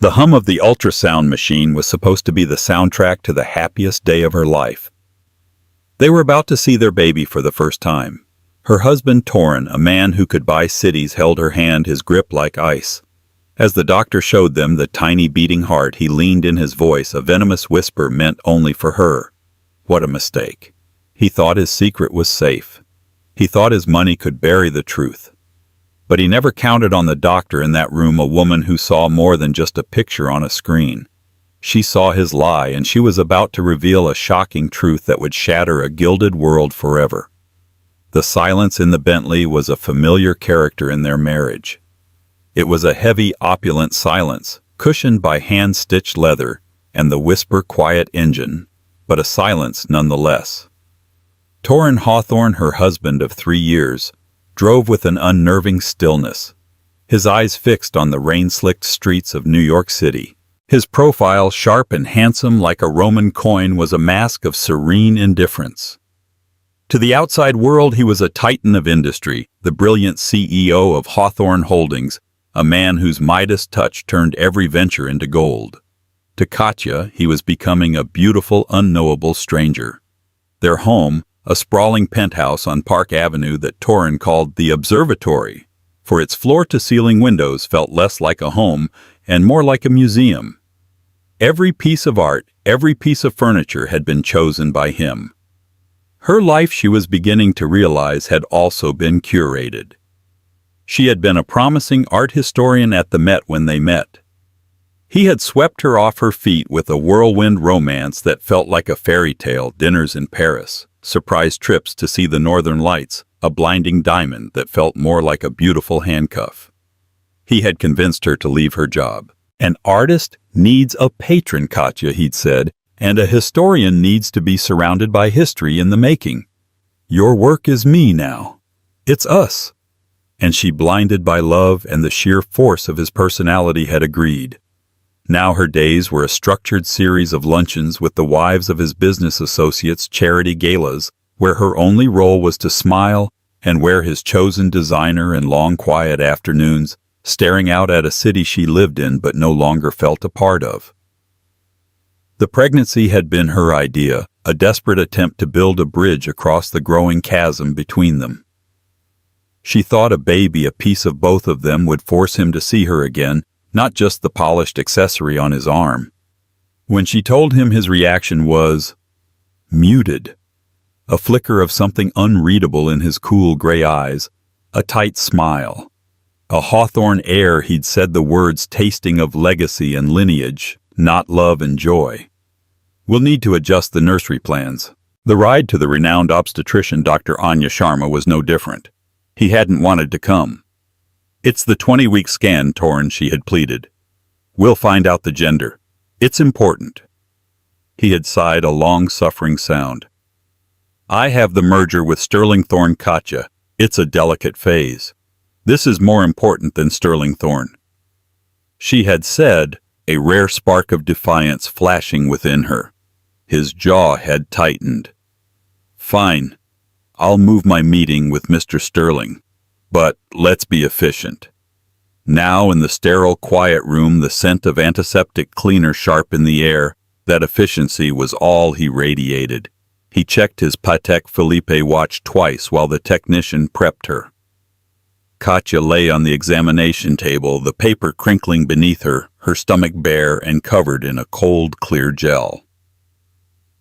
The hum of the ultrasound machine was supposed to be the soundtrack to the happiest day of her life. They were about to see their baby for the first time. Her husband, Torin, a man who could buy cities, held her hand, his grip like ice. As the doctor showed them the tiny beating heart, he leaned in, his voice a venomous whisper meant only for her. What a mistake. He thought his secret was safe. He thought his money could bury the truth. But he never counted on the doctor in that room, a woman who saw more than just a picture on a screen. She saw his lie, and she was about to reveal a shocking truth that would shatter a gilded world forever. The silence in the Bentley was a familiar character in their marriage. It was a heavy, opulent silence, cushioned by hand-stitched leather and the whisper-quiet engine, but a silence nonetheless. Torin Hawthorne, her husband of 3 years, drove with an unnerving stillness, his eyes fixed on the rain-slicked streets of New York City. His profile, sharp and handsome like a Roman coin, was a mask of serene indifference. To the outside world, he was a titan of industry, the brilliant CEO of Hawthorne Holdings, a man whose Midas touch turned every venture into gold. To Katya, he was becoming a beautiful, unknowable stranger. Their home, a sprawling penthouse on Park Avenue that Torin called the Observatory, for its floor-to-ceiling windows felt less like a home and more like a museum. Every piece of art, every piece of furniture had been chosen by him. Her life, she was beginning to realize, had also been curated. She had been a promising art historian at the Met when they met. He had swept her off her feet with a whirlwind romance that felt like a fairy tale, dinners in Paris, surprise trips to see the Northern Lights, a blinding diamond that felt more like a beautiful handcuff. He had convinced her to leave her job. An artist needs a patron, Katya, he'd said, and a historian needs to be surrounded by history in the making. Your work is me now. It's us. And she, blinded by love and the sheer force of his personality, had agreed. Now her days were a structured series of luncheons with the wives of his business associates, charity galas, where her only role was to smile, and where his chosen designer, and long quiet afternoons, staring out at a city she lived in but no longer felt a part of. The pregnancy had been her idea, a desperate attempt to build a bridge across the growing chasm between them. She thought a baby, a piece of both of them, would force him to see her again, not just the polished accessory on his arm. When she told him, his reaction was muted. A flicker of something unreadable in his cool gray eyes, a tight smile. A Hawthorne air, he'd said the words tasting of legacy and lineage, not love and joy. We'll need to adjust the nursery plans. The ride to the renowned obstetrician, Dr. Anya Sharma, was no different. He hadn't wanted to come. It's the 20-week scan, Torin, she had pleaded. We'll find out the gender. It's important. He had sighed, a long-suffering sound. I have the merger with Sterling Thorne, Katya. It's a delicate phase. This is more important than Sterling Thorne. She had said, a rare spark of defiance flashing within her. His jaw had tightened. Fine. I'll move my meeting with Mr. Sterling. But let's be efficient. Now in the sterile, quiet room, the scent of antiseptic cleaner sharp in the air, that efficiency was all he radiated. He checked his Patek Philippe watch twice while the technician prepped her. Katya lay on the examination table, the paper crinkling beneath her, her stomach bare and covered in a cold, clear gel.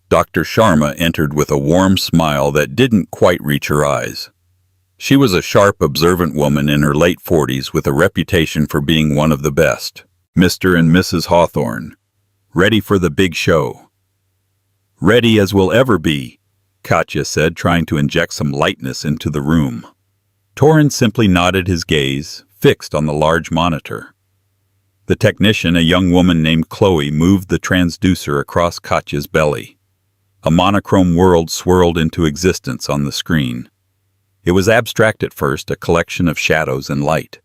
Dr. Sharma entered with a warm smile that didn't quite reach her eyes. She was a sharp, observant woman in her late 40s with a reputation for being one of the best. Mr. and Mrs. Hawthorne, ready for the big show. Ready as we'll ever be, Katya said, trying to inject some lightness into the room. Torin simply nodded, his gaze fixed on the large monitor. The technician, a young woman named Chloe, moved the transducer across Katya's belly. A monochrome world swirled into existence on the screen. It was abstract at first, a collection of shadows and light.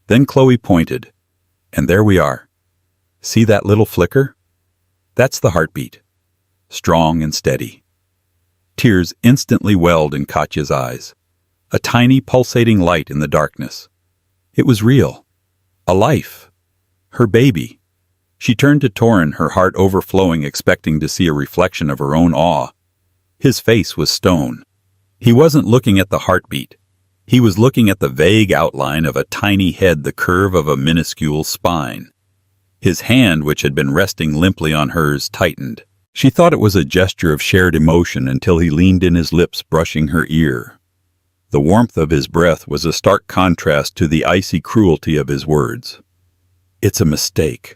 Then Chloe pointed, and there we are. See that little flicker? That's the heartbeat. Strong and steady. Tears instantly welled in Katya's eyes. A tiny, pulsating light in the darkness. It was real. A life. Her baby. She turned to Torin, her heart overflowing, expecting to see a reflection of her own awe. His face was stone. He wasn't looking at the heartbeat. He was looking at the vague outline of a tiny head, the curve of a minuscule spine. His hand, which had been resting limply on hers, tightened. She thought it was a gesture of shared emotion until he leaned in, his lips brushing her ear. The warmth of his breath was a stark contrast to the icy cruelty of his words. "It's a mistake."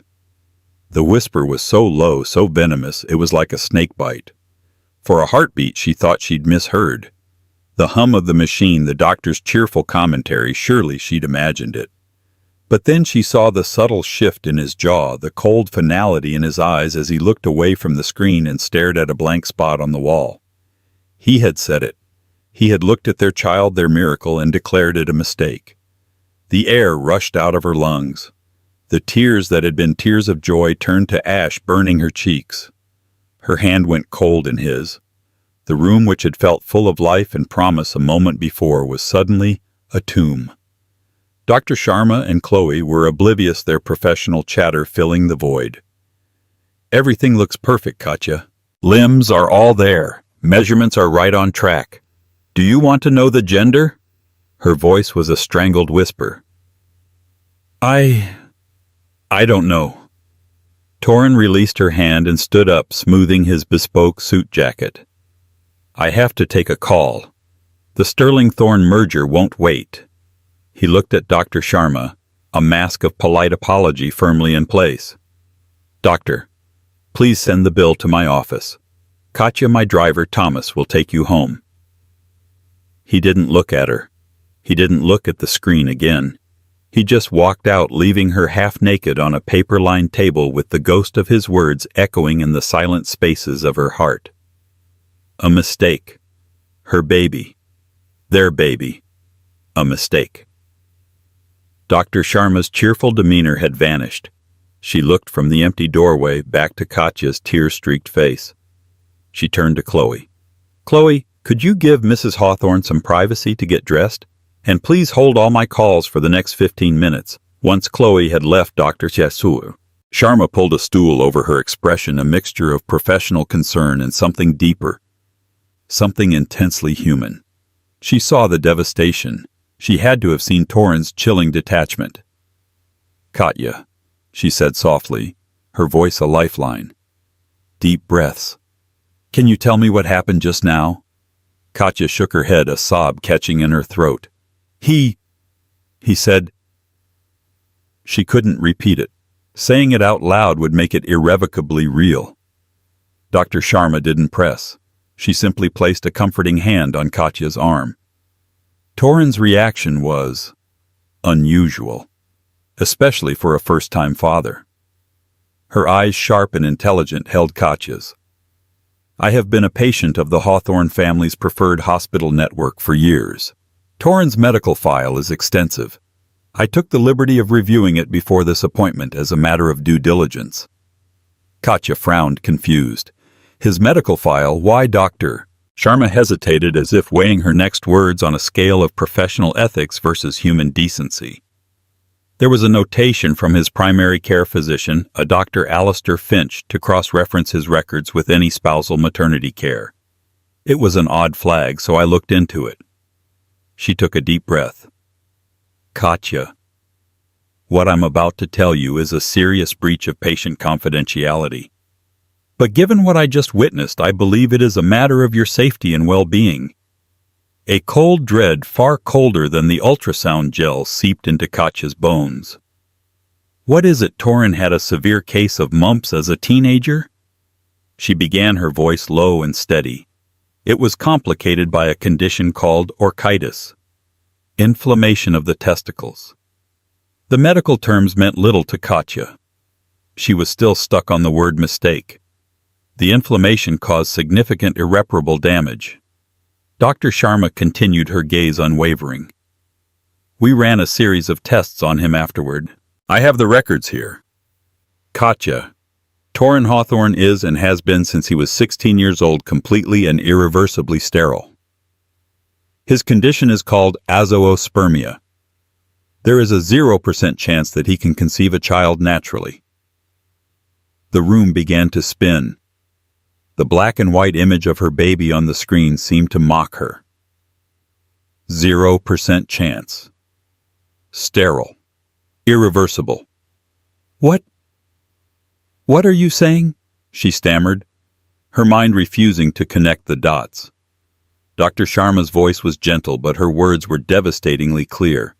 The whisper was so low, so venomous, it was like a snake bite. For a heartbeat, she thought she'd misheard. The hum of the machine, the doctor's cheerful commentary, surely she'd imagined it. But then she saw the subtle shift in his jaw, the cold finality in his eyes as he looked away from the screen and stared at a blank spot on the wall. He had said it. He had looked at their child, their miracle, and declared it a mistake. The air rushed out of her lungs. The tears that had been tears of joy turned to ash, burning her cheeks. Her hand went cold in his. The room, which had felt full of life and promise a moment before, was suddenly a tomb. Dr. Sharma and Chloe were oblivious, their professional chatter filling the void. "Everything looks perfect, Katya. Limbs are all there. Measurements are right on track. Do you want to know the gender?" Her voice was a strangled whisper. I don't know." Torin released her hand and stood up, smoothing his bespoke suit jacket. "I have to take a call. The Sterling-Thorne merger won't wait." He looked at Dr. Sharma, a mask of polite apology firmly in place. "Doctor, please send the bill to my office. Katya, my driver, Thomas, will take you home." He didn't look at her. He didn't look at the screen again. He just walked out, leaving her half-naked on a paper-lined table with the ghost of his words echoing in the silent spaces of her heart. A mistake. Her baby. Their baby. A mistake. Dr. Sharma's cheerful demeanor had vanished. She looked from the empty doorway back to Katya's tear-streaked face. She turned to Chloe. "Chloe, could you give Mrs. Hawthorne some privacy to get dressed? And please hold all my calls for the next 15 minutes." Once Chloe had left Dr. Chasur, Sharma pulled a stool over her expression, a mixture of professional concern and something deeper. Something intensely human. She saw the devastation. She had to have seen Torin's chilling detachment. "Katya," she said softly, her voice a lifeline. Deep breaths. "Can you tell me what happened just now?" Katya shook her head, a sob catching in her throat. He said. She couldn't repeat it. Saying it out loud would make it irrevocably real. Dr. Sharma didn't press. She simply placed a comforting hand on Katya's arm. Torin's reaction was unusual, especially for a first-time father. Her eyes, sharp and intelligent, held Katya's. "I have been a patient of the Hawthorne family's preferred hospital network for years. Torin's medical file is extensive. I took the liberty of reviewing it before this appointment as a matter of due diligence." Katya frowned, confused. "His medical file? Why, doctor?" Sharma hesitated, as if weighing her next words on a scale of professional ethics versus human decency. There was a notation from his primary care physician, a Dr. Alistair Finch, to cross-reference his records with any spousal maternity care. It was an odd flag, so I looked into it. She took a deep breath. "Katya, what I'm about to tell you is a serious breach of patient confidentiality. But given what I just witnessed, I believe it is a matter of your safety and well-being." A cold dread, far colder than the ultrasound gel, seeped into Katya's bones. "What is it? Torin had a severe case of mumps as a teenager?" She began, her voice low and steady. It was complicated by a condition called orchitis, inflammation of the testicles. The medical terms meant little to Katya. She was still stuck on the word mistake. The inflammation caused significant irreparable damage. Dr. Sharma continued, her gaze unwavering. "We ran a series of tests on him afterward. I have the records here. Katya, Torin Hawthorne is and has been since he was 16 years old completely and irreversibly sterile. His condition is called azoospermia. There is a 0% chance that he can conceive a child naturally. The room began to spin. The black and white image of her baby on the screen seemed to mock her. 0% chance. Sterile. Irreversible. What are you saying? She stammered, her mind refusing to connect the dots. Dr. Sharma's voice was gentle, but her words were devastatingly clear.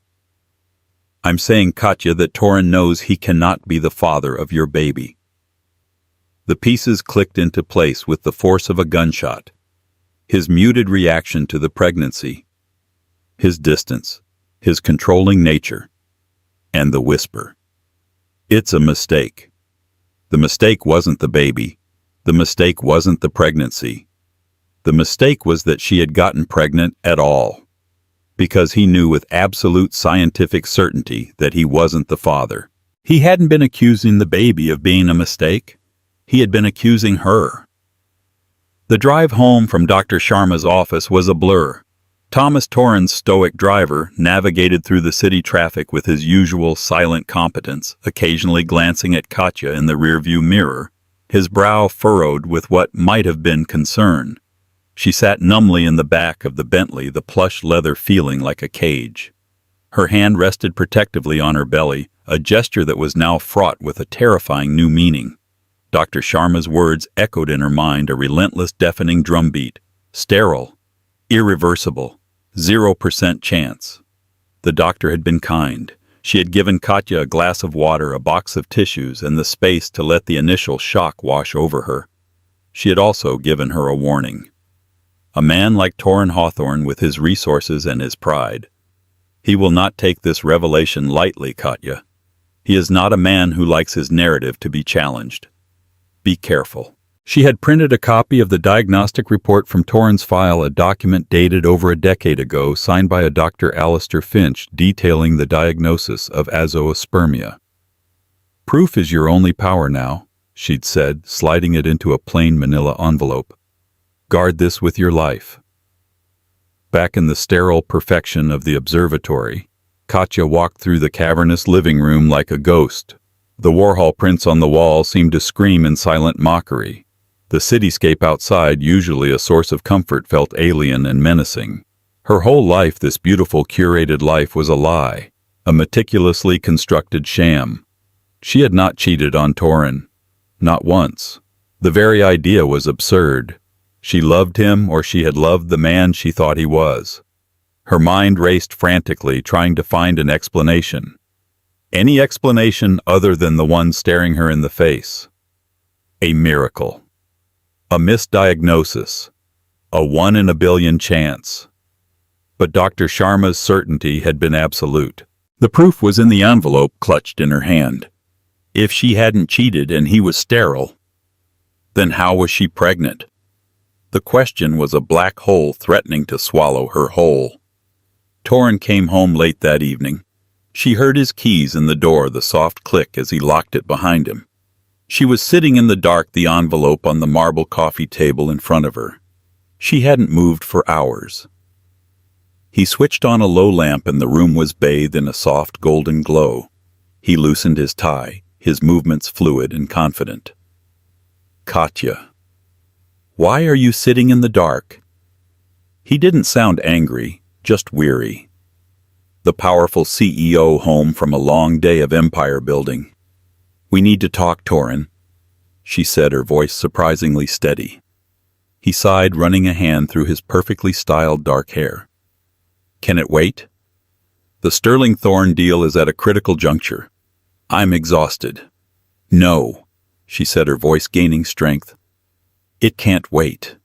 I'm saying, Katya, that Torin knows he cannot be the father of your baby. The pieces clicked into place with the force of a gunshot. His muted reaction to the pregnancy, his distance, his controlling nature, and the whisper. It's a mistake. The mistake wasn't the baby. The mistake wasn't the pregnancy. The mistake was that she had gotten pregnant at all, because he knew with absolute scientific certainty that he wasn't the father. He hadn't been accusing the baby of being a mistake. He had been accusing her. The drive home from Dr. Sharma's office was a blur. Thomas Torin's stoic driver navigated through the city traffic with his usual silent competence, occasionally glancing at Katya in the rearview mirror, his brow furrowed with what might have been concern. She sat numbly in the back of the Bentley, the plush leather feeling like a cage. Her hand rested protectively on her belly, a gesture that was now fraught with a terrifying new meaning. Dr. Sharma's words echoed in her mind, a relentless, deafening drumbeat. Sterile. Irreversible. 0% chance. The doctor had been kind. She had given Katya a glass of water, a box of tissues, and the space to let the initial shock wash over her. She had also given her a warning. A man like Torin Hawthorne, with his resources and his pride. He will not take this revelation lightly, Katya. He is not a man who likes his narrative to be challenged. Be careful. She had printed a copy of the diagnostic report from Torin's file, a document dated over a decade ago, signed by a Dr. Alistair Finch, detailing the diagnosis of azoospermia. Proof is your only power now, she'd said, sliding it into a plain manila envelope. Guard this with your life. Back in the sterile perfection of the observatory, Katya walked through the cavernous living room like a ghost. The Warhol prints on the wall seemed to scream in silent mockery. The cityscape outside, usually a source of comfort, felt alien and menacing. Her whole life, this beautiful, curated life, was a lie, a meticulously constructed sham. She had not cheated on Torin. Not once. The very idea was absurd. She loved him, or she had loved the man she thought he was. Her mind raced frantically, trying to find an explanation. Any explanation other than the one staring her in the face. A miracle. A misdiagnosis. A 1 in a billion chance. But Dr. Sharma's certainty had been absolute. The proof was in the envelope clutched in her hand. If she hadn't cheated and he was sterile, then how was she pregnant? The question was a black hole threatening to swallow her whole. Torin came home late that evening. She heard his keys in the door, the soft click as he locked it behind him. She was sitting in the dark, the envelope on the marble coffee table in front of her. She hadn't moved for hours. He switched on a low lamp and the room was bathed in a soft golden glow. He loosened his tie, his movements fluid and confident. Katya. Why are you sitting in the dark? He didn't sound angry, just weary. The powerful CEO home from a long day of empire building. We need to talk, Torin, she said, her voice surprisingly steady. He sighed, running a hand through his perfectly styled dark hair. Can it wait? The Sterling Thorne deal is at a critical juncture. I'm exhausted. No, she said, her voice gaining strength. It can't wait.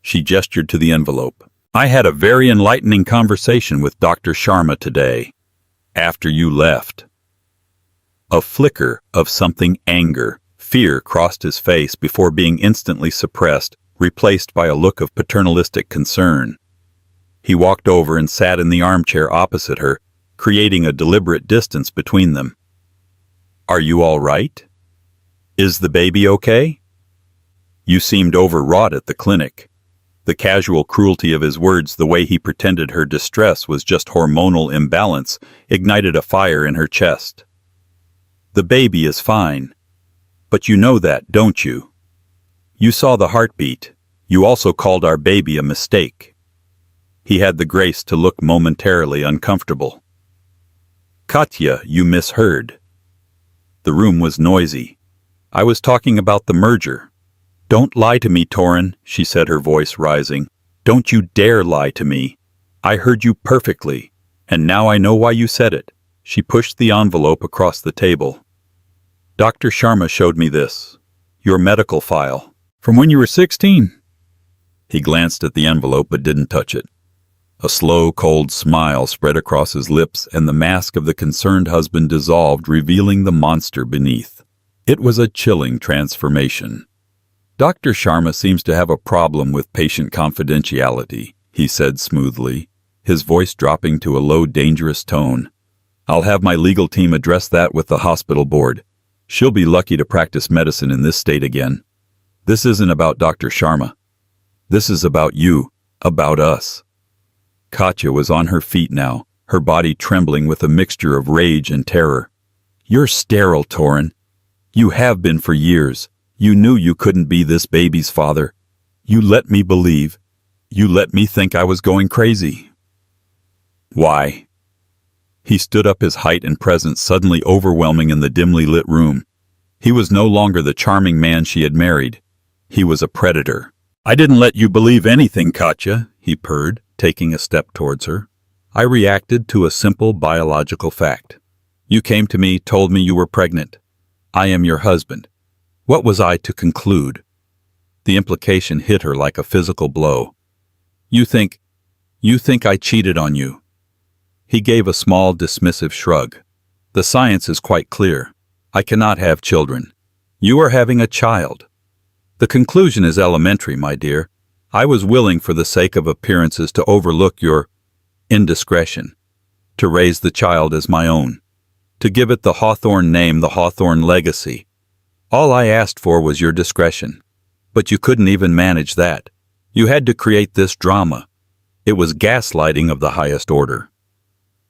She gestured to the envelope. I had a very enlightening conversation with Dr. Sharma today, after you left. A flicker of something, anger, fear, crossed his face before being instantly suppressed, replaced by a look of paternalistic concern. He walked over and sat in the armchair opposite her, creating a deliberate distance between them. Are you all right? Is the baby okay? You seemed overwrought at the clinic. The casual cruelty of his words, the way he pretended her distress was just hormonal imbalance, ignited a fire in her chest. The baby is fine. But you know that, don't you? You saw the heartbeat. You also called our baby a mistake. He had the grace to look momentarily uncomfortable. Katya, you misheard. The room was noisy. I was talking about the merger. Don't lie to me, Torin, she said, her voice rising. Don't you dare lie to me. I heard you perfectly, and now I know why you said it. She pushed the envelope across the table. Dr. Sharma showed me this. Your medical file. From when you were 16. He glanced at the envelope but didn't touch it. A slow, cold smile spread across his lips, and the mask of the concerned husband dissolved, revealing the monster beneath. It was a chilling transformation. Dr. Sharma seems to have a problem with patient confidentiality, he said smoothly, his voice dropping to a low, dangerous tone. I'll have my legal team address that with the hospital board. She'll be lucky to practice medicine in this state again. This isn't about Dr. Sharma. This is about you, about us. Katya was on her feet now, her body trembling with a mixture of rage and terror. You're sterile, Torin. You have been for years. You knew you couldn't be this baby's father. You let me believe. You let me think I was going crazy. Why? He stood up, his height and presence suddenly overwhelming in the dimly lit room. He was no longer the charming man she had married. He was a predator. I didn't let you believe anything, Katya, he purred, taking a step towards her. I reacted to a simple biological fact. You came to me, told me you were pregnant. I am your husband. What was I to conclude? The implication hit her like a physical blow. You think I cheated on you. He gave a small, dismissive shrug. The science is quite clear. I cannot have children. You are having a child. The conclusion is elementary, my dear. I was willing for the sake of appearances to overlook your indiscretion, to raise the child as my own, to give it the Hawthorne name, the Hawthorne legacy. All I asked for was your discretion. But you couldn't even manage that. You had to create this drama. It was gaslighting of the highest order.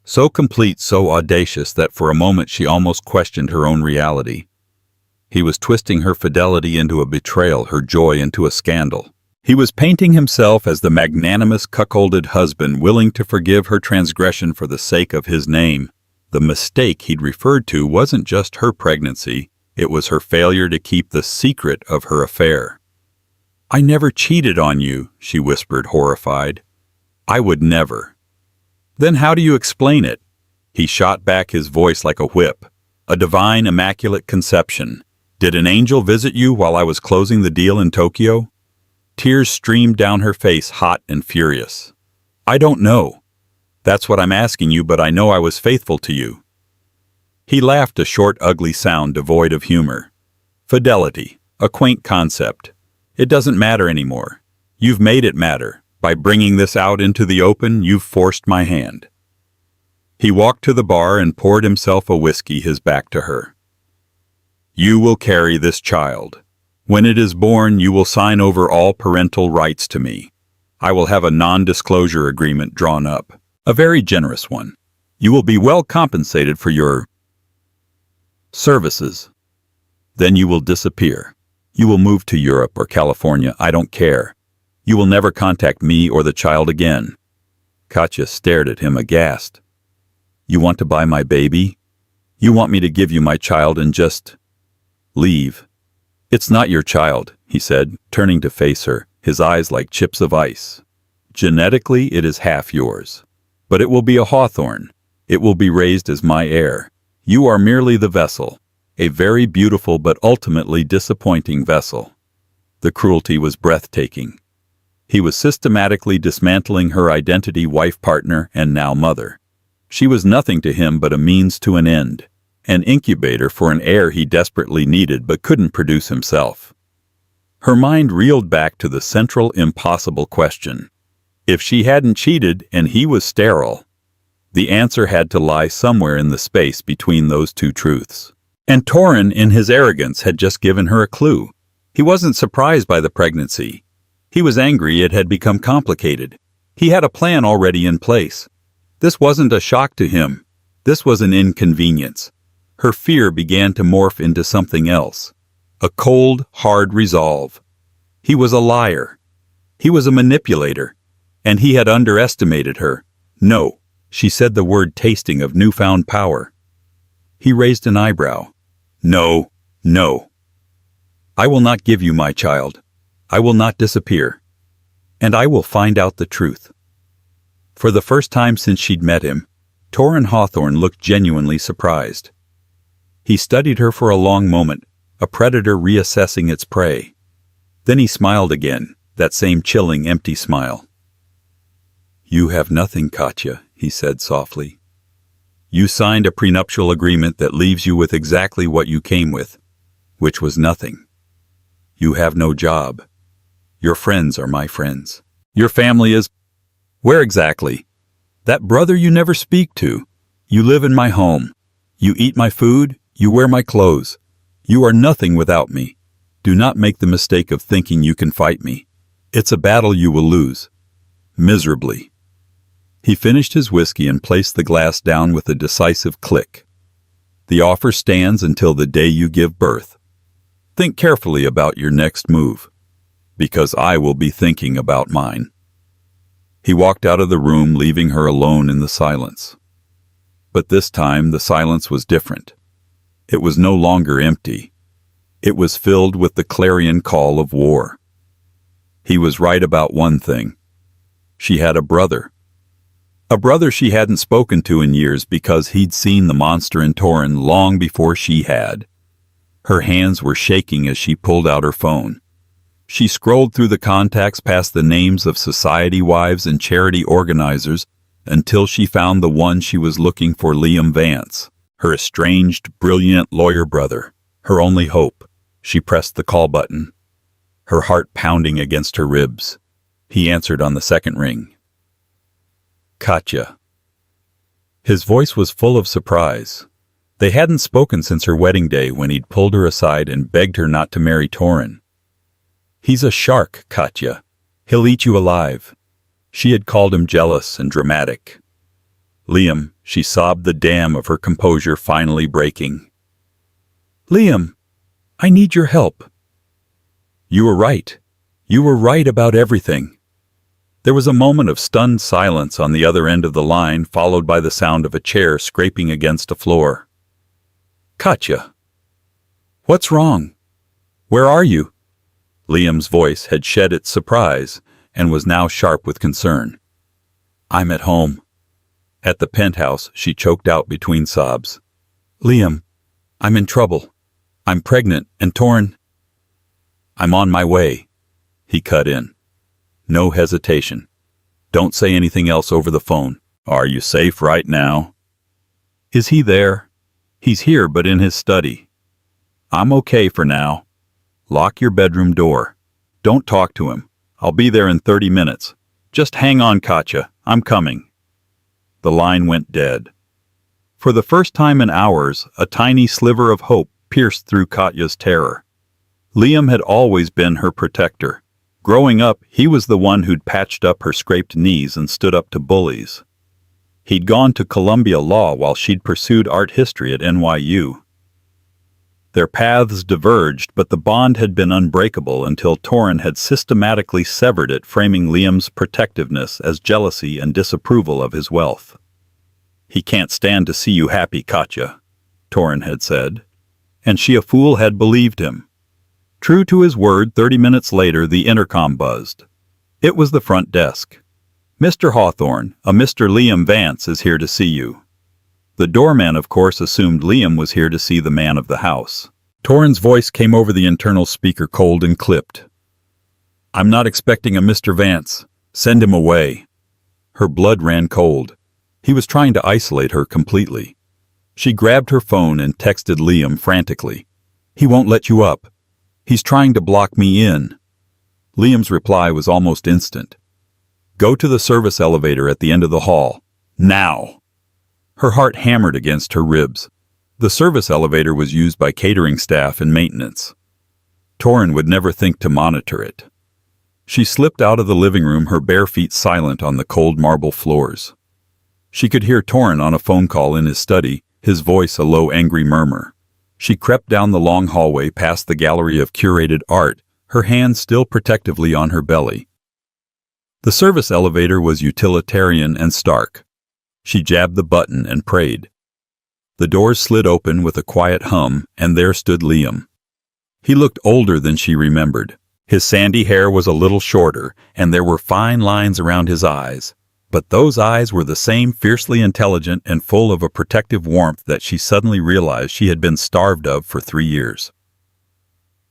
So complete, so audacious that for a moment she almost questioned her own reality. He was twisting her fidelity into a betrayal, her joy into a scandal. He was painting himself as the magnanimous, cuckolded husband willing to forgive her transgression for the sake of his name. The mistake he'd referred to wasn't just her pregnancy. It was her failure to keep the secret of her affair. I never cheated on you, she whispered, horrified. I would never. Then how do you explain it? He shot back, his voice like a whip. A divine, immaculate conception. Did an angel visit you while I was closing the deal in Tokyo? Tears streamed down her face, hot and furious. I don't know. That's what I'm asking you, but I know I was faithful to you. He laughed, a short, ugly sound devoid of humor. Fidelity, a quaint concept. It doesn't matter anymore. You've made it matter. By bringing this out into the open, you've forced my hand. He walked to the bar and poured himself a whiskey, his back to her. You will carry this child. When it is born, you will sign over all parental rights to me. I will have a non-disclosure agreement drawn up, a very generous one. You will be well compensated for your services. Then you will disappear. You will move to Europe or California, I don't care. You will never contact me or the child again. Katya stared at him aghast. You want to buy my baby? You want me to give you my child and just leave? It's not your child, he said, turning to face her, his eyes like chips of ice. Genetically, it is half yours. But it will be a Hawthorne. It will be raised as my heir. You are merely the vessel, a very beautiful but ultimately disappointing vessel. The cruelty was breathtaking. He was systematically dismantling her identity, wife, partner, and now mother. She was nothing to him but a means to an end, an incubator for an heir he desperately needed but couldn't produce himself. Her mind reeled back to the central, impossible question. If she hadn't cheated and he was sterile, the answer had to lie somewhere in the space between those two truths. And Torin, in his arrogance, had just given her a clue. He wasn't surprised by the pregnancy. He was angry it had become complicated. He had a plan already in place. This wasn't a shock to him. This was an inconvenience. Her fear began to morph into something else. A cold, hard resolve. He was a liar. He was a manipulator. And he had underestimated her. No, she said the word tasting of newfound power. He raised an eyebrow. No, no. I will not give you my child. I will not disappear. And I will find out the truth. For the first time since she'd met him, Torrin Hawthorne looked genuinely surprised. He studied her for a long moment, a predator reassessing its prey. Then he smiled again, that same chilling, empty smile. You have nothing, Katya, he said softly. You signed a prenuptial agreement that leaves you with exactly what you came with, which was nothing. You have no job. Your friends are my friends. Your family is... Where exactly? That brother you never speak to. You live in my home. You eat my food. You wear my clothes. You are nothing without me. Do not make the mistake of thinking you can fight me. It's a battle you will lose. Miserably. He finished his whiskey and placed the glass down with a decisive click. The offer stands until the day you give birth. Think carefully about your next move, because I will be thinking about mine. He walked out of the room, leaving her alone in the silence. But this time the silence was different. It was no longer empty. It was filled with the clarion call of war. He was right about one thing. She had a brother. A brother she hadn't spoken to in years because he'd seen the monster in Torrin long before she had. Her hands were shaking as she pulled out her phone. She scrolled through the contacts past the names of society wives and charity organizers until she found the one she was looking for, Liam Vance, her estranged, brilliant lawyer brother, her only hope. She pressed the call button, her heart pounding against her ribs. He answered on the second ring. Katya. His voice was full of surprise. They hadn't spoken since her wedding day when he'd pulled her aside and begged her not to marry Torrin. He's a shark, Katya. He'll eat you alive. She had called him jealous and dramatic. Liam, she sobbed, the dam of her composure finally breaking. Liam, I need your help. You were right. You were right about everything. There was a moment of stunned silence on the other end of the line, followed by the sound of a chair scraping against a floor. Katya. What's wrong? Where are you? Liam's voice had shed its surprise and was now sharp with concern. I'm at home. At the penthouse, she choked out between sobs. Liam, I'm in trouble. I'm pregnant and Torrin. I'm on my way. He cut in. No hesitation. Don't say anything else over the phone. Are you safe right now? Is he there? He's here, but in his study. I'm okay for now. Lock your bedroom door. Don't talk to him. I'll be there in 30 minutes. Just hang on, Katya. I'm coming. The line went dead. For the first time in hours, a tiny sliver of hope pierced through Katya's terror. Liam had always been her protector. Growing up, he was the one who'd patched up her scraped knees and stood up to bullies. He'd gone to Columbia Law while she'd pursued art history at NYU. Their paths diverged, but the bond had been unbreakable until Torrin had systematically severed it, framing Liam's protectiveness as jealousy and disapproval of his wealth. He can't stand to see you happy, Katya, Torrin had said, and she, a fool, had believed him. True to his word, 30 minutes later, the intercom buzzed. It was the front desk. Mr. Hawthorne, a Mr. Liam Vance is here to see you. The doorman, of course, assumed Liam was here to see the man of the house. Torrin's voice came over the internal speaker, cold and clipped. I'm not expecting a Mr. Vance. Send him away. Her blood ran cold. He was trying to isolate her completely. She grabbed her phone and texted Liam frantically. He won't let you up. He's trying to block me in. Liam's reply was almost instant. Go to the service elevator at the end of the hall. Now! Her heart hammered against her ribs. The service elevator was used by catering staff and maintenance. Torrin would never think to monitor it. She slipped out of the living room, her bare feet silent on the cold marble floors. She could hear Torrin on a phone call in his study, his voice a low, angry murmur. She crept down the long hallway past the gallery of curated art, her hand still protectively on her belly. The service elevator was utilitarian and stark. She jabbed the button and prayed. The doors slid open with a quiet hum, and there stood Liam. He looked older than she remembered. His sandy hair was a little shorter, and there were fine lines around his eyes. But those eyes were the same fiercely intelligent and full of a protective warmth that she suddenly realized she had been starved of for 3 years.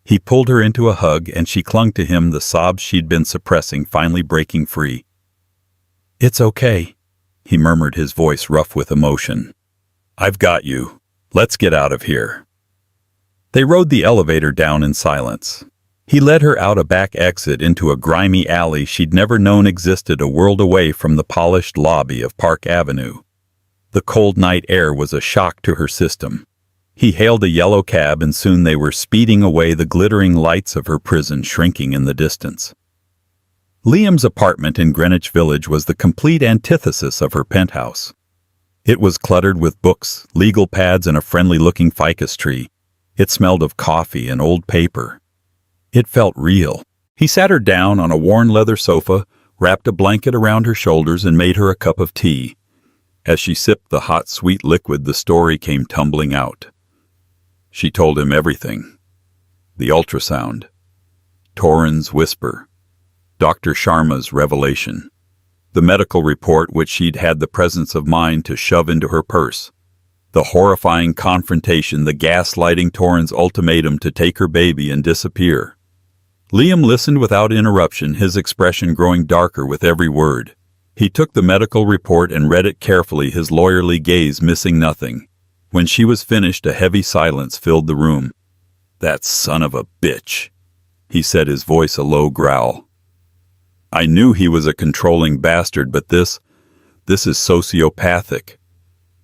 He pulled her into a hug, and she clung to him, the sobs she'd been suppressing finally breaking free. "It's okay," he murmured, his voice rough with emotion. "I've got you. Let's get out of here." They rode the elevator down in silence. He led her out a back exit into a grimy alley she'd never known existed, a world away from the polished lobby of Park Avenue. The cold night air was a shock to her system. He hailed a yellow cab, and soon they were speeding away, the glittering lights of her prison shrinking in the distance. Liam's apartment in Greenwich Village was the complete antithesis of her penthouse. It was cluttered with books, legal pads, and a friendly-looking ficus tree. It smelled of coffee and old paper. It felt real. He sat her down on a worn leather sofa, wrapped a blanket around her shoulders, and made her a cup of tea. As she sipped the hot, sweet liquid, the story came tumbling out. She told him everything. The ultrasound, Torin's whisper, Dr. Sharma's revelation, the medical report which she'd had the presence of mind to shove into her purse, the horrifying confrontation, the gaslighting, Torin's ultimatum to take her baby and disappear. Liam listened without interruption, his expression growing darker with every word. He took the medical report and read it carefully, his lawyerly gaze missing nothing. When she was finished, a heavy silence filled the room. "That son of a bitch," he said, his voice a low growl. "I knew he was a controlling bastard, but this is sociopathic."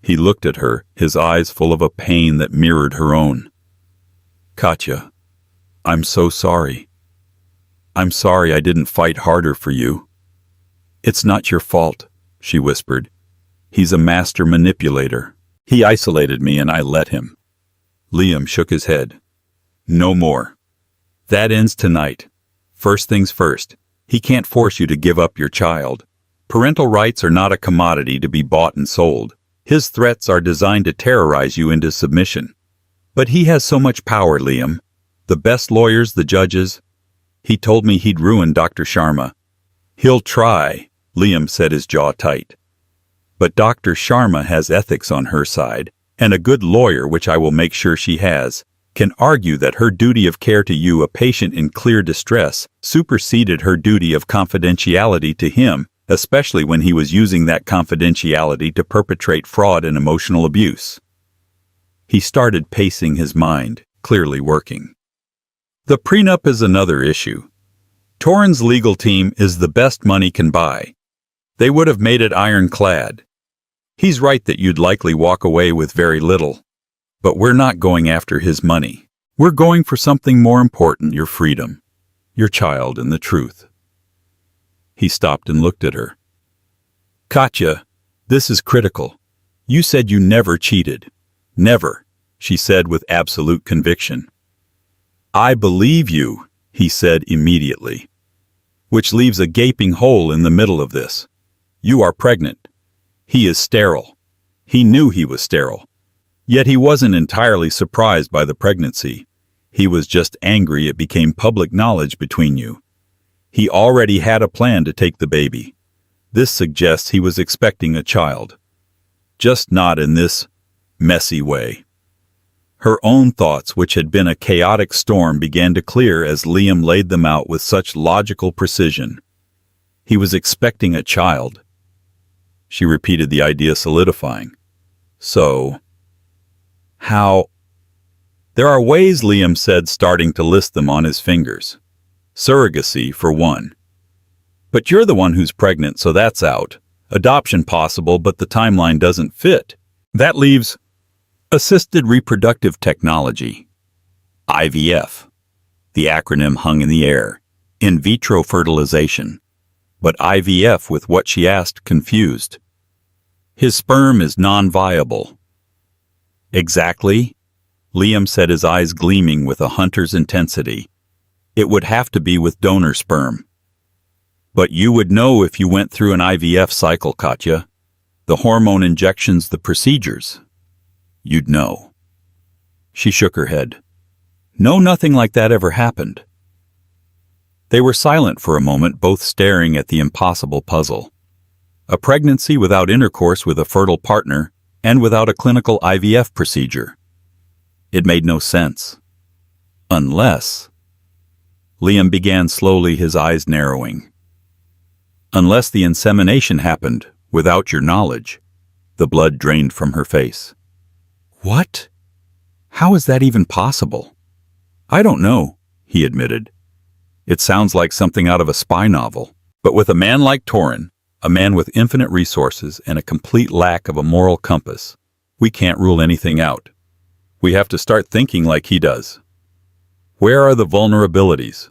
He looked at her, his eyes full of a pain that mirrored her own. "Katya, I'm so sorry. I'm sorry I didn't fight harder for you." "It's not your fault," she whispered. "He's a master manipulator. He isolated me and I let him." Liam shook his head. "No more. That ends tonight. First things first, he can't force you to give up your child. Parental rights are not a commodity to be bought and sold. His threats are designed to terrorize you into submission. But he has so much power, Liam. The best lawyers, the judges. He told me he'd ruin Dr. Sharma." "He'll try," Liam said, his jaw tight. "But Dr. Sharma has ethics on her side, and a good lawyer, which I will make sure she has, can argue that her duty of care to you, a patient in clear distress, superseded her duty of confidentiality to him, especially when he was using that confidentiality to perpetrate fraud and emotional abuse." He started pacing his mind, clearly working. "The prenup is another issue. Torin's legal team is the best money can buy. They would have made it ironclad. He's right that you'd likely walk away with very little. But we're not going after his money. We're going for something more important, your freedom, your child, and the truth." He stopped and looked at her. "Katya, this is critical. You said you never cheated." "Never," she said with absolute conviction. "I believe you," he said immediately. "Which leaves a gaping hole in the middle of this. You are pregnant. He is sterile. He knew he was sterile. Yet he wasn't entirely surprised by the pregnancy. He was just angry it became public knowledge between you. He already had a plan to take the baby. This suggests he was expecting a child. Just not in this messy way." Her own thoughts, which had been a chaotic storm, began to clear as Liam laid them out with such logical precision. He was expecting a child. She repeated the idea, solidifying. "So, how?" "There are ways," Liam said, starting to list them on his fingers. "Surrogacy, for one. But you're the one who's pregnant, so that's out. Adoption possible, but the timeline doesn't fit. That leaves assisted reproductive technology. IVF. The acronym hung in the air. In vitro fertilization. But IVF, with what she asked, confused. His sperm is non-viable." "Exactly?" Liam said, his eyes gleaming with a hunter's intensity. It would have to be with donor sperm. But you would know if you went through an IVF cycle, Katya. The hormone injections, the procedures. You'd know. She shook her head. No, nothing like that ever happened. They were silent for a moment, both staring at the impossible puzzle. A pregnancy without intercourse with a fertile partner and without a clinical IVF procedure. It made no sense. Unless... Liam began slowly, his eyes narrowing. Unless the insemination happened without your knowledge. The blood drained from her face. What? How is that even possible? I don't know, he admitted. It sounds like something out of a spy novel. But with a man like Torin, a man with infinite resources and a complete lack of a moral compass, we can't rule anything out. We have to start thinking like he does. Where are the vulnerabilities?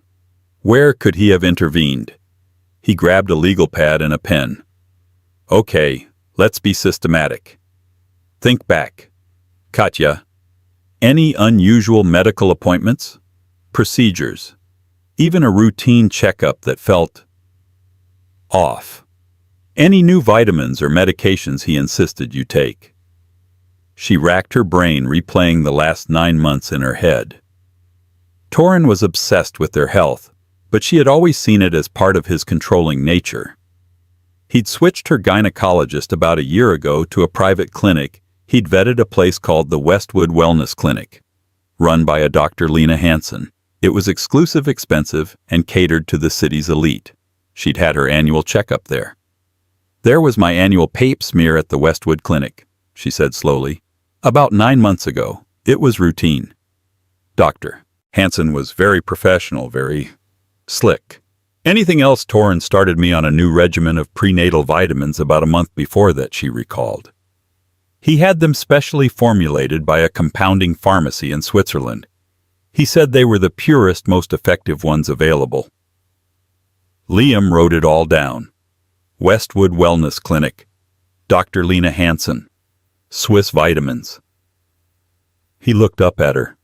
Where could he have intervened? He grabbed a legal pad and a pen. Okay, let's be systematic. Think back. Katya, any unusual medical appointments? Procedures? Even a routine checkup that felt off? Any new vitamins or medications he insisted you take? She racked her brain, replaying the last 9 months in her head. Torin was obsessed with their health, but she had always seen it as part of his controlling nature. He'd switched her gynecologist about a year ago to a private clinic. He'd vetted a place called the Westwood Wellness Clinic, run by a Dr. Lena Hansen. It was exclusive, expensive, and catered to the city's elite. She'd had her annual checkup there. There was my annual pap smear at the Westwood Clinic, she said slowly. About 9 months ago. It was routine. Dr. Hansen was very professional, very slick. Anything else? Torin started me on a new regimen of prenatal vitamins about a month before that, she recalled. He had them specially formulated by a compounding pharmacy in Switzerland. He said they were the purest, most effective ones available. Liam wrote it all down. Westwood Wellness Clinic. Dr. Lena Hansen. Swiss vitamins. He looked up at her.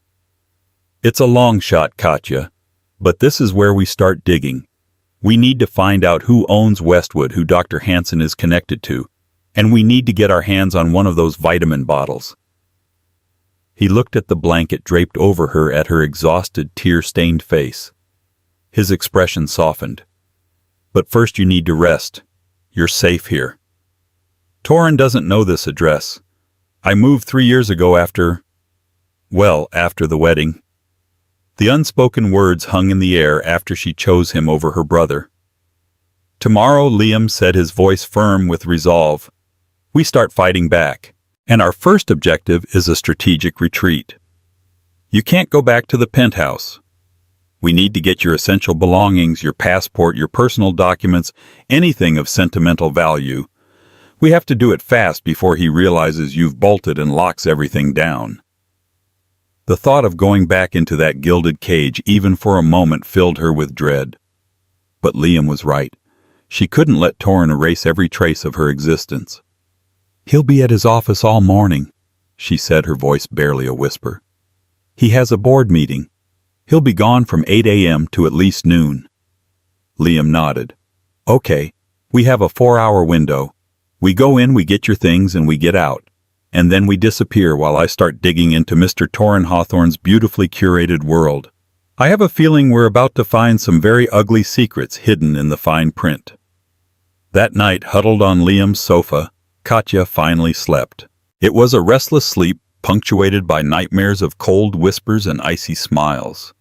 It's a long shot, Katya, but this is where we start digging. We need to find out who owns Westwood, who Dr. Hansen is connected to, and we need to get our hands on one of those vitamin bottles. He looked at the blanket draped over her, at her exhausted, tear-stained face. His expression softened. But first you need to rest. You're safe here. Torin doesn't know this address. I moved 3 years ago after the wedding. The unspoken words hung in the air after she chose him over her brother. Tomorrow, Liam said, his voice firm with resolve, we start fighting back, and our first objective is a strategic retreat. You can't go back to the penthouse. We need to get your essential belongings, your passport, your personal documents, anything of sentimental value. We have to do it fast before he realizes you've bolted and locks everything down. The thought of going back into that gilded cage even for a moment filled her with dread. But Liam was right. She couldn't let Torin erase every trace of her existence. He'll be at his office all morning, she said, her voice barely a whisper. He has a board meeting. He'll be gone from 8 a.m. to at least noon. Liam nodded. Okay, we have a 4-hour window. We go in, we get your things, and we get out. And then we disappear while I start digging into Mr. Torin Hawthorne's beautifully curated world. I have a feeling we're about to find some very ugly secrets hidden in the fine print. That night, huddled on Liam's sofa, Katya finally slept. It was a restless sleep, punctuated by nightmares of cold whispers and icy smiles.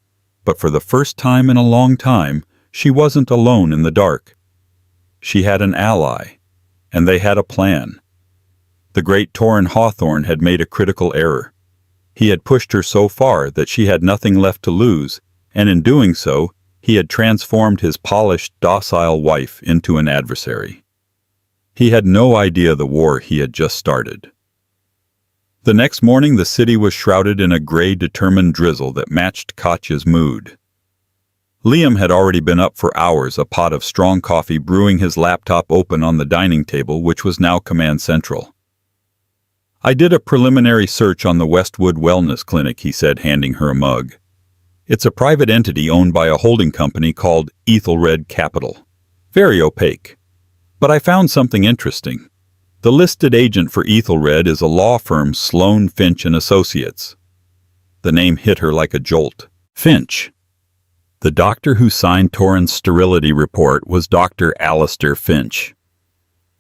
But for the first time in a long time, she wasn't alone in the dark. She had an ally, and they had a plan. The great Torin Hawthorne had made a critical error. He had pushed her so far that she had nothing left to lose, and in doing so, he had transformed his polished, docile wife into an adversary. He had no idea the war he had just started. The next morning, the city was shrouded in a gray, determined drizzle that matched Katya's mood. Liam had already been up for hours, a pot of strong coffee brewing, his laptop open on the dining table, which was now command central. I did a preliminary search on the Westwood Wellness Clinic, he said, handing her a mug. It's a private entity owned by a holding company called Ethelred Capital. Very opaque. But I found something interesting. The listed agent for Ethelred is a law firm, Sloan, Finch & Associates. The name hit her like a jolt. Finch. The doctor who signed Torrens' sterility report was Dr. Alistair Finch.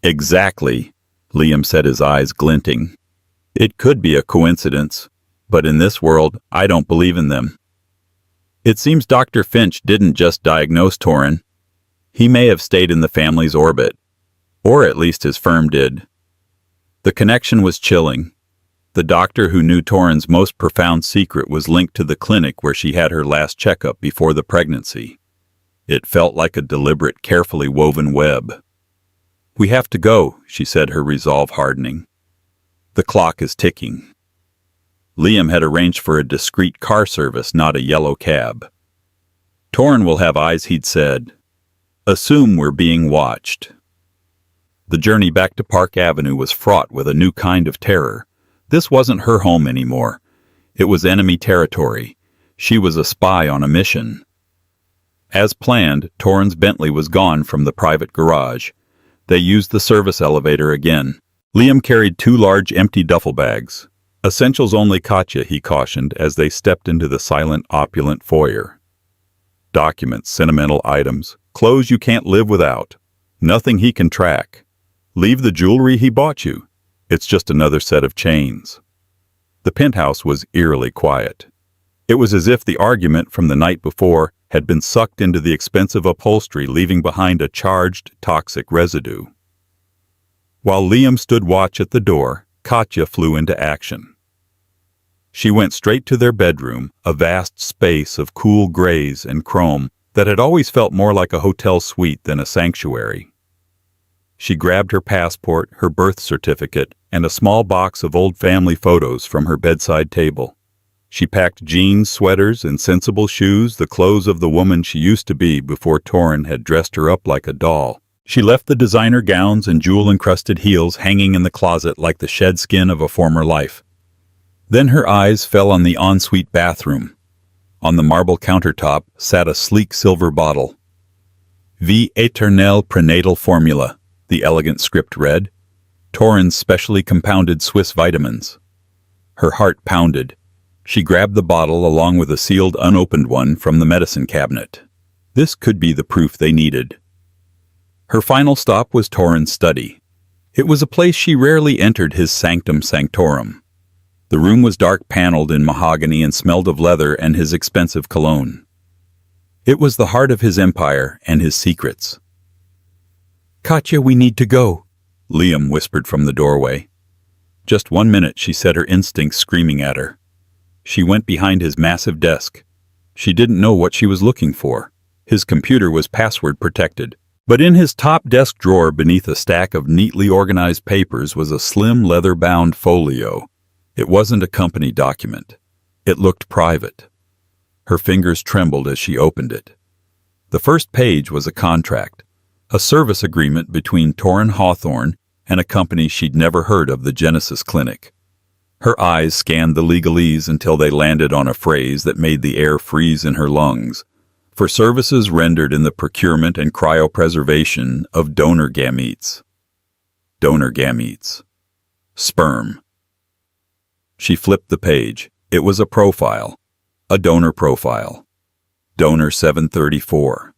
Exactly, Liam said, his eyes glinting. It could be a coincidence, but in this world, I don't believe in them. It seems Dr. Finch didn't just diagnose Torren. He may have stayed in the family's orbit, or at least his firm did. The connection was chilling. The doctor who knew Torren's most profound secret was linked to the clinic where she had her last checkup before the pregnancy. It felt like a deliberate, carefully woven web. "We have to go," she said, her resolve hardening. "The clock is ticking." Liam had arranged for a discreet car service, not a yellow cab. "Torren will have eyes," he'd said. "Assume we're being watched." The journey back to Park Avenue was fraught with a new kind of terror. This wasn't her home anymore. It was enemy territory. She was a spy on a mission. As planned, Torren's Bentley was gone from the private garage. They used the service elevator again. Liam carried 2 large empty duffel bags. "Essentials only, Katya," he cautioned as they stepped into the silent, opulent foyer. "Documents, sentimental items, clothes you can't live without. Nothing he can track. Leave the jewelry he bought you. It's just another set of chains." The penthouse was eerily quiet. It was as if the argument from the night before had been sucked into the expensive upholstery, leaving behind a charged, toxic residue. While Liam stood watch at the door, Katya flew into action. She went straight to their bedroom, a vast space of cool grays and chrome that had always felt more like a hotel suite than a sanctuary. She grabbed her passport, her birth certificate, and a small box of old family photos from her bedside table. She packed jeans, sweaters, and sensible shoes, the clothes of the woman she used to be before Torren had dressed her up like a doll. She left the designer gowns and jewel-encrusted heels hanging in the closet like the shed skin of a former life. Then her eyes fell on the ensuite bathroom. On the marble countertop sat a sleek silver bottle. "Vie éternelle prenatal formula," the elegant script read. "Torren's specially compounded Swiss vitamins." Her heart pounded. She grabbed the bottle along with a sealed, unopened one from the medicine cabinet. This could be the proof they needed. Her final stop was Torren's study. It was a place she rarely entered, his sanctum sanctorum. The room was dark paneled in mahogany and smelled of leather and his expensive cologne. It was the heart of his empire and his secrets. "Katya, we need to go," Liam whispered from the doorway. "Just 1 minute," she said, her instincts screaming at her. She went behind his massive desk. She didn't know what she was looking for. His computer was password protected. But in his top desk drawer beneath a stack of neatly organized papers was a slim leather-bound folio. It wasn't a company document. It looked private. Her fingers trembled as she opened it. The first page was a contract, a service agreement between Torren Hawthorne and a company she'd never heard of, the Genesis Clinic. Her eyes scanned the legalese until they landed on a phrase that made the air freeze in her lungs. For services rendered in the procurement and cryopreservation of donor gametes. Donor gametes. Sperm. She flipped the page. It was a profile. A donor profile. Donor 734.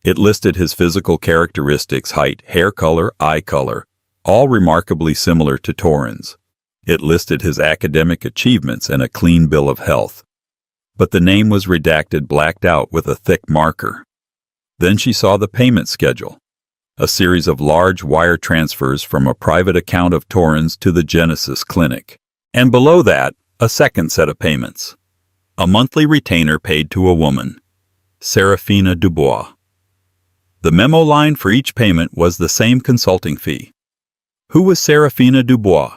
It listed his physical characteristics: height, hair color, eye color, all remarkably similar to Torren's. It listed his academic achievements and a clean bill of health. But the name was redacted, blacked out with a thick marker. Then she saw the payment schedule, a series of large wire transfers from a private account of Torren's to the Genesis Clinic. And below that, a second set of payments. A monthly retainer paid to a woman, Serafina Dubois. The memo line for each payment was the same consulting fee. Who was Serafina Dubois?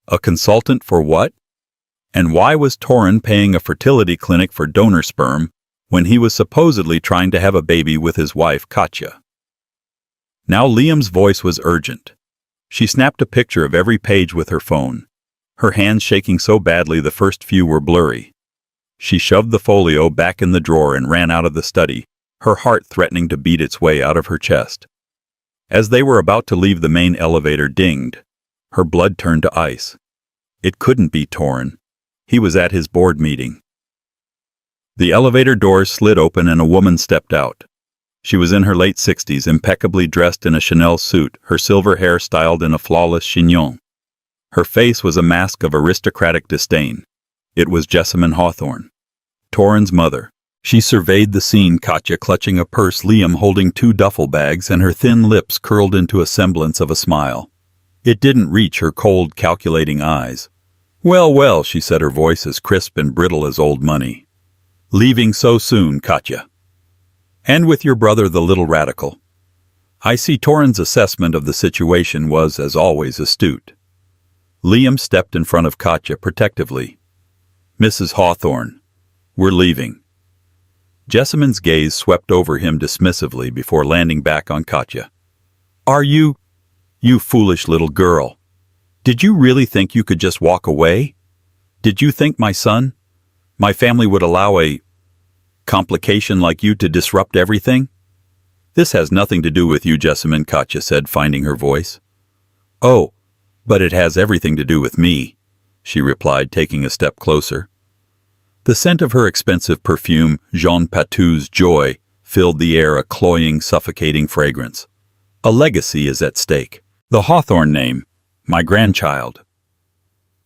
A consultant for what? And why was Torren paying a fertility clinic for donor sperm when he was supposedly trying to have a baby with his wife, Katya? Now Liam's voice was urgent. She snapped a picture of every page with her phone. her hands shaking so badly the first few were blurry. She shoved the folio back in the drawer and ran out of the study, her heart threatening to beat its way out of her chest. As they were about to leave, the main elevator dinged. Her blood turned to ice. It couldn't be Torin. He was at his board meeting. The elevator doors slid open and a woman stepped out. She was in her late 60s, impeccably dressed in a Chanel suit, her silver hair styled in a flawless chignon. Her face was a mask of aristocratic disdain. It was Jessamine Hawthorne, Torin's mother. She surveyed the scene, Katja clutching a purse, Liam holding 2 duffel bags, and her thin lips curled into a semblance of a smile. It didn't reach her cold, calculating eyes. "Well, well," she said, her voice as crisp and brittle as old money. "Leaving so soon, Katja? And with your brother, the little radical?" I see Torin's assessment of the situation was, as always, astute. Liam stepped in front of Katja protectively. "Mrs. Hawthorne, we're leaving." Jessamine's gaze swept over him dismissively before landing back on Katja. "Are you foolish little girl. Did you really think you could just walk away? Did you think my family would allow a complication like you to disrupt everything?" "This has nothing to do with you, Jessamine," Katja said, finding her voice. "Oh, but it has everything to do with me," she replied, taking a step closer. The scent of her expensive perfume, Jean Patou's Joy, filled the air, a cloying, suffocating fragrance. A legacy is at stake. The Hawthorne name, my grandchild.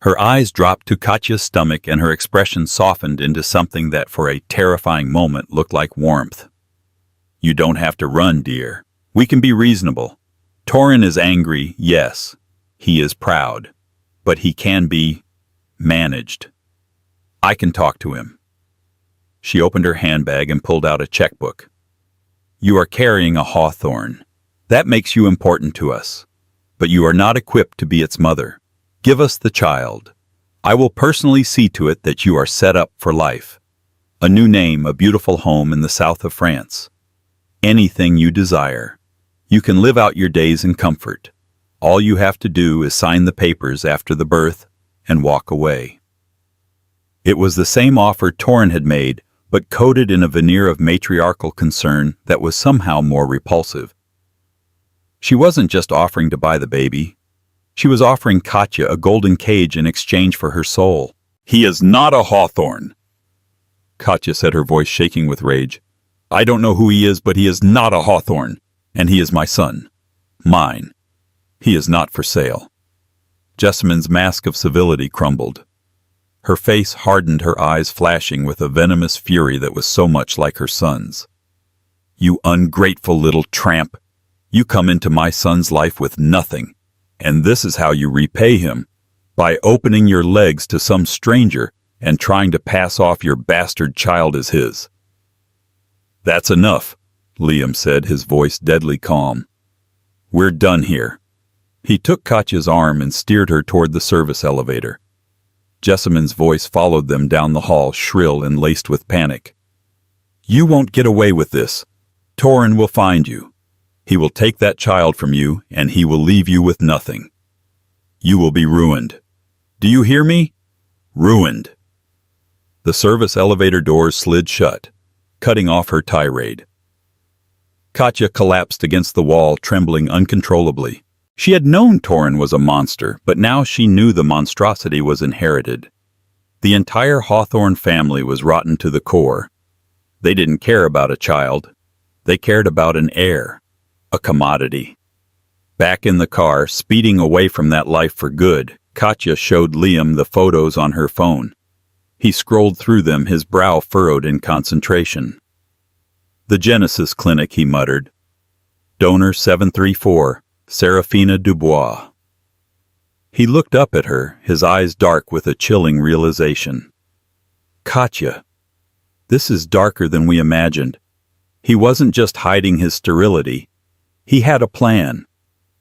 Her eyes dropped to Katja's stomach and her expression softened into something that for a terrifying moment looked like warmth. "You don't have to run, dear. We can be reasonable. Torin is angry, yes. He is proud. But he can be managed. I can talk to him." She opened her handbag and pulled out a checkbook. "You are carrying a Hawthorne. That makes you important to us. But you are not equipped to be its mother. Give us the child. I will personally see to it that you are set up for life. A new name, a beautiful home in the south of France. Anything you desire. You can live out your days in comfort. All you have to do is sign the papers after the birth and walk away." It was the same offer Torin had made, but coated in a veneer of matriarchal concern that was somehow more repulsive. She wasn't just offering to buy the baby. She was offering Katja a golden cage in exchange for her soul. "He is not a Hawthorne," Katja said, her voice shaking with rage. "I don't know who he is, but he is not a Hawthorne, and he is my son. Mine. He is not for sale." Jessamine's mask of civility crumbled. Her face hardened, her eyes flashing with a venomous fury that was so much like her son's. "You ungrateful little tramp! You come into my son's life with nothing, and this is how you repay him, by opening your legs to some stranger and trying to pass off your bastard child as his." "That's enough," Liam said, his voice deadly calm. "We're done here." He took Katja's arm and steered her toward the service elevator. Jessamine's voice followed them down the hall, shrill and laced with panic. "You won't get away with this. Torin will find you. He will take that child from you, and he will leave you with nothing. You will be ruined. Do you hear me? Ruined." The service elevator doors slid shut, cutting off her tirade. Katja collapsed against the wall, trembling uncontrollably. She had known Torin was a monster, but now she knew the monstrosity was inherited. The entire Hawthorne family was rotten to the core. They didn't care about a child. They cared about an heir, a commodity. Back in the car, speeding away from that life for good, Katja showed Liam the photos on her phone. He scrolled through them, his brow furrowed in concentration. "The Genesis Clinic," he muttered. "Donor 734. Serafina Dubois." He looked up at her, his eyes dark with a chilling realization. "Katja, this is darker than we imagined. He wasn't just hiding his sterility. He had a plan,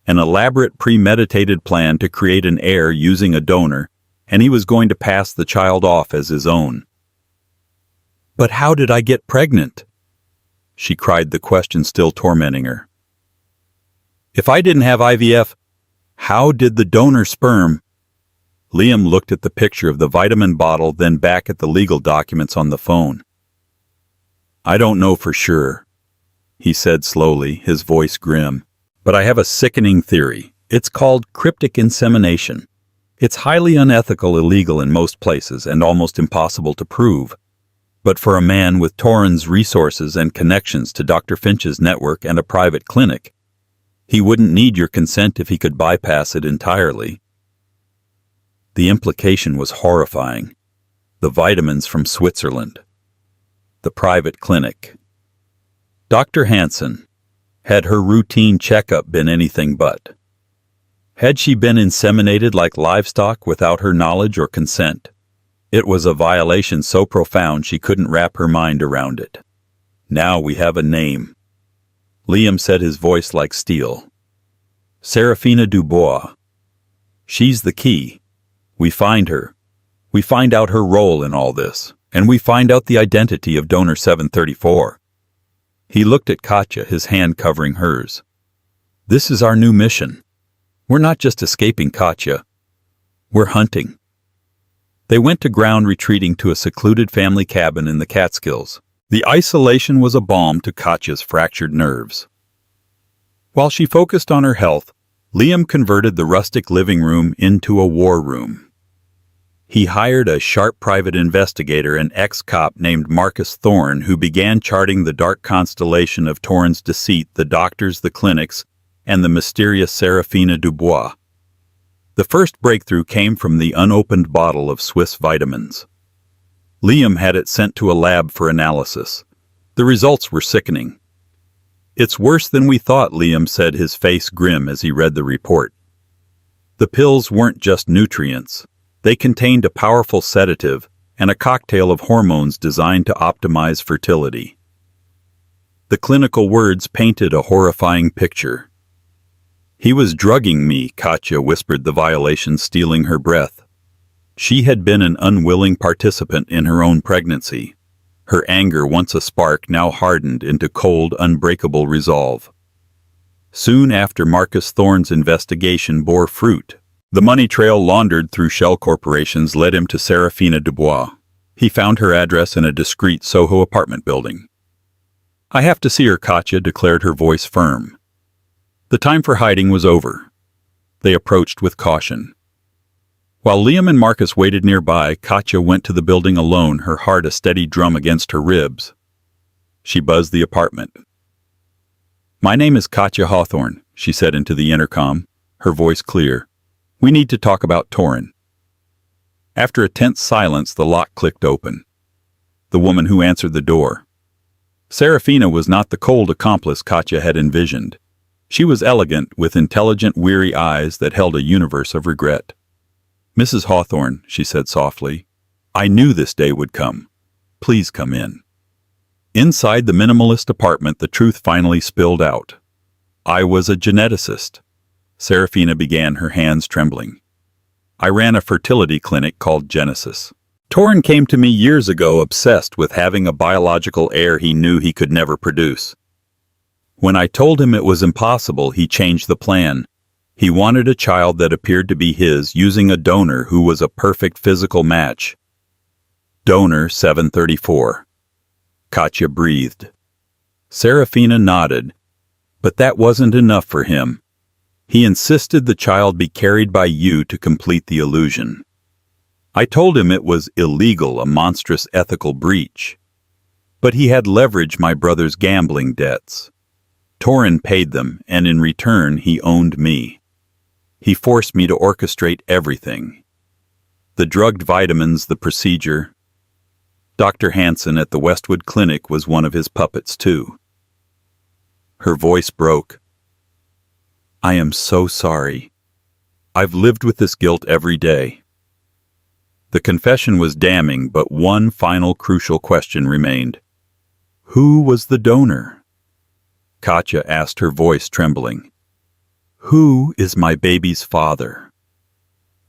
an elaborate premeditated plan to create an heir using a donor, and he was going to pass the child off as his own." "But how did I get pregnant?" she cried, the question still tormenting her. "If I didn't have IVF, how did the donor sperm?" Liam looked at the picture of the vitamin bottle, then back at the legal documents on the phone. "I don't know for sure," he said slowly, his voice grim. "But I have a sickening theory. It's called cryptic insemination. It's highly unethical, illegal in most places, and almost impossible to prove. But for a man with Torin's resources and connections to Dr. Finch's network and a private clinic, he wouldn't need your consent if he could bypass it entirely." The implication was horrifying. The vitamins from Switzerland. The private clinic. Dr. Hansen. Had her routine checkup been anything but? Had she been inseminated like livestock without her knowledge or consent? It was a violation so profound she couldn't wrap her mind around it. "Now we have a name," Liam said, his voice like steel. "Serafina Dubois. She's the key. We find her. We find out her role in all this, and we find out the identity of donor 734. He looked at Katya, his hand covering hers. "This is our new mission. We're not just escaping Katya. We're hunting." They went to ground, retreating to a secluded family cabin in the Catskills. The isolation was a balm to Katya's fractured nerves. While she focused on her health, Liam converted the rustic living room into a war room. He hired a sharp private investigator, an ex-cop named Marcus Thorne, who began charting the dark constellation of Torin's deceit, the doctors, the clinics, and the mysterious Serafina Dubois. The first breakthrough came from the unopened bottle of Swiss vitamins. Liam had it sent to a lab for analysis. The results were sickening. "It's worse than we thought," Liam said, his face grim as he read the report. The pills weren't just nutrients. They contained a powerful sedative and a cocktail of hormones designed to optimize fertility. The clinical words painted a horrifying picture. "He was drugging me," Katya whispered, the violation stealing her breath. She had been an unwilling participant in her own pregnancy. Her anger, once a spark, now hardened into cold, unbreakable resolve. Soon after Marcus Thorne's investigation bore fruit, the money trail laundered through shell corporations led him to Serafina Dubois. He found her address in a discreet Soho apartment building. "I have to see her," Katya declared, her voice firm. The time for hiding was over. They approached with caution. While Liam and Marcus waited nearby, Katya went to the building alone, her heart a steady drum against her ribs. She buzzed the apartment. "My name is Katya Hawthorne," she said into the intercom, her voice clear. "We need to talk about Torin." After a tense silence, the lock clicked open. The woman who answered the door. Serafina was not the cold accomplice Katya had envisioned. She was elegant, with intelligent, weary eyes that held a universe of regret. "Mrs. Hawthorne," she said softly, "I knew this day would come. Please come in." Inside the minimalist apartment, the truth finally spilled out. "I was a geneticist," Serafina began, her hands trembling. "I ran a fertility clinic called Genesis. Torin came to me years ago, obsessed with having a biological heir he knew he could never produce. When I told him it was impossible, he changed the plan. He wanted a child that appeared to be his, using a donor who was a perfect physical match. Donor 734. Katya breathed. Serafina nodded. But that wasn't enough for him. He insisted the child be carried by you to complete the illusion. I told him it was illegal, a monstrous ethical breach. But he had leveraged my brother's gambling debts. Torin paid them, and in return he owned me. He forced me to orchestrate everything. The drugged vitamins, the procedure. Dr. Hansen at the Westwood Clinic was one of his puppets, too. Her voice broke. I am so sorry. I've lived with this guilt every day. The confession was damning, but one final crucial question remained. Who was the donor? Katya asked, her voice trembling. Who is my baby's father?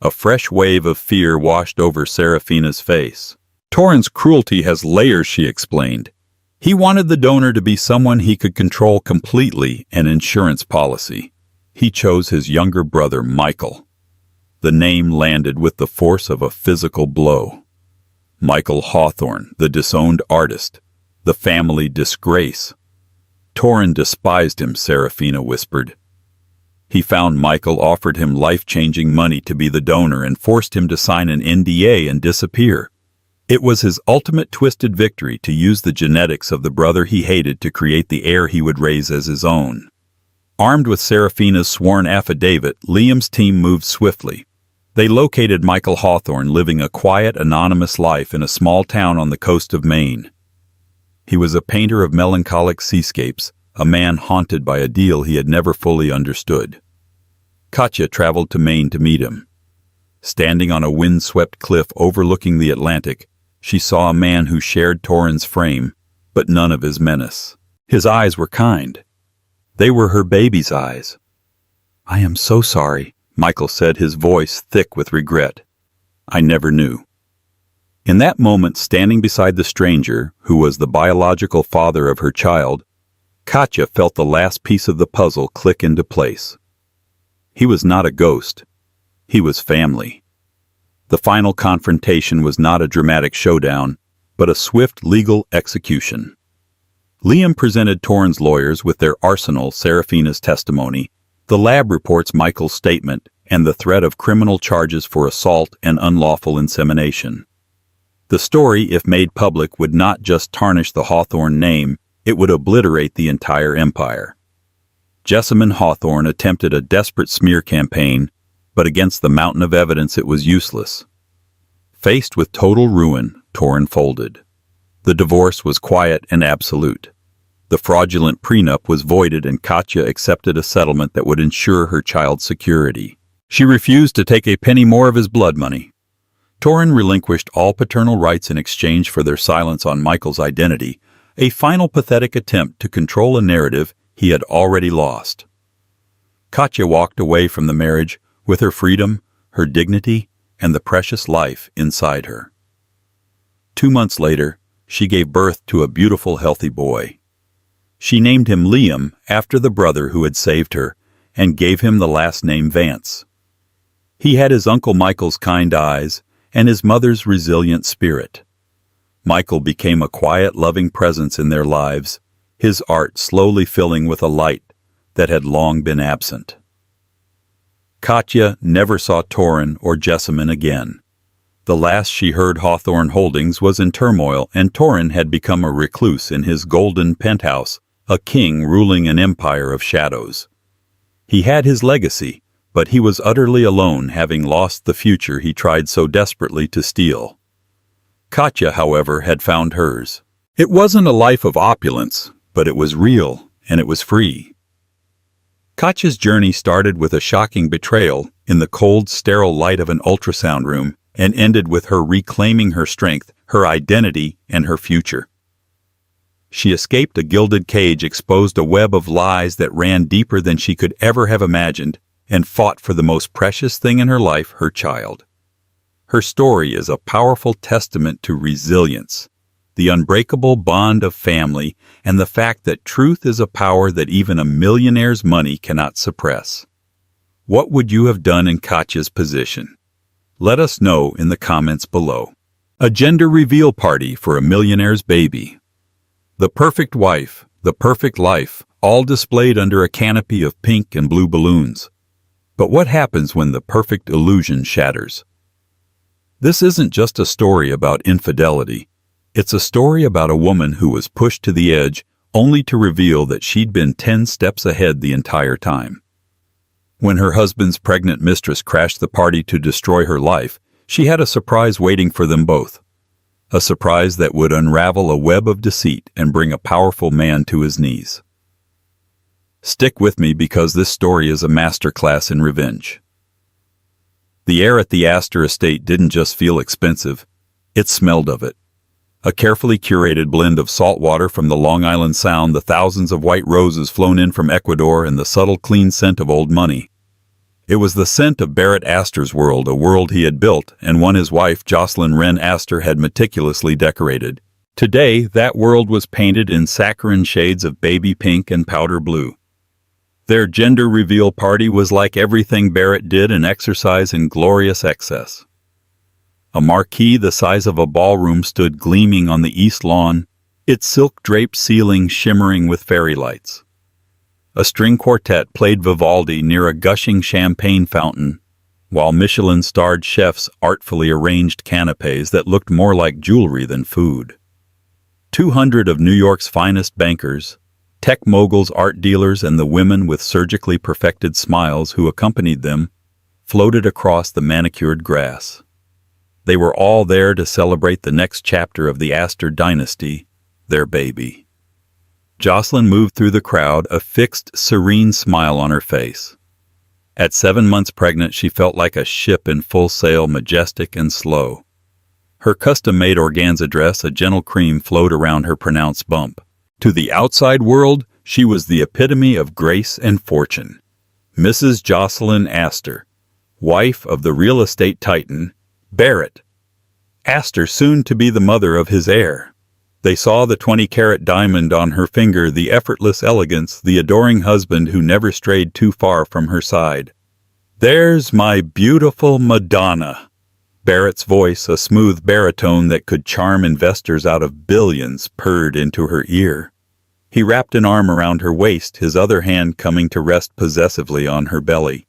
A fresh wave of fear washed over Serafina's face. Torin's cruelty has layers, she explained. He wanted the donor to be someone he could control completely, an insurance policy. He chose his younger brother, Michael. The name landed with the force of a physical blow. Michael Hawthorne, the disowned artist, the family disgrace. Torrin despised him, Serafina whispered. He found Michael, offered him life-changing money to be the donor, and forced him to sign an NDA and disappear. It was his ultimate twisted victory to use the genetics of the brother he hated to create the heir he would raise as his own. Armed with Serafina's sworn affidavit, Liam's team moved swiftly. They located Michael Hawthorne living a quiet, anonymous life in a small town on the coast of Maine. He was a painter of melancholic seascapes, a man haunted by a deal he had never fully understood. Katja traveled to Maine to meet him. Standing on a wind-swept cliff overlooking the Atlantic, she saw a man who shared Torrin's frame, but none of his menace. His eyes were kind. They were her baby's eyes. "I am so sorry," Michael said, his voice thick with regret. "I never knew." In that moment, standing beside the stranger, who was the biological father of her child, Katja felt the last piece of the puzzle click into place. He was not a ghost. He was family. The final confrontation was not a dramatic showdown, but a swift legal execution. Liam presented Torrin's lawyers with their arsenal: Serafina's testimony, the lab reports, Michael's statement, and the threat of criminal charges for assault and unlawful insemination. The story, if made public, would not just tarnish the Hawthorne name, it would obliterate the entire empire. Jessamine Hawthorne attempted a desperate smear campaign, but against the mountain of evidence it was useless. Faced with total ruin, Torrin folded. The divorce was quiet and absolute. The fraudulent prenup was voided, and Katja accepted a settlement that would ensure her child's security. She refused to take a penny more of his blood money. Torrin relinquished all paternal rights in exchange for their silence on Michael's identity, a final pathetic attempt to control a narrative he had already lost. Katja walked away from the marriage with her freedom, her dignity, and the precious life inside her. 2 months later, she gave birth to a beautiful, healthy boy. She named him Liam after the brother who had saved her, and gave him the last name Vance. He had his Uncle Michael's kind eyes and his mother's resilient spirit. Michael became a quiet, loving presence in their lives, his art slowly filling with a light that had long been absent. Katja never saw Torrin or Jessamine again. The last she heard, Hawthorne Holdings was in turmoil, and Torrin had become a recluse in his golden penthouse, a king ruling an empire of shadows. He had his legacy, but he was utterly alone, having lost the future he tried so desperately to steal. Katja, however, had found hers. It wasn't a life of opulence, but it was real, and it was free. Katja's journey started with a shocking betrayal in the cold, sterile light of an ultrasound room, and ended with her reclaiming her strength, her identity, and her future. She escaped a gilded cage, exposed a web of lies that ran deeper than she could ever have imagined, and fought for the most precious thing in her life, her child. Her story is a powerful testament to resilience, the unbreakable bond of family, and the fact that truth is a power that even a millionaire's money cannot suppress. What would you have done in Katja's position? Let us know in the comments below. A gender reveal party for a millionaire's baby. The perfect wife, the perfect life, all displayed under a canopy of pink and blue balloons. But what happens when the perfect illusion shatters? This isn't just a story about infidelity. It's a story about a woman who was pushed to the edge only to reveal that she'd been 10 steps ahead the entire time. When her husband's pregnant mistress crashed the party to destroy her life, she had a surprise waiting for them both. A surprise that would unravel a web of deceit and bring a powerful man to his knees. Stick with me, because this story is a masterclass in revenge. The air at the Astor estate didn't just feel expensive, it smelled of it. A carefully curated blend of salt water from the Long Island Sound, the thousands of white roses flown in from Ecuador, and the subtle, clean scent of old money. It was the scent of Barrett Astor's world, a world he had built, and one his wife, Jocelyn Wren Astor, had meticulously decorated. Today, that world was painted in saccharine shades of baby pink and powder blue. Their gender reveal party was like everything Barrett did, an exercise in glorious excess. A marquee the size of a ballroom stood gleaming on the east lawn, its silk-draped ceiling shimmering with fairy lights. A string quartet played Vivaldi near a gushing champagne fountain, while Michelin-starred chefs artfully arranged canapes that looked more like jewelry than food. 200 of New York's finest bankers, tech moguls, art dealers, and the women with surgically perfected smiles who accompanied them floated across the manicured grass. They were all there to celebrate the next chapter of the Astor dynasty, their baby. Jocelyn moved through the crowd, a fixed, serene smile on her face. At 7 months pregnant, she felt like a ship in full sail, majestic and slow. Her custom-made organza dress, a gentle cream, flowed around her pronounced bump. To the outside world, she was the epitome of grace and fortune. Mrs. Jocelyn Astor, wife of the real estate titan, Barrett. Astor, soon to be the mother of his heir. They saw the 20-carat diamond on her finger, the effortless elegance, the adoring husband who never strayed too far from her side. "There's my beautiful Madonna." Barrett's voice, a smooth baritone that could charm investors out of billions, purred into her ear. He wrapped an arm around her waist, his other hand coming to rest possessively on her belly.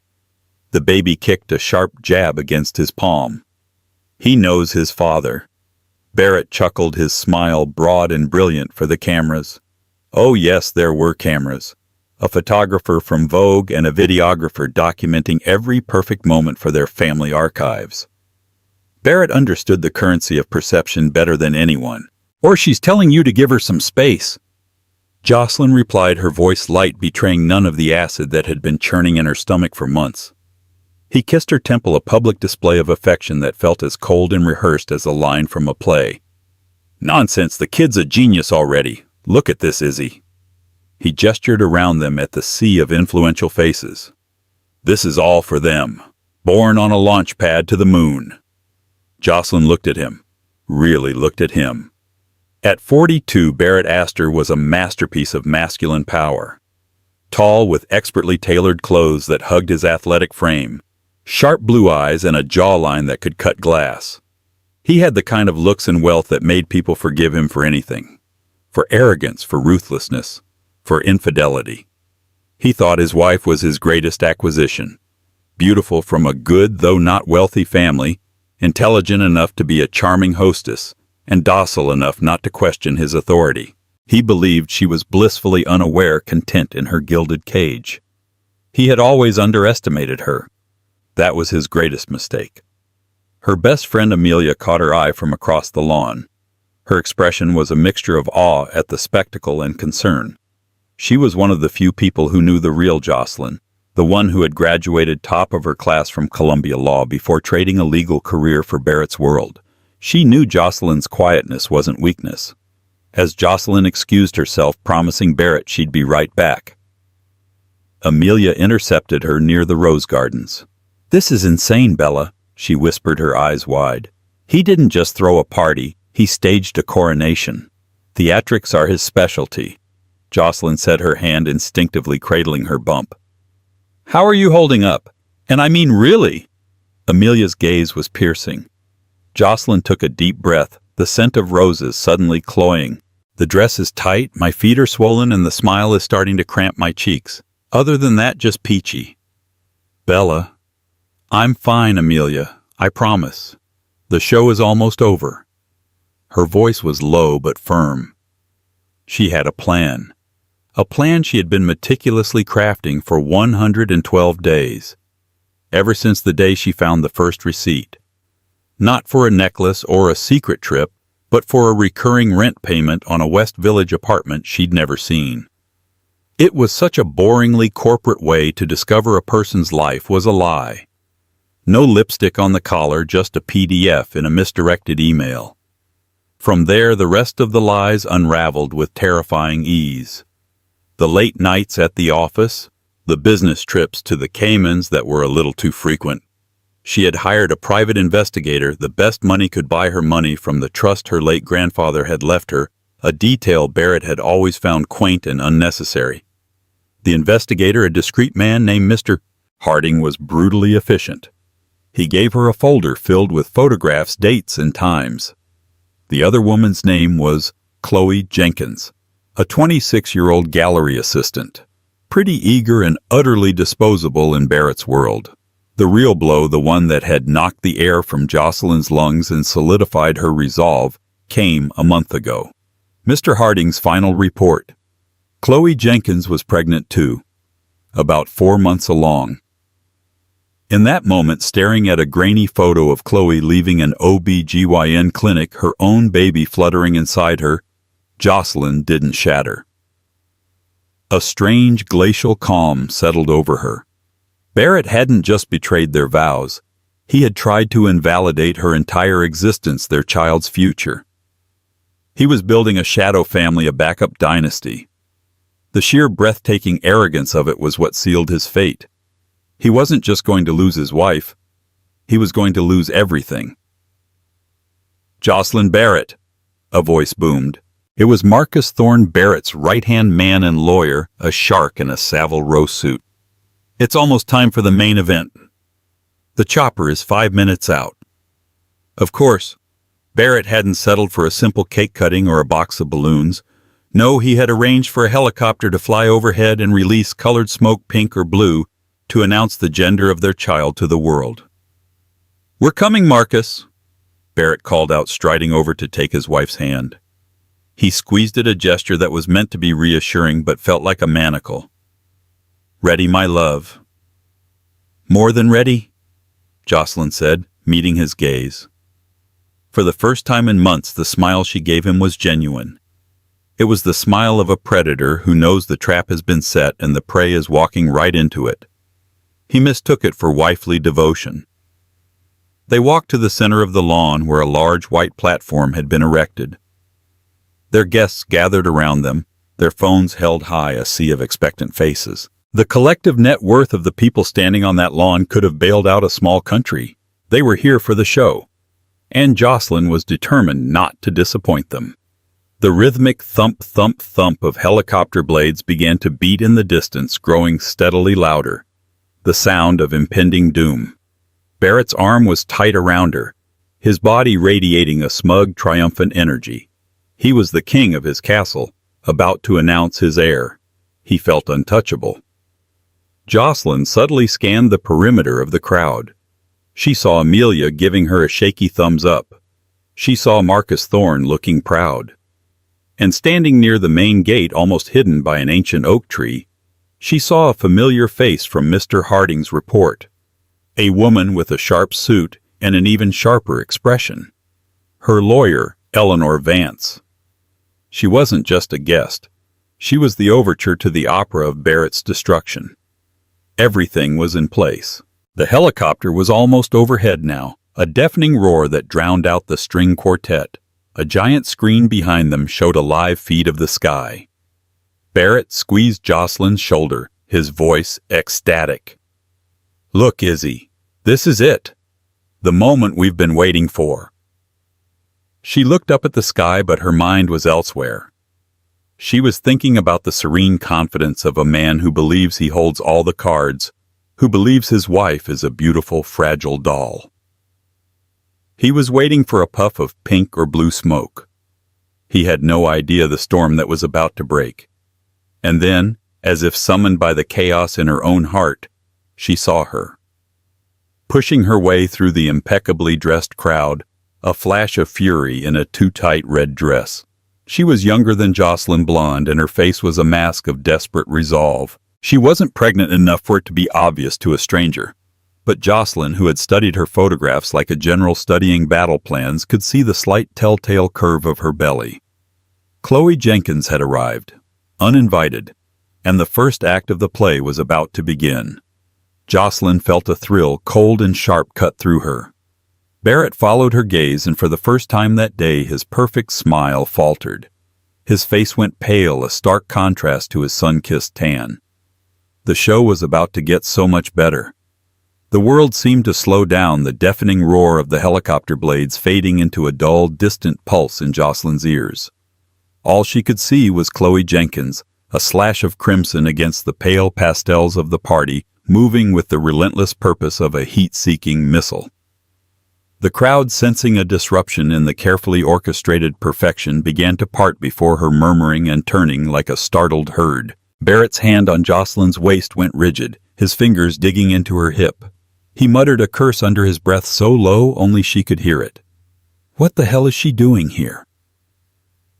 The baby kicked a sharp jab against his palm. "He knows his father." Barrett chuckled, his smile broad and brilliant for the cameras. Oh yes, there were cameras. A photographer from Vogue and a videographer documenting every perfect moment for their family archives. Barrett understood the currency of perception better than anyone. "Or she's telling you to give her some space." Jocelyn replied, her voice light, betraying none of the acid that had been churning in her stomach for months. He kissed her temple, a public display of affection that felt as cold and rehearsed as a line from a play. "Nonsense, the kid's a genius already. Look at this, Izzy." He gestured around them at the sea of influential faces. "This is all for them. Born on a launch pad to the moon." Jocelyn looked at him, really looked at him. At 42, Barrett Astor was a masterpiece of masculine power. Tall, with expertly tailored clothes that hugged his athletic frame, sharp blue eyes, and a jawline that could cut glass. He had the kind of looks and wealth that made people forgive him for anything. For arrogance, for ruthlessness, for infidelity. He thought his wife was his greatest acquisition. Beautiful from a good, though not wealthy family, intelligent enough to be a charming hostess, and docile enough not to question his authority. He believed she was blissfully unaware, content in her gilded cage. He had always underestimated her. That was his greatest mistake. Her best friend Amelia caught her eye from across the lawn. Her expression was a mixture of awe at the spectacle and concern. She was one of the few people who knew the real Jocelyn, the one who had graduated top of her class from Columbia Law before trading a legal career for Barrett's World. She knew Jocelyn's quietness wasn't weakness. As Jocelyn excused herself, promising Barrett she'd be right back, Amelia intercepted her near the rose gardens. "This is insane, Bella," she whispered, her eyes wide. "He didn't just throw a party, he staged a coronation. Theatrics are his specialty." Jocelyn said, her hand instinctively cradling her bump. "How are you holding up? And I mean really?" Amelia's gaze was piercing. Jocelyn took a deep breath, the scent of roses suddenly cloying. "The dress is tight, my feet are swollen, and the smile is starting to cramp my cheeks. Other than that, just peachy." "Bella." "I'm fine, Amelia, I promise. The show is almost over." Her voice was low but firm. She had a plan. A plan she had been meticulously crafting for 112 days. Ever since the day she found the first receipt. Not for a necklace or a secret trip, but for a recurring rent payment on a West Village apartment she'd never seen. It was such a boringly corporate way to discover a person's life was a lie. No lipstick on the collar, just a PDF in a misdirected email. From there, the rest of the lies unraveled with terrifying ease. The late nights at the office, the business trips to the Caymans that were a little too frequent. She had hired a private investigator, the best money could buy her money from the trust her late grandfather had left her, a detail Barrett had always found quaint and unnecessary. The investigator, a discreet man named Mr. Harding, was brutally efficient. He gave her a folder filled with photographs, dates, and times. The other woman's name was Chloe Jenkins, a 26-year-old gallery assistant, pretty eager and utterly disposable in Barrett's world. The real blow, the one that had knocked the air from Jocelyn's lungs and solidified her resolve, came a month ago. Mr. Harding's final report. Chloe Jenkins was pregnant too, about 4 months along. In that moment, staring at a grainy photo of Chloe leaving an OB/GYN clinic, her own baby fluttering inside her, Jocelyn didn't shatter. A strange glacial calm settled over her. Barrett hadn't just betrayed their vows. He had tried to invalidate her entire existence, their child's future. He was building a shadow family, a backup dynasty. The sheer breathtaking arrogance of it was what sealed his fate. He wasn't just going to lose his wife. He was going to lose everything. "Jocelyn Barrett," a voice boomed. It was Marcus Thorne Barrett's right-hand man and lawyer, a shark in a Savile Row suit. "It's almost time for the main event. The chopper is 5 minutes out." Of course, Barrett hadn't settled for a simple cake cutting or a box of balloons. No, he had arranged for a helicopter to fly overhead and release colored smoke, pink or blue, to announce the gender of their child to the world. "We're coming, Marcus," Barrett called out, striding over to take his wife's hand. He squeezed it, a gesture that was meant to be reassuring but felt like a manacle. "Ready, my love." "More than ready," Jocelyn said, meeting his gaze. For the first time in months, the smile she gave him was genuine. It was the smile of a predator who knows the trap has been set and the prey is walking right into it. He mistook it for wifely devotion. They walked to the center of the lawn where a large white platform had been erected. Their guests gathered around them, their phones held high, a sea of expectant faces. The collective net worth of the people standing on that lawn could have bailed out a small country. They were here for the show, and Jocelyn was determined not to disappoint them. The rhythmic thump, thump, thump of helicopter blades began to beat in the distance, growing steadily louder. The sound of impending doom. Barrett's arm was tight around her, his body radiating a smug, triumphant energy. He was the king of his castle, about to announce his heir. He felt untouchable. Jocelyn subtly scanned the perimeter of the crowd. She saw Amelia giving her a shaky thumbs up. She saw Marcus Thorne looking proud. And standing near the main gate, almost hidden by an ancient oak tree, she saw a familiar face from Mr. Harding's report. A woman with a sharp suit and an even sharper expression. Her lawyer, Eleanor Vance. She wasn't just a guest. She was the overture to the opera of Barrett's destruction. Everything was in place. The helicopter was almost overhead now, a deafening roar that drowned out the string quartet. A giant screen behind them showed a live feed of the sky. Barrett squeezed Jocelyn's shoulder, his voice ecstatic. "Look, Izzy, this is it. The moment we've been waiting for." She looked up at the sky, but her mind was elsewhere. She was thinking about the serene confidence of a man who believes he holds all the cards, who believes his wife is a beautiful, fragile doll. He was waiting for a puff of pink or blue smoke. He had no idea the storm that was about to break. And then, as if summoned by the chaos in her own heart, she saw her. Pushing her way through the impeccably dressed crowd, a flash of fury in a too-tight red dress. She was younger than Jocelyn, blonde, and her face was a mask of desperate resolve. She wasn't pregnant enough for it to be obvious to a stranger. But Jocelyn, who had studied her photographs like a general studying battle plans, could see the slight telltale curve of her belly. Chloe Jenkins had arrived, uninvited, and the first act of the play was about to begin. Jocelyn felt a thrill, cold and sharp, cut through her. Barrett followed her gaze, and for the first time that day his perfect smile faltered. His face went pale, a stark contrast to his sun-kissed tan. The show was about to get so much better. The world seemed to slow down, the deafening roar of the helicopter blades fading into a dull, distant pulse in Jocelyn's ears. All she could see was Chloe Jenkins, a slash of crimson against the pale pastels of the party, moving with the relentless purpose of a heat-seeking missile. The crowd, sensing a disruption in the carefully orchestrated perfection, began to part before her, murmuring and turning like a startled herd. Barrett's hand on Jocelyn's waist went rigid, his fingers digging into her hip. He muttered a curse under his breath so low only she could hear it. What the hell is she doing here?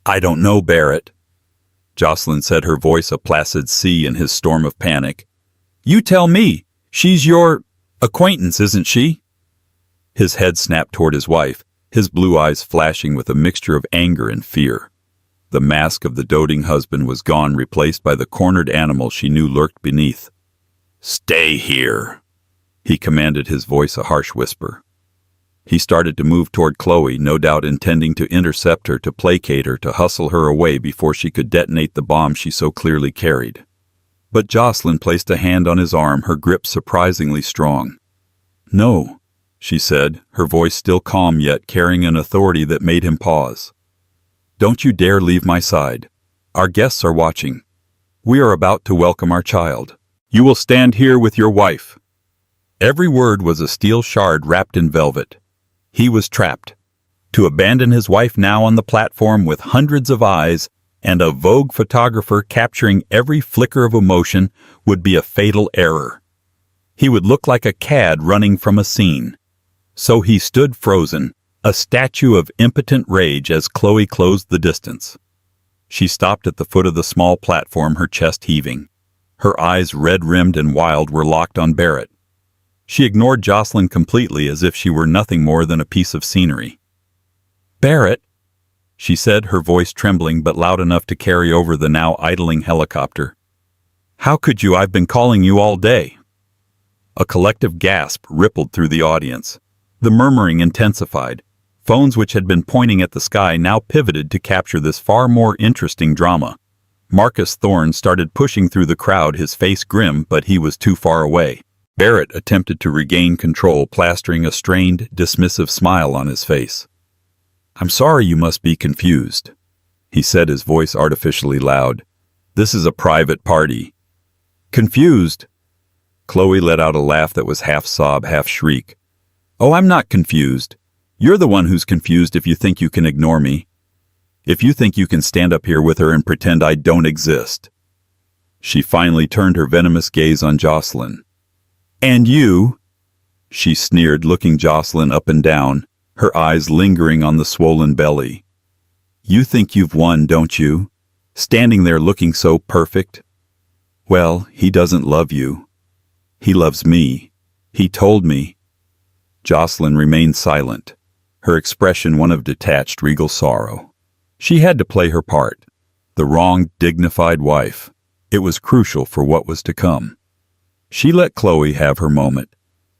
I don't know, Barrett, Jocelyn said, her voice a placid sea in his storm of panic. You tell me. She's your acquaintance, isn't she? His head snapped toward his wife, his blue eyes flashing with a mixture of anger and fear. The mask of the doting husband was gone, replaced by the cornered animal she knew lurked beneath. Stay here, he commanded, his voice a harsh whisper. He started to move toward Chloe, no doubt intending to intercept her, to placate her, to hustle her away before she could detonate the bomb she so clearly carried. But Jocelyn placed a hand on his arm, her grip surprisingly strong. No, she said, her voice still calm yet carrying an authority that made him pause. Don't you dare leave my side. Our guests are watching. We are about to welcome our child. You will stand here with your wife. Every word was a steel shard wrapped in velvet. He was trapped. To abandon his wife now on the platform with hundreds of eyes and a Vogue photographer capturing every flicker of emotion would be a fatal error. He would look like a cad running from a scene. So he stood frozen, a statue of impotent rage, as Chloe closed the distance. She stopped at the foot of the small platform, her chest heaving. Her eyes, red-rimmed and wild, were locked on Barrett. She ignored Jocelyn completely, as if she were nothing more than a piece of scenery. Barrett, she said, her voice trembling but loud enough to carry over the now idling helicopter. How could you? I've been calling you all day. A collective gasp rippled through the audience. The murmuring intensified. Phones which had been pointing at the sky now pivoted to capture this far more interesting drama. Marcus Thorne started pushing through the crowd, his face grim, but he was too far away. Barrett attempted to regain control, plastering a strained, dismissive smile on his face. I'm sorry you must be confused, he said, his voice artificially loud. This is a private party. Confused? Chloe let out a laugh that was half sob, half shriek. Oh, I'm not confused. You're the one who's confused if you think you can ignore me. If you think you can stand up here with her and pretend I don't exist. She finally turned her venomous gaze on Jocelyn. And you? She sneered, looking Jocelyn up and down, her eyes lingering on the swollen belly. You think you've won, don't you? Standing there looking so perfect. Well, he doesn't love you. He loves me. He told me. Jocelyn remained silent, her expression one of detached, regal sorrow. She had to play her part. The wronged, dignified wife. It was crucial for what was to come. She let Chloe have her moment.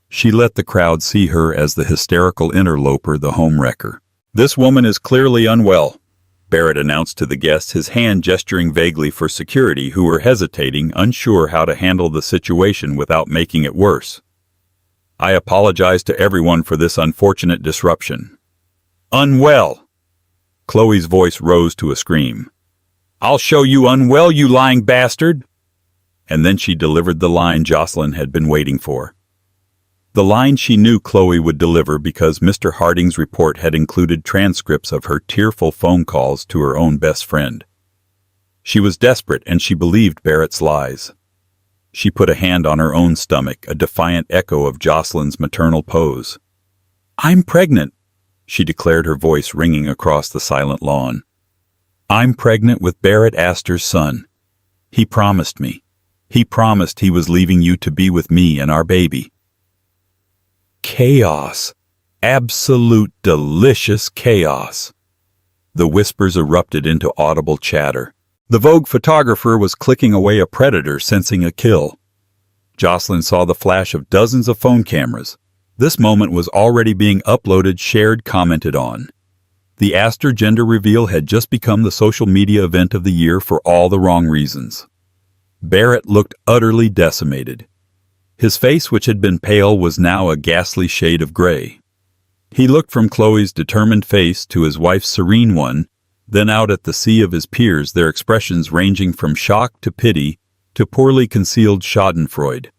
She let the crowd see her as the hysterical interloper, the homewrecker. This woman is clearly unwell, Barrett announced to the guests, his hand gesturing vaguely for security, who were hesitating, unsure how to handle the situation without making it worse. I apologize to everyone for this unfortunate disruption. Unwell! Chloe's voice rose to a scream. I'll show you unwell, you lying bastard! And then she delivered the line Jocelyn had been waiting for. The line she knew Chloe would deliver because Mr. Harding's report had included transcripts of her tearful phone calls to her own best friend. She was desperate, and she believed Barrett's lies. She put a hand on her own stomach, a defiant echo of Jocelyn's maternal pose. I'm pregnant, she declared, her voice ringing across the silent lawn. I'm pregnant with Barrett Astor's son. He promised me. He promised he was leaving you to be with me and our baby. Chaos. Absolute delicious chaos. The whispers erupted into audible chatter. The Vogue photographer was clicking away a predator, sensing a kill. Jocelyn saw the flash of dozens of phone cameras. This moment was already being uploaded, shared, commented on. The Astor gender reveal had just become the social media event of the year for all the wrong reasons. Barrett looked utterly decimated. His face, which had been pale, was now a ghastly shade of gray. He looked from Chloe's determined face to his wife's serene one, then out at the sea of his peers, their expressions ranging from shock to pity to poorly concealed schadenfreude.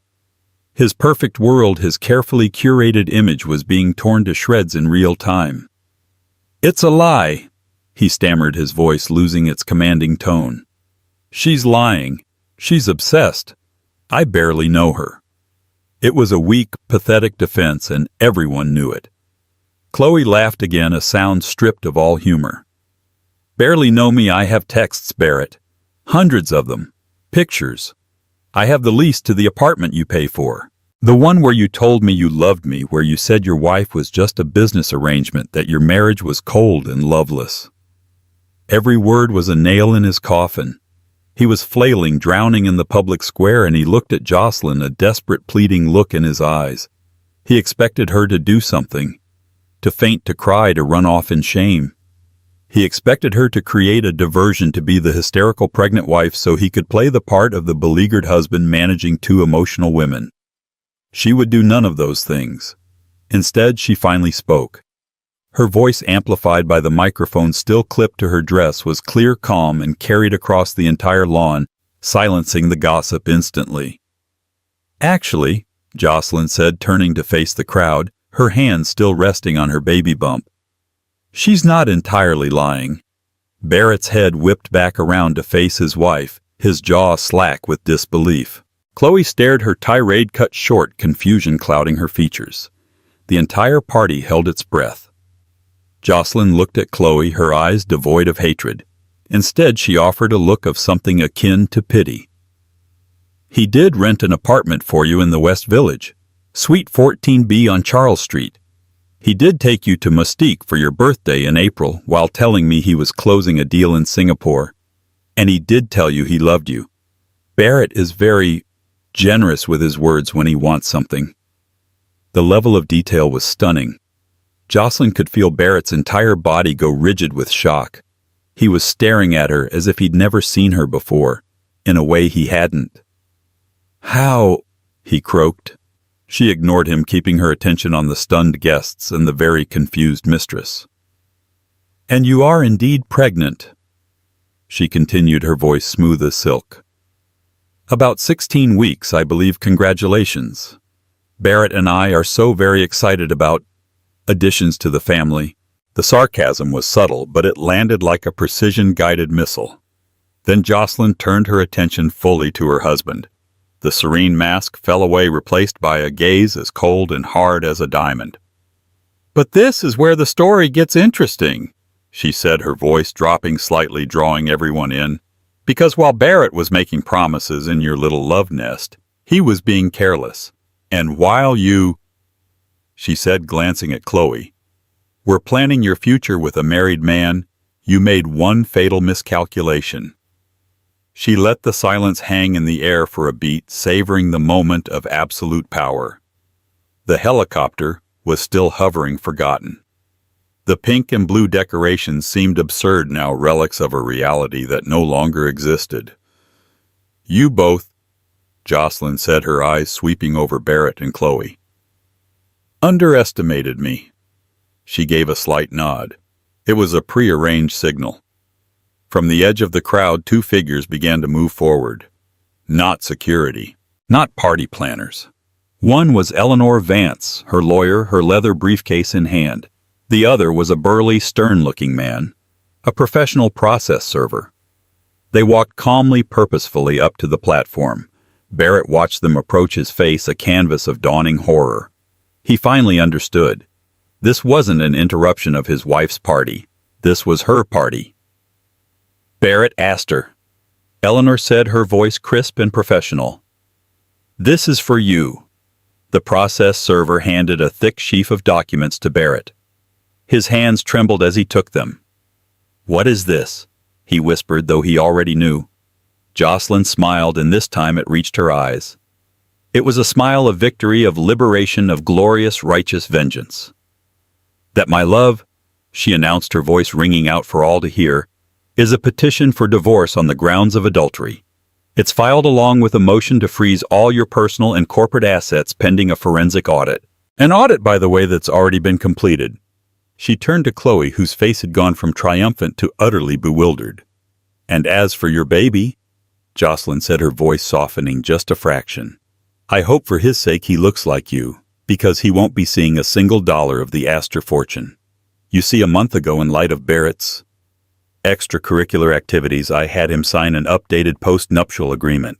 His perfect world, his carefully curated image, was being torn to shreds in real time. "It's a lie," he stammered, his voice losing its commanding tone. "She's lying. She's obsessed. I barely know her." It was a weak, pathetic defense, and everyone knew it. Chloe laughed again, a sound stripped of all humor. "Barely know me? I have texts, Barrett. Hundreds of them. Pictures. I have the lease to the apartment you pay for. The one where you told me you loved me, where you said your wife was just a business arrangement, that your marriage was cold and loveless." Every word was a nail in his coffin. He was flailing, drowning in the public square, and he looked at Jocelyn, a desperate, pleading look in his eyes. He expected her to do something. To faint, to cry, to run off in shame. He expected her to create a diversion, to be the hysterical pregnant wife so he could play the part of the beleaguered husband managing two emotional women. She would do none of those things. Instead, she finally spoke. Her voice, amplified by the microphone still clipped to her dress, was clear, calm, and carried across the entire lawn, silencing the gossip instantly. "Actually," Jocelyn said, turning to face the crowd, her hand still resting on her baby bump, "she's not entirely lying." Barrett's head whipped back around to face his wife, his jaw slack with disbelief. Chloe stared, her tirade cut short, confusion clouding her features. The entire party held its breath. Jocelyn looked at Chloe, her eyes devoid of hatred. Instead, she offered a look of something akin to pity. "He did rent an apartment for you in the West Village, Suite 14B on Charles Street. He did take you to Mustique for your birthday in April while telling me he was closing a deal in Singapore. And he did tell you he loved you. Barrett is very generous with his words when he wants something." The level of detail was stunning. Jocelyn could feel Barrett's entire body go rigid with shock. He was staring at her as if he'd never seen her before, in a way he hadn't. "How?" he croaked. She ignored him, keeping her attention on the stunned guests and the very confused mistress. "And you are indeed pregnant," she continued, her voice smooth as silk. "About 16 weeks, I believe. Congratulations. Barrett and I are so very excited about additions to the family." The sarcasm was subtle, but it landed like a precision-guided missile. Then Jocelyn turned her attention fully to her husband. The serene mask fell away, replaced by a gaze as cold and hard as a diamond. "But this is where the story gets interesting," she said, her voice dropping slightly, drawing everyone in. "Because while Barrett was making promises in your little love nest, he was being careless. And while you," she said, glancing at Chloe, "were planning your future with a married man, you made one fatal miscalculation." She let the silence hang in the air for a beat, savoring the moment of absolute power. The helicopter was still hovering, forgotten. The pink and blue decorations seemed absurd now, relics of a reality that no longer existed. "You both," Jocelyn said, her eyes sweeping over Barrett and Chloe, "underestimated me." She gave a slight nod. It was a prearranged signal. From the edge of the crowd, two figures began to move forward. Not security, not party planners. One was Eleanor Vance, her lawyer, her leather briefcase in hand. The other was a burly, stern-looking man, a professional process server. They walked calmly, purposefully up to the platform. Barrett watched them approach, his face a canvas of dawning horror. He finally understood. This wasn't an interruption of his wife's party. This was her party. Barrett asked her. Eleanor said, her voice crisp and professional. "This is for you." The process server handed a thick sheaf of documents to Barrett. His hands trembled as he took them. "What is this?" he whispered, though he already knew. Jocelyn smiled, and this time it reached her eyes. It was a smile of victory, of liberation, of glorious, righteous vengeance. "That, my love," she announced, her voice ringing out for all to hear, "is a petition for divorce on the grounds of adultery. It's filed along with a motion to freeze all your personal and corporate assets pending a forensic audit. An audit, by the way, that's already been completed." She turned to Chloe, whose face had gone from triumphant to utterly bewildered. "And as for your baby," Jocelyn said, her voice softening just a fraction, "I hope for his sake he looks like you, because he won't be seeing a single dollar of the Astor fortune. You see, a month ago, in light of Barrett's extracurricular activities, I had him sign an updated post-nuptial agreement."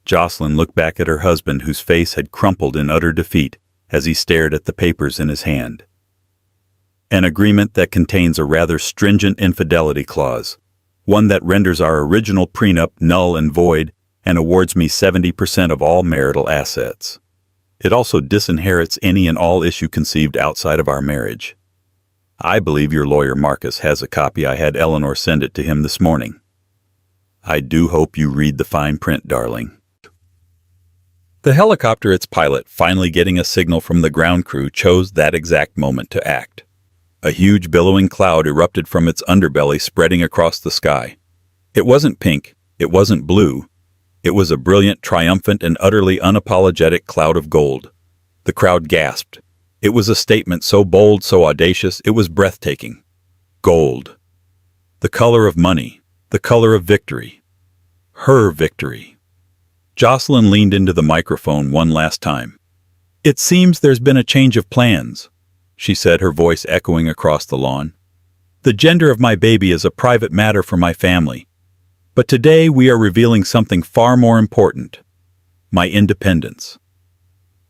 Jocelyn looked back at her husband, whose face had crumpled in utter defeat as he stared at the papers in his hand. "An agreement that contains a rather stringent infidelity clause, one that renders our original prenup null and void and awards me 70% of all marital assets. It also disinherits any and all issue conceived outside of our marriage. I believe your lawyer Marcus has a copy. I had Eleanor send it to him this morning. I do hope you read the fine print, darling." The helicopter, its pilot, finally getting a signal from the ground crew, chose that exact moment to act. A huge billowing cloud erupted from its underbelly, spreading across the sky. It wasn't pink, it wasn't blue. It was a brilliant, triumphant, and utterly unapologetic cloud of gold. The crowd gasped. It was a statement so bold, so audacious, it was breathtaking. Gold. The color of money. The color of victory. Her victory. Jocelyn leaned into the microphone one last time. "It seems there's been a change of plans," she said, her voice echoing across the lawn. "The gender of my baby is a private matter for my family. But today we are revealing something far more important. My independence."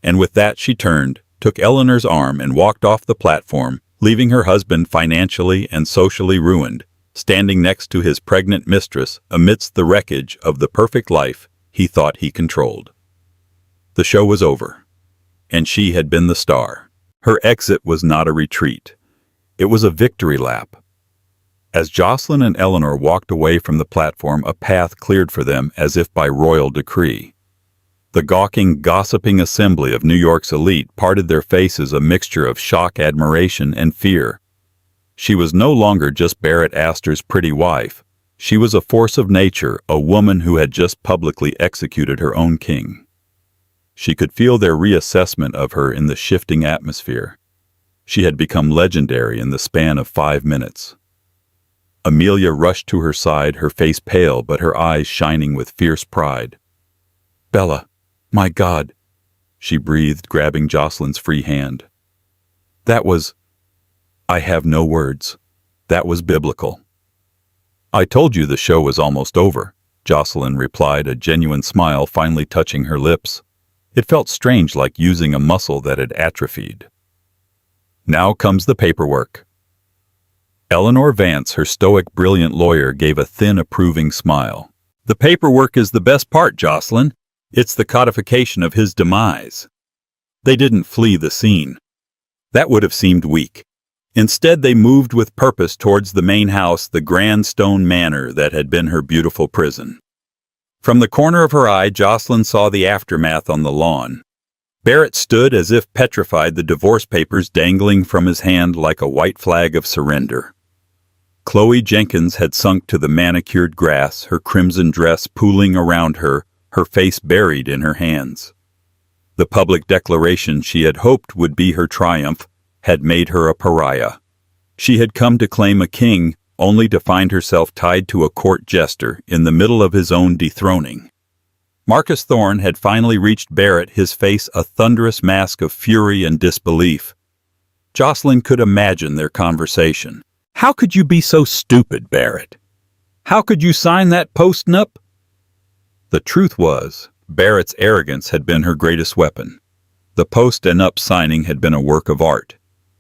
And with that she turned, took Eleanor's arm, and walked off the platform, leaving her husband financially and socially ruined, standing next to his pregnant mistress amidst the wreckage of the perfect life he thought he controlled. The show was over, and she had been the star. Her exit was not a retreat. It was a victory lap. As Jocelyn and Eleanor walked away from the platform, a path cleared for them as if by royal decree. The gawking, gossiping assembly of New York's elite parted their faces, a mixture of shock, admiration, and fear. She was no longer just Barrett Astor's pretty wife. She was a force of nature, a woman who had just publicly executed her own king. She could feel their reassessment of her in the shifting atmosphere. She had become legendary in the span of 5 minutes. Amelia rushed to her side, her face pale but her eyes shining with fierce pride. "Bella, my God," she breathed, grabbing Jocelyn's free hand. I have no words. That was biblical." "I told you the show was almost over," Jocelyn replied, a genuine smile finally touching her lips. It felt strange, like using a muscle that had atrophied. "Now comes the paperwork." Eleanor Vance, her stoic, brilliant lawyer, gave a thin, approving smile. "The paperwork is the best part, Jocelyn. It's the codification of his demise." They didn't flee the scene. That would have seemed weak. Instead, they moved with purpose towards the main house, the grand stone manor that had been her beautiful prison. From the corner of her eye, Jocelyn saw the aftermath on the lawn. Barrett stood as if petrified, the divorce papers dangling from his hand like a white flag of surrender. Chloe Jenkins had sunk to the manicured grass, her crimson dress pooling around her, her face buried in her hands. The public declaration she had hoped would be her triumph had made her a pariah. She had come to claim a king, only to find herself tied to a court jester in the middle of his own dethroning. Marcus Thorne had finally reached Barrett, his face a thunderous mask of fury and disbelief. Jocelyn could imagine their conversation. "How could you be so stupid, Barrett? How could you sign that post-nup?" The truth was, Barrett's arrogance had been her greatest weapon. The post-nup signing had been a work of art.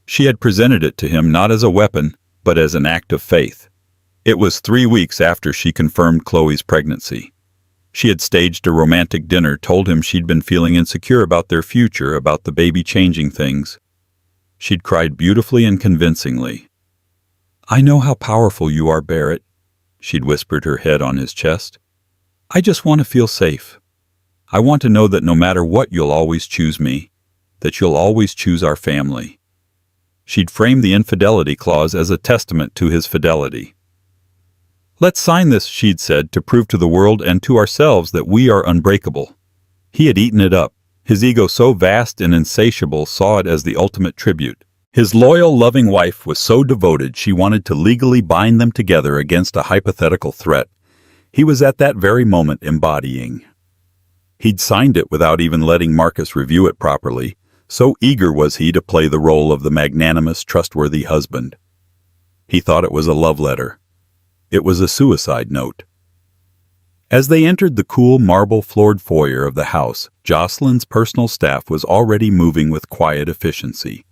She had presented it to him not as a weapon, but as an act of faith. It was 3 weeks after she confirmed Chloe's pregnancy. She had staged a romantic dinner, told him she'd been feeling insecure about their future, about the baby changing things. She'd cried beautifully and convincingly. "I know how powerful you are, Barrett," she'd whispered, her head on his chest. "I just want to feel safe. I want to know that no matter what, you'll always choose me, that you'll always choose our family." She'd framed the infidelity clause as a testament to his fidelity. "Let's sign this," she'd said, "to prove to the world and to ourselves that we are unbreakable." He had eaten it up. His ego, so vast and insatiable, saw it as the ultimate tribute, His loyal, loving wife was so devoted she wanted to legally bind them together against a hypothetical threat he was at that very moment embodying. He'd signed it without even letting Marcus review it properly, so eager was he to play the role of the magnanimous, trustworthy husband. He thought it was a love letter. It was a suicide note. As they entered the cool marble-floored foyer of the house, Jocelyn's personal staff was already moving with quiet efficiency.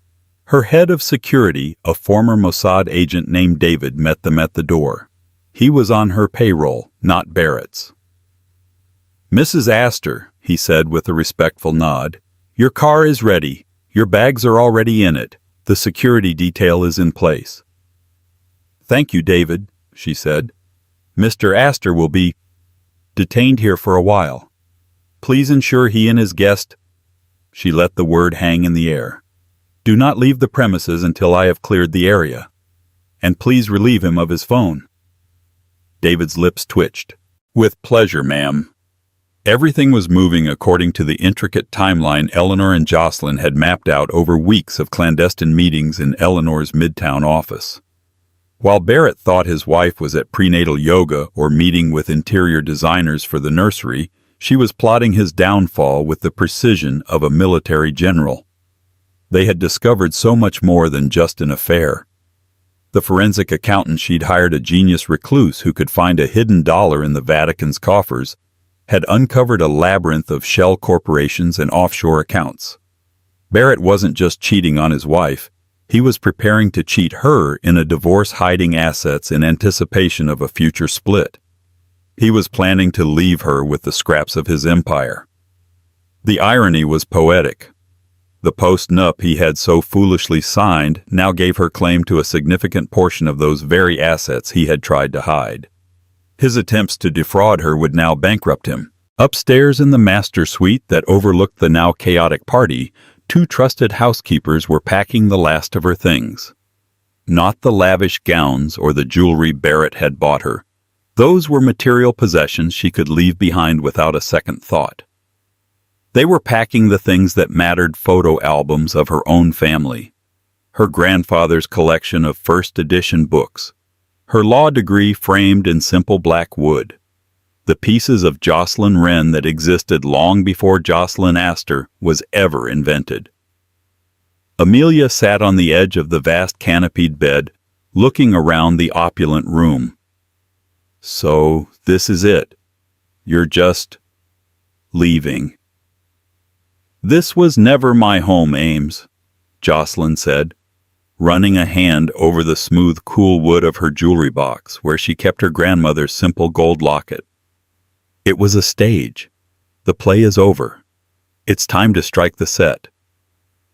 Her head of security, a former Mossad agent named David, met them at the door. He was on her payroll, not Barrett's. "Mrs. Astor," he said with a respectful nod, "your car is ready. Your bags are already in it. The security detail is in place." "Thank you, David," she said. "Mr. Astor will be detained here for a while. Please ensure he and his guest—" She let the word hang in the air. "Do not leave the premises until I have cleared the area. And please relieve him of his phone." David's lips twitched. "With pleasure, ma'am." Everything was moving according to the intricate timeline Eleanor and Jocelyn had mapped out over weeks of clandestine meetings in Eleanor's Midtown office. While Barrett thought his wife was at prenatal yoga or meeting with interior designers for the nursery, she was plotting his downfall with the precision of a military general. They had discovered so much more than just an affair. The forensic accountant she'd hired, a genius recluse who could find a hidden dollar in the Vatican's coffers, had uncovered a labyrinth of shell corporations and offshore accounts. Barrett wasn't just cheating on his wife. He was preparing to cheat her in a divorce, hiding assets in anticipation of a future split. He was planning to leave her with the scraps of his empire. The irony was poetic. The post-nup he had so foolishly signed now gave her claim to a significant portion of those very assets he had tried to hide. His attempts to defraud her would now bankrupt him. Upstairs in the master suite that overlooked the now chaotic party, two trusted housekeepers were packing the last of her things. Not the lavish gowns or the jewelry Barrett had bought her. Those were material possessions she could leave behind without a second thought. They were packing the things that mattered: photo albums of her own family, her grandfather's collection of first edition books, her law degree framed in simple black wood, the pieces of Jocelyn Wren that existed long before Jocelyn Astor was ever invented. Amelia sat on the edge of the vast canopied bed, looking around the opulent room. "So, this is it. You're just leaving." "This was never my home, Ames," Jocelyn said, running a hand over the smooth, cool wood of her jewelry box where she kept her grandmother's simple gold locket. "It was a stage. The play is over. It's time to strike the set."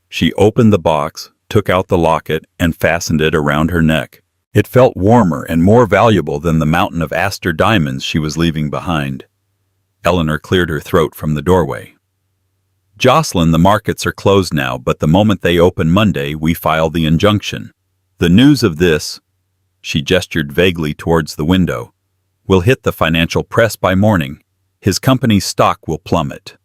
She opened the box, took out the locket, and fastened it around her neck. It felt warmer and more valuable than the mountain of Astor diamonds she was leaving behind. Eleanor cleared her throat from the doorway. "Jocelyn, the markets are closed now, but the moment they open Monday, we file the injunction. The news of this," she gestured vaguely towards the window, "will hit the financial press by morning. His company's stock will plummet.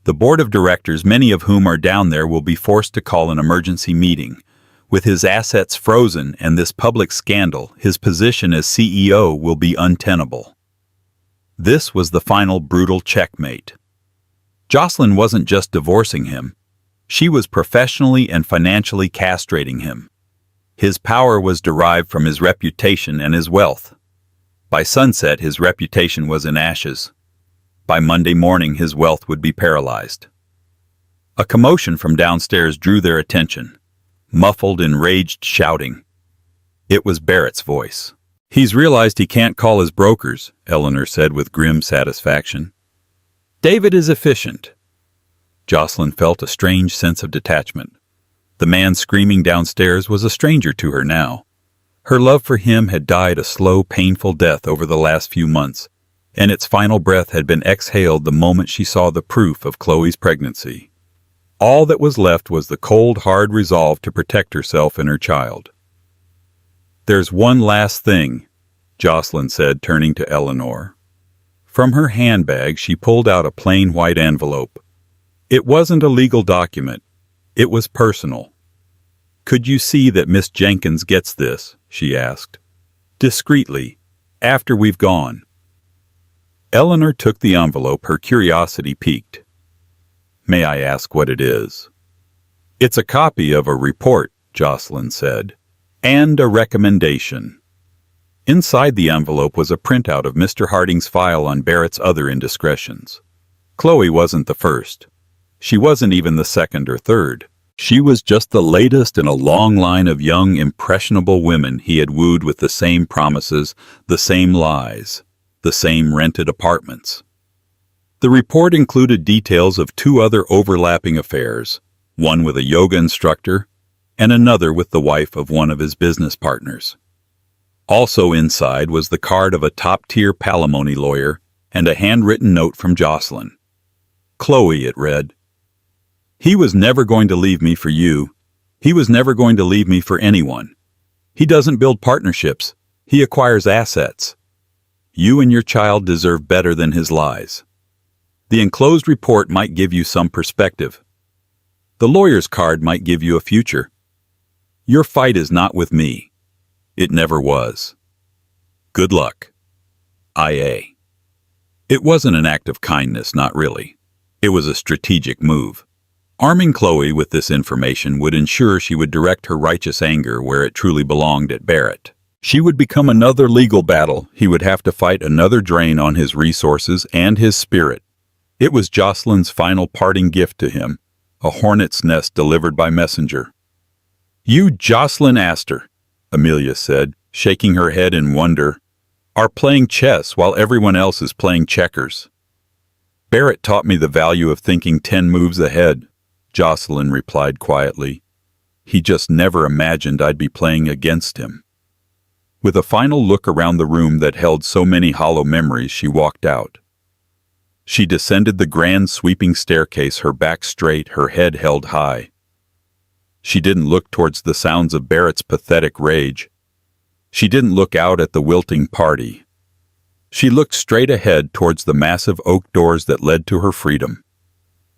The board of directors, many of whom are down there, will be forced to call an emergency meeting. With his assets frozen and this public scandal, his position as CEO will be untenable." This was the final brutal checkmate. Jocelyn wasn't just divorcing him. She was professionally and financially castrating him. His power was derived from his reputation and his wealth. By sunset, his reputation was in ashes. By Monday morning, his wealth would be paralyzed. A commotion from downstairs drew their attention. Muffled, enraged shouting. It was Barrett's voice. "He's realized he can't call his brokers," Eleanor said with grim satisfaction. "David is efficient." Jocelyn felt a strange sense of detachment. The man screaming downstairs was a stranger to her now. Her love for him had died a slow, painful death over the last few months, and its final breath had been exhaled the moment she saw the proof of Chloe's pregnancy. All that was left was the cold, hard resolve to protect herself and her child. "There's one last thing," Jocelyn said, turning to Eleanor. From her handbag, she pulled out a plain white envelope. It wasn't a legal document. It was personal. "Could you see that Miss Jenkins gets this?" she asked. "Discreetly, after we've gone." Eleanor took the envelope, her curiosity piqued. "May I ask what it is?" "It's a copy of a report," Jocelyn said, "and a recommendation." Inside the envelope was a printout of Mr. Harding's file on Barrett's other indiscretions. Chloe wasn't the first. She wasn't even the second or third. She was just the latest in a long line of young, impressionable women he had wooed with the same promises, the same lies, the same rented apartments. The report included details of 2 other overlapping affairs, one with a yoga instructor and another with the wife of one of his business partners. Also inside was the card of a top-tier palimony lawyer and a handwritten note from Jocelyn. "Chloe," it read, "he was never going to leave me for you. He was never going to leave me for anyone. He doesn't build partnerships. He acquires assets. You and your child deserve better than his lies. The enclosed report might give you some perspective. The lawyer's card might give you a future. Your fight is not with me. It never was. Good luck. IA." It wasn't an act of kindness, not really. It was a strategic move. Arming Chloe with this information would ensure she would direct her righteous anger where it truly belonged, at Barrett. She would become another legal battle. He would have to fight another drain on his resources and his spirit. It was Jocelyn's final parting gift to him, a hornet's nest delivered by messenger. "You, Jocelyn Astor," Amelia said, shaking her head in wonder, "are playing chess while everyone else is playing checkers." "Barrett taught me the value of thinking 10 moves ahead," Jocelyn replied quietly. "He just never imagined I'd be playing against him." With a final look around the room that held so many hollow memories, she walked out. She descended the grand sweeping staircase, her back straight, her head held high. She didn't look towards the sounds of Barrett's pathetic rage. She didn't look out at the wilting party. She looked straight ahead towards the massive oak doors that led to her freedom.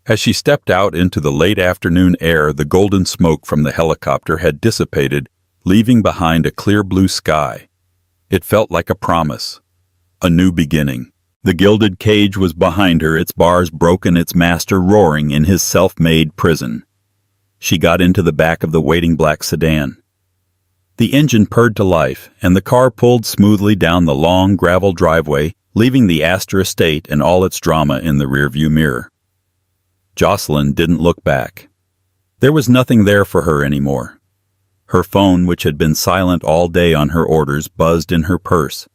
As she stepped out into the late afternoon air, the golden smoke from the helicopter had dissipated, leaving behind a clear blue sky. It felt like a promise, a new beginning. The gilded cage was behind her, its bars broken, its master roaring in his self-made prison. She got into the back of the waiting black sedan. The engine purred to life, and the car pulled smoothly down the long gravel driveway, leaving the Astor estate and all its drama in the rearview mirror. Jocelyn didn't look back. There was nothing there for her anymore. Her phone, which had been silent all day on her orders, buzzed in her purse.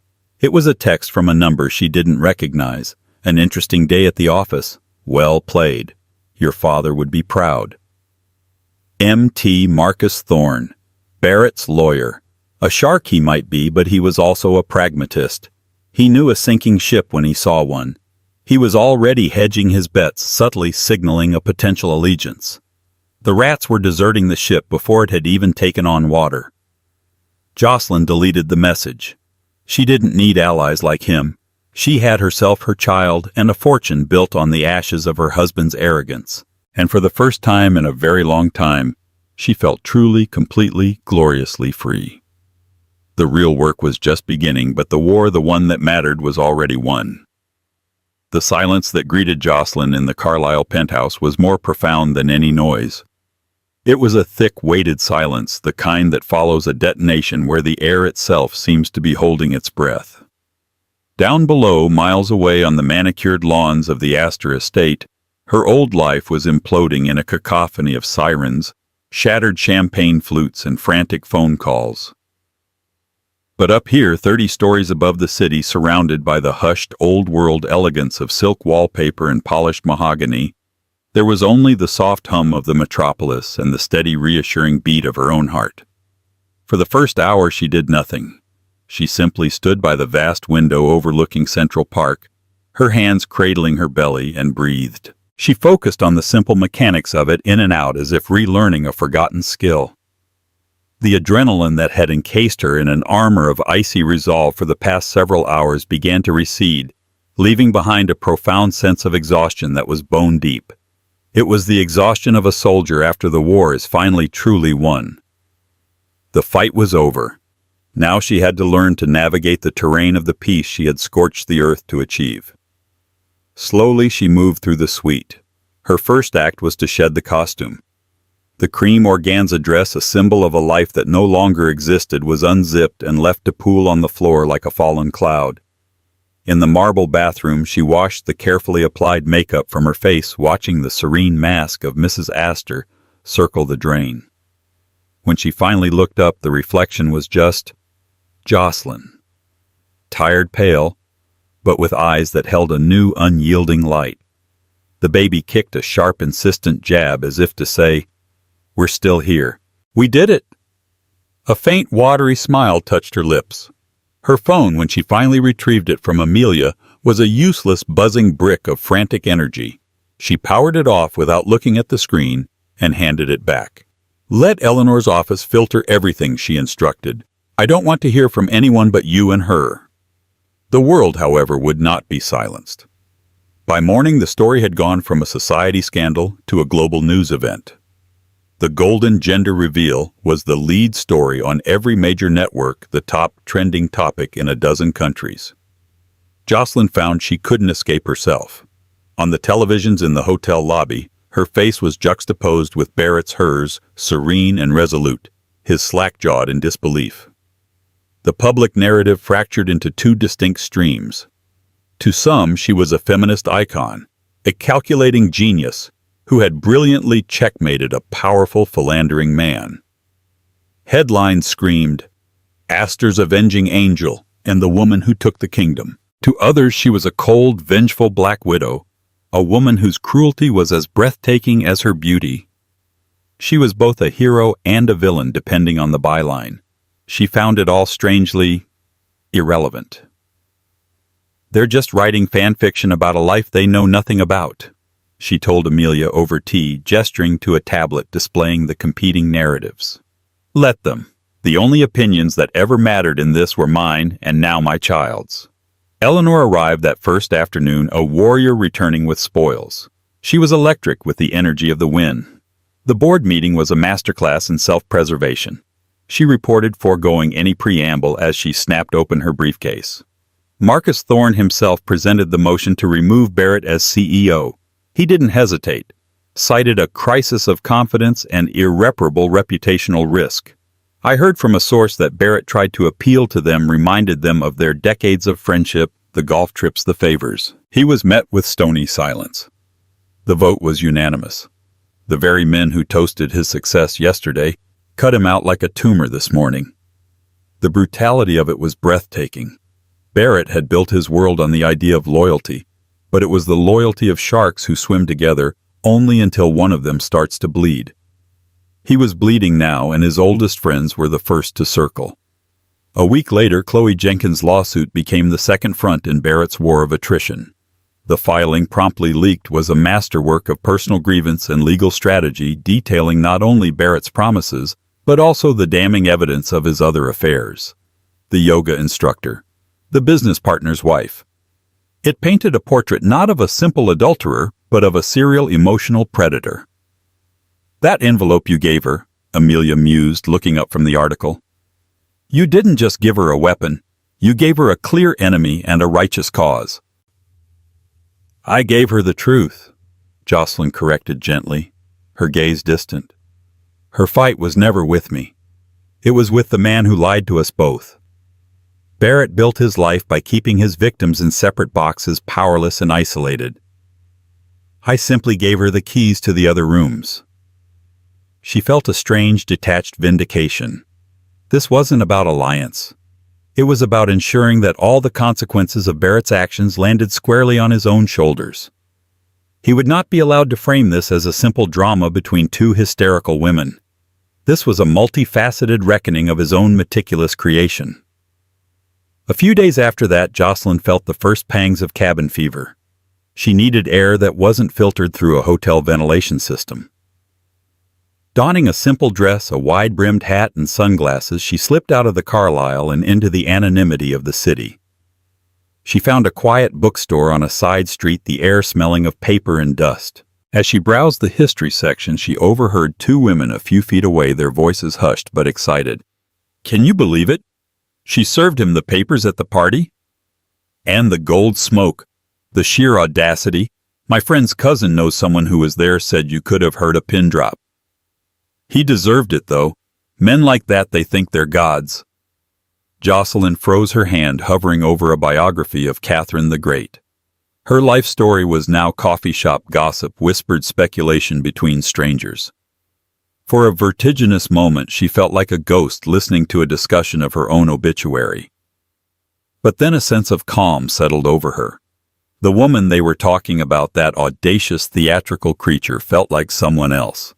It was a text from a number she didn't recognize. "An interesting day at the office. Well played. Your father would be proud." M.T. Marcus Thorne, Barrett's lawyer. A shark he might be, but he was also a pragmatist. He knew a sinking ship when he saw one. He was already hedging his bets, subtly signaling a potential allegiance. The rats were deserting the ship before it had even taken on water. Jocelyn deleted the message. She didn't need allies like him. She had herself, her child, and a fortune built on the ashes of her husband's arrogance. And for the first time in a very long time, she felt truly, completely, gloriously free. The real work was just beginning, but the war, the one that mattered, was already won. The silence that greeted Jocelyn in the Carlisle penthouse was more profound than any noise. It was a thick, weighted silence, the kind that follows a detonation where the air itself seems to be holding its breath. Down below, miles away on the manicured lawns of the Astor estate, her old life was imploding in a cacophony of sirens, shattered champagne flutes, and frantic phone calls. But up here, 30 stories above the city, surrounded by the hushed, old-world elegance of silk wallpaper and polished mahogany, there was only the soft hum of the metropolis and the steady, reassuring beat of her own heart. For the first hour she did nothing. She simply stood by the vast window overlooking Central Park, her hands cradling her belly, and breathed. She focused on the simple mechanics of it, in and out, as if relearning a forgotten skill. The adrenaline that had encased her in an armor of icy resolve for the past several hours began to recede, leaving behind a profound sense of exhaustion that was bone-deep. It was the exhaustion of a soldier after the war is finally truly won. The fight was over. Now she had to learn to navigate the terrain of the peace she had scorched the earth to achieve. Slowly she moved through the suite. Her first act was to shed the costume. The cream organza dress, a symbol of a life that no longer existed, was unzipped and left to pool on the floor like a fallen cloud. In the marble bathroom, she washed the carefully applied makeup from her face, watching the serene mask of Mrs. Astor circle the drain. When she finally looked up, the reflection was just Jocelyn. Tired, pale, but with eyes that held a new, unyielding light. The baby kicked a sharp, insistent jab as if to say, "We're still here. We did it." A faint, watery smile touched her lips. Her phone, when she finally retrieved it from Amelia, was a useless, buzzing brick of frantic energy. She powered it off without looking at the screen and handed it back. "Let Eleanor's office filter everything," she instructed. "I don't want to hear from anyone but you and her." The world, however, would not be silenced. By morning, the story had gone from a society scandal to a global news event. The Golden Gender Reveal was the lead story on every major network, the top trending topic in a dozen countries. Jocelyn found she couldn't escape herself. On the televisions in the hotel lobby, her face was juxtaposed with Barrett's, hers, serene and resolute, his slack-jawed in disbelief. The public narrative fractured into two distinct streams. To some, she was a feminist icon, a calculating genius who had brilliantly checkmated a powerful, philandering man. Headlines screamed, "Astor's avenging angel and the woman who took the kingdom." To others, she was a cold, vengeful black widow, a woman whose cruelty was as breathtaking as her beauty. She was both a hero and a villain, depending on the byline. She found it all strangely irrelevant. "They're just writing fan fiction about a life they know nothing about," she told Amelia over tea, gesturing to a tablet displaying the competing narratives. "Let them. The only opinions that ever mattered in this were mine and now my child's." Eleanor arrived that first afternoon, a warrior returning with spoils. She was electric with the energy of the win. The board meeting was a masterclass in self-preservation. She reported, foregoing any preamble as she snapped open her briefcase. Marcus Thorne himself presented the motion to remove Barrett as CEO. He didn't hesitate, cited a crisis of confidence and irreparable reputational risk. "I heard from a source that Barrett tried to appeal to them, reminded them of their decades of friendship, the golf trips, the favors." He was met with stony silence. The vote was unanimous. The very men who toasted his success yesterday cut him out like a tumor this morning. The brutality of it was breathtaking. Barrett had built his world on the idea of loyalty, but it was the loyalty of sharks who swim together only until one of them starts to bleed. He was bleeding now, and his oldest friends were the first to circle. A week later, Chloe Jenkins' lawsuit became the second front in Barrett's war of attrition. The filing, promptly leaked, was a masterwork of personal grievance and legal strategy, detailing not only Barrett's promises, but also the damning evidence of his other affairs. The yoga instructor, the business partner's wife. It painted a portrait not of a simple adulterer, but of a serial emotional predator. "That envelope you gave her," Amelia mused, looking up from the article. "You didn't just give her a weapon. You gave her a clear enemy and a righteous cause." "I gave her the truth," Jocelyn corrected gently, her gaze distant. "Her fight was never with me. It was with the man who lied to us both. Barrett built his life by keeping his victims in separate boxes, powerless and isolated. I simply gave her the keys to the other rooms." She felt a strange, detached vindication. This wasn't about alliance. It was about ensuring that all the consequences of Barrett's actions landed squarely on his own shoulders. He would not be allowed to frame this as a simple drama between two hysterical women. This was a multifaceted reckoning of his own meticulous creation. A few days after that, Jocelyn felt the first pangs of cabin fever. She needed air that wasn't filtered through a hotel ventilation system. Donning a simple dress, a wide-brimmed hat, and sunglasses, she slipped out of the Carlisle and into the anonymity of the city. She found a quiet bookstore on a side street, the air smelling of paper and dust. As she browsed the history section, she overheard two women a few feet away, their voices hushed but excited. Can you believe it? She served him the papers at the party? And the gold smoke. The sheer audacity. My friend's cousin knows someone who was there, said you could have heard a pin drop. He deserved it, though. Men like that, they think they're gods. Jocelyn froze her hand, hovering over a biography of Catherine the Great. Her life story was now coffee shop gossip, whispered speculation between strangers. For a vertiginous moment, she felt like a ghost listening to a discussion of her own obituary. But then a sense of calm settled over her. The woman they were talking about, that audacious theatrical creature, felt like someone else.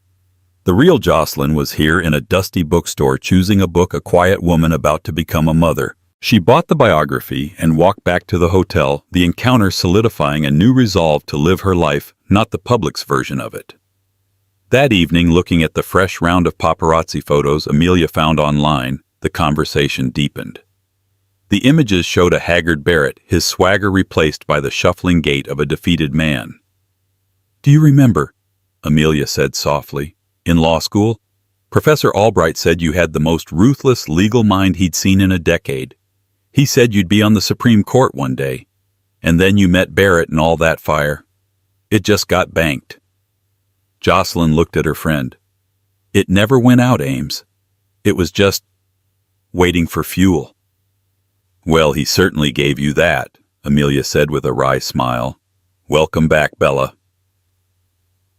The real Jocelyn was here in a dusty bookstore, choosing a book, a quiet woman about to become a mother. She bought the biography and walked back to the hotel, the encounter solidifying a new resolve to live her life, not the public's version of it. That evening, looking at the fresh round of paparazzi photos Amelia found online, the conversation deepened. The images showed a haggard Barrett, his swagger replaced by the shuffling gait of a defeated man. "Do you remember?" Amelia said softly. "In law school, Professor Albright said you had the most ruthless legal mind he'd seen in a decade. He said you'd be on the Supreme Court one day. And then you met Barrett and all that fire. It just got banked." Jocelyn looked at her friend. "It never went out, Ames. It was just waiting for fuel." "Well, he certainly gave you that," Amelia said with a wry smile. "Welcome back, Bella."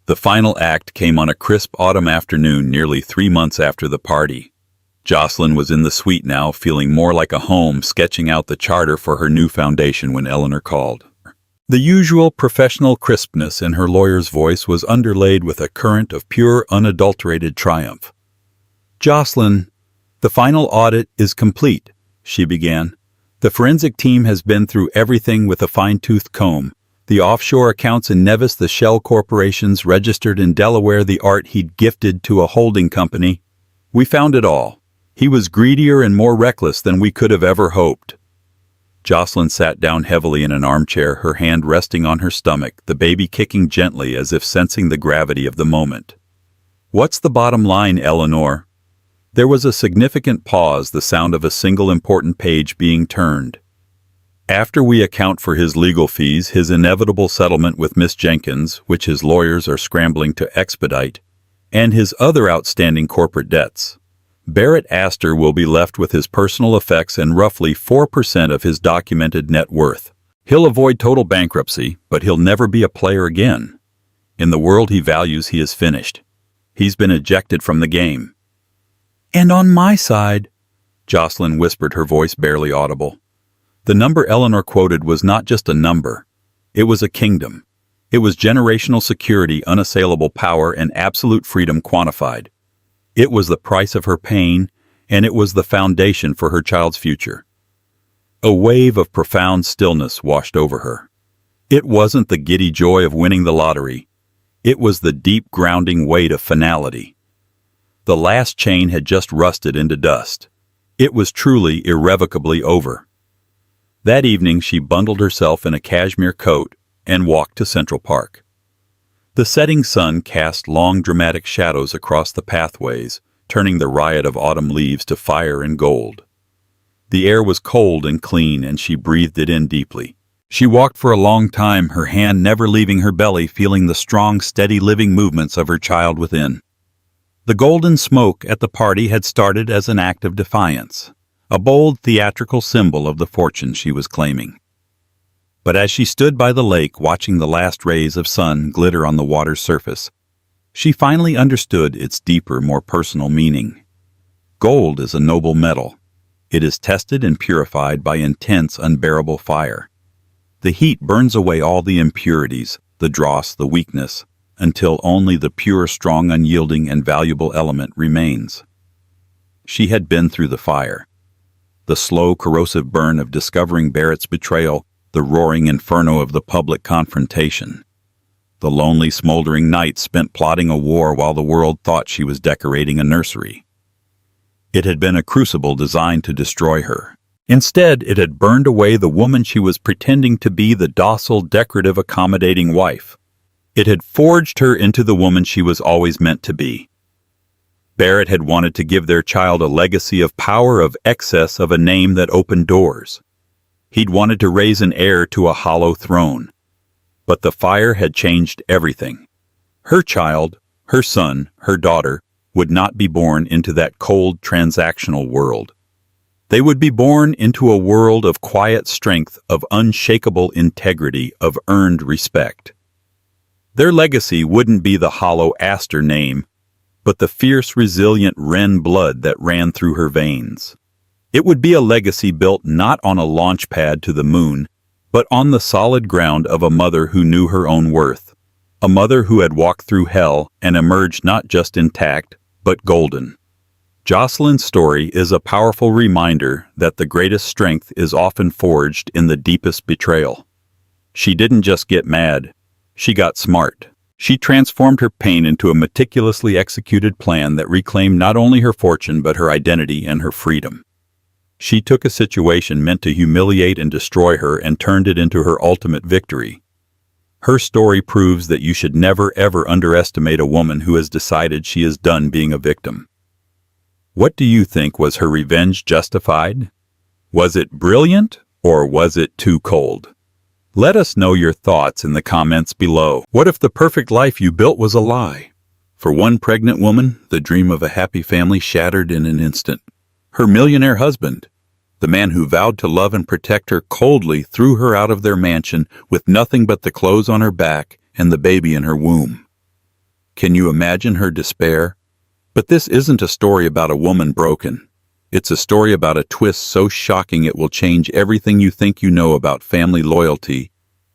The final act came on a crisp autumn afternoon, nearly 3 months after the party. Jocelyn was in the suite now, feeling more like a home, sketching out the charter for her new foundation when Eleanor called. The usual professional crispness in her lawyer's voice was underlaid with a current of pure, unadulterated triumph. "Jocelyn, the final audit is complete," she began. "The forensic team has been through everything with a fine-toothed comb. The offshore accounts in Nevis, the shell corporations registered in Delaware, the art he'd gifted to a holding company. We found it all. He was greedier and more reckless than we could have ever hoped." Jocelyn sat down heavily in an armchair, her hand resting on her stomach, the baby kicking gently as if sensing the gravity of the moment. "What's the bottom line, Eleanor?" There was a significant pause, the sound of a single important page being turned. "After we account for his legal fees, his inevitable settlement with Miss Jenkins, which his lawyers are scrambling to expedite, and his other outstanding corporate debts, Barrett Astor will be left with his personal effects and roughly 4% of his documented net worth. He'll avoid total bankruptcy, but he'll never be a player again. In the world he values, he is finished. He's been ejected from the game." "And on my side," Jocelyn whispered, her voice barely audible. The number Eleanor quoted was not just a number. It was a kingdom. It was generational security, unassailable power, and absolute freedom quantified. It was the price of her pain, and it was the foundation for her child's future. A wave of profound stillness washed over her. It wasn't the giddy joy of winning the lottery. It was the deep grounding weight of finality. The last chain had just rusted into dust. It was truly, irrevocably over. That evening she bundled herself in a cashmere coat and walked to Central Park. The setting sun cast long, dramatic shadows across the pathways, turning the riot of autumn leaves to fire and gold. The air was cold and clean, and she breathed it in deeply. She walked for a long time, her hand never leaving her belly, feeling the strong, steady living movements of her child within. The golden smoke at the party had started as an act of defiance, a bold theatrical symbol of the fortune she was claiming. But as she stood by the lake, watching the last rays of sun glitter on the water's surface, she finally understood its deeper, more personal meaning. Gold is a noble metal. It is tested and purified by intense, unbearable fire. The heat burns away all the impurities, the dross, the weakness, until only the pure, strong, unyielding, and valuable element remains. She had been through the fire. The slow, corrosive burn of discovering Barrett's betrayal, the roaring inferno of the public confrontation, the lonely, smoldering nights spent plotting a war while the world thought she was decorating a nursery. It had been a crucible designed to destroy her. Instead, it had burned away the woman she was pretending to be, the docile, decorative, accommodating wife. It had forged her into the woman she was always meant to be. Barrett had wanted to give their child a legacy of power, of excess, of a name that opened doors. He'd wanted to raise an heir to a hollow throne. But the fire had changed everything. Her child, her son, her daughter, would not be born into that cold, transactional world. They would be born into a world of quiet strength, of unshakable integrity, of earned respect. Their legacy wouldn't be the hollow Astor name, but the fierce, resilient Wren blood that ran through her veins. It would be a legacy built not on a launch pad to the moon, but on the solid ground of a mother who knew her own worth, a mother who had walked through hell and emerged not just intact, but golden. Jocelyn's story is a powerful reminder that the greatest strength is often forged in the deepest betrayal. She didn't just get mad, she got smart. She transformed her pain into a meticulously executed plan that reclaimed not only her fortune but her identity and her freedom. She took a situation meant to humiliate and destroy her and turned it into her ultimate victory. Her story proves that you should never ever underestimate a woman who has decided she is done being a victim. What do you think? Was her revenge justified? Was it brilliant, or was it too cold? Let us know your thoughts in the comments below. What if the perfect life you built was a lie? For one pregnant woman, the dream of a happy family shattered in an instant. Her millionaire husband, the man who vowed to love and protect her, coldly threw her out of their mansion with nothing but the clothes on her back and the baby in her womb. Can you imagine her despair? But this isn't a story about a woman broken. It's a story about a twist so shocking it will change everything you think you know about family loyalty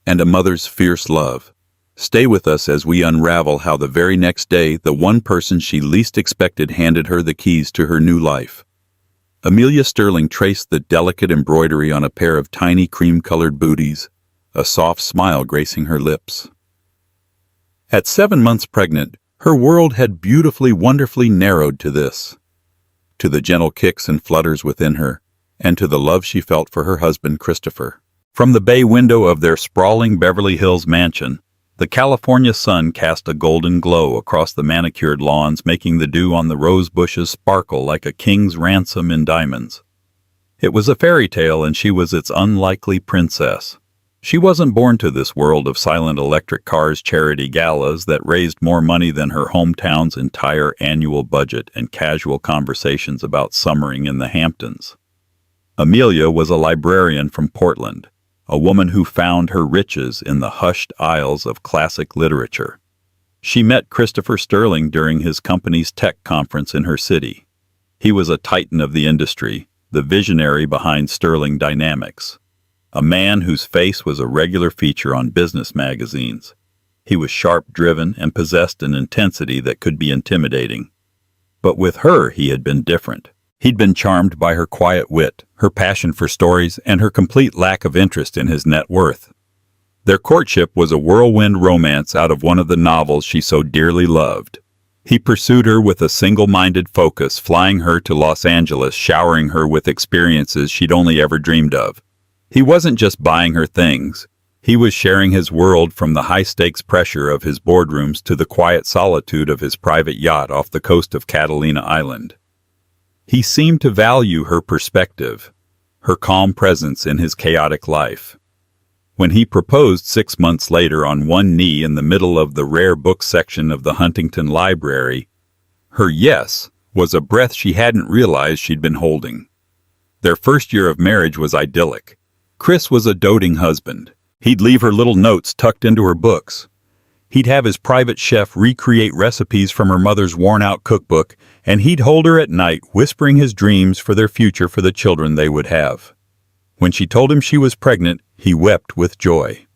and a mother's fierce love. Stay with us as we unravel how the very next day, the one person she least expected handed her the keys to her new life. Amelia Sterling traced the delicate embroidery on a pair of tiny cream-colored booties, a soft smile gracing her lips. At 7 months pregnant, her world had beautifully, wonderfully narrowed to this. To the gentle kicks and flutters within her, and to the love she felt for her husband, Christopher. From the bay window of their sprawling Beverly Hills mansion, the California sun cast a golden glow across the manicured lawns, making the dew on the rose bushes sparkle like a king's ransom in diamonds. It was a fairy tale, and she was its unlikely princess. She wasn't born to this world of silent electric cars charity galas that raised more money than her hometown's entire annual budget and casual conversations about summering in the Hamptons. Amelia was a librarian from Portland, a woman who found her riches in the hushed aisles of classic literature. She met Christopher Sterling during his company's tech conference in her city. He was a titan of the industry, the visionary behind Sterling Dynamics. A man whose face was a regular feature on business magazines. He was sharp-driven and possessed an intensity that could be intimidating. But with her, he had been different. He'd been charmed by her quiet wit, her passion for stories, and her complete lack of interest in his net worth. Their courtship was a whirlwind romance out of one of the novels she so dearly loved. He pursued her with a single-minded focus, flying her to Los Angeles, showering her with experiences she'd only ever dreamed of. He wasn't just buying her things. He was sharing his world, from the high-stakes pressure of his boardrooms to the quiet solitude of his private yacht off the coast of Catalina Island. He seemed to value her perspective, her calm presence in his chaotic life. When he proposed 6 months later on one knee in the middle of the rare book section of the Huntington Library, her yes was a breath she hadn't realized she'd been holding. Their first year of marriage was idyllic. Chris was a doting husband. He'd leave her little notes tucked into her books. He'd have his private chef recreate recipes from her mother's worn-out cookbook, and he'd hold her at night, whispering his dreams for their future, for the children they would have. When she told him she was pregnant, he wept with joy.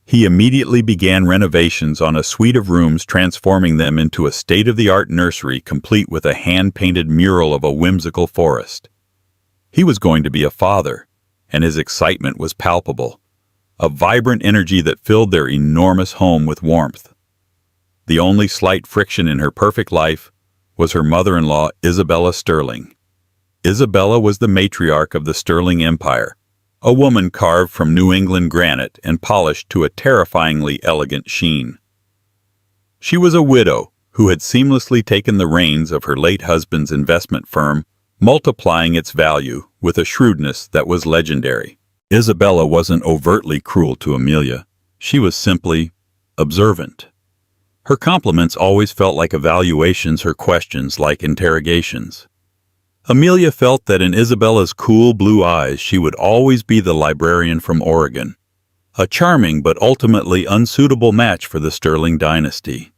He immediately began renovations on a suite of rooms, transforming them into a state-of-the-art nursery complete with a hand-painted mural of a whimsical forest. He was going to be a father, and his excitement was palpable, a vibrant energy that filled their enormous home with warmth. The only slight friction in her perfect life was her mother-in-law, Isabella Sterling. Isabella was the matriarch of the Sterling Empire, a woman carved from New England granite and polished to a terrifyingly elegant sheen. She was a widow, who had seamlessly taken the reins of her late husband's investment firm, multiplying its value with a shrewdness that was legendary. Isabella wasn't overtly cruel to Amelia. She was simply observant. Her compliments always felt like evaluations, her questions like interrogations. Amelia felt that in Isabella's cool blue eyes she would always be the librarian from Oregon, a charming but ultimately unsuitable match for the Sterling dynasty.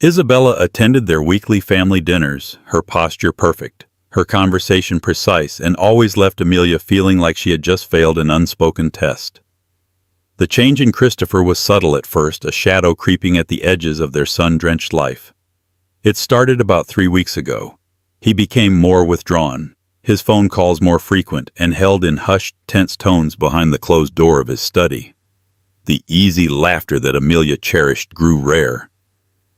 Isabella attended their weekly family dinners, her posture perfect, her conversation precise, and always left Amelia feeling like she had just failed an unspoken test. The change in Christopher was subtle at first, a shadow creeping at the edges of their sun-drenched life. It started about 3 weeks ago. He became more withdrawn, his phone calls more frequent, and held in hushed, tense tones behind the closed door of his study. The easy laughter that Amelia cherished grew rare.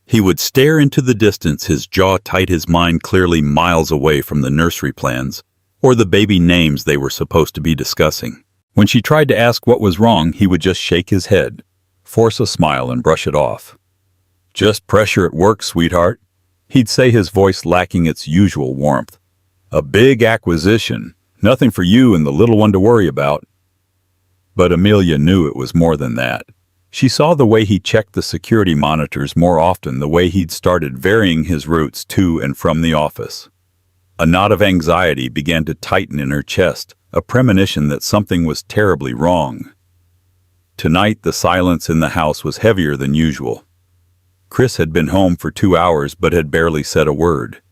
He would stare into the distance, his jaw tight, his mind clearly miles away from the nursery plans or the baby names they were supposed to be discussing. When she tried to ask what was wrong, he would just shake his head, force a smile, and brush it off. "Just pressure at work, sweetheart," he'd say, his voice lacking its usual warmth. "A big acquisition, nothing for you and the little one to worry about." But Amelia knew it was more than that. She saw the way he checked the security monitors more often, the way he'd started varying his routes to and from the office. A knot of anxiety began to tighten in her chest, a premonition that something was terribly wrong. Tonight, the silence in the house was heavier than usual. Chris had been home for 2 hours but had barely said a word.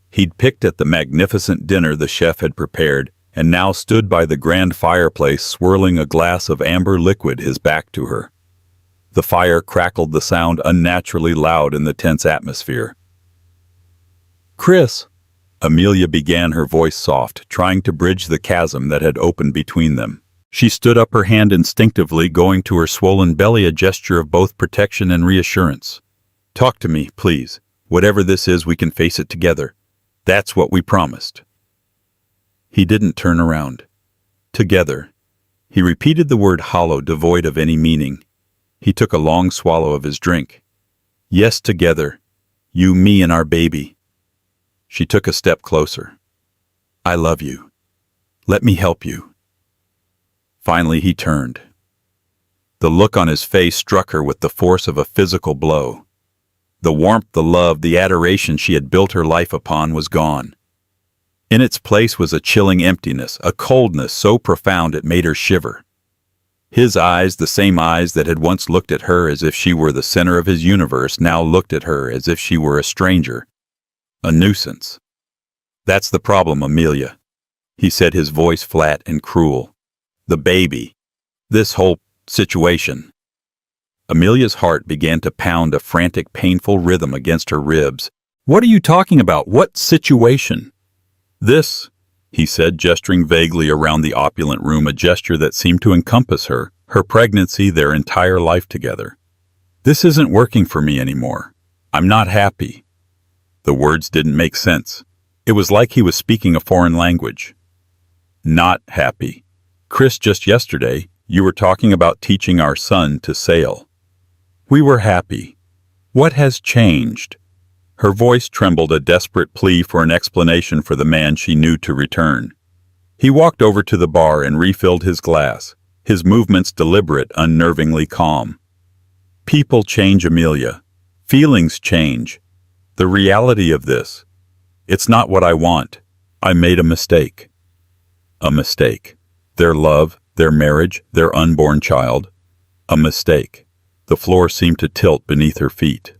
He'd picked at the magnificent dinner the chef had prepared and now stood by the grand fireplace swirling a glass of amber liquid, his back to her. The fire crackled, the sound unnaturally loud in the tense atmosphere. "Chris," Amelia began, her voice soft, trying to bridge the chasm that had opened between them. She stood up, her hand instinctively going to her swollen belly, a gesture of both protection and reassurance. "Talk to me, please. Whatever this is, we can face it together. That's what we promised." He didn't turn around. "Together." He repeated the word hollow, devoid of any meaning. He took a long swallow of his drink. "Yes, together. You, me, and our baby." She took a step closer. "I love you. Let me help you." Finally, he turned. The look on his face struck her with the force of a physical blow. The warmth, the love, the adoration she had built her life upon was gone. In its place was a chilling emptiness, a coldness so profound it made her shiver. His eyes, the same eyes that had once looked at her as if she were the center of his universe, now looked at her as if she were a stranger, a nuisance. "That's the problem, Amelia," he said, his voice flat and cruel. "The baby. This whole situation." Amelia's heart began to pound, a frantic, painful rhythm against her ribs. "What are you talking about? What situation?" "This," he said, gesturing vaguely around the opulent room, a gesture that seemed to encompass her, her pregnancy, their entire life together. "This isn't working for me anymore. I'm not happy." The words didn't make sense. It was like he was speaking a foreign language. "Not happy. Chris, just yesterday, you were talking about teaching our son to sail. We were happy. What has changed?" Her voice trembled, a desperate plea for an explanation for the man she knew to return. He walked over to the bar and refilled his glass, his movements deliberate, unnervingly calm. "People change, Amelia. Feelings change. The reality of this. It's not what I want. I made a mistake." A mistake. Their love, their marriage, their unborn child. A mistake. The floor seemed to tilt beneath her feet.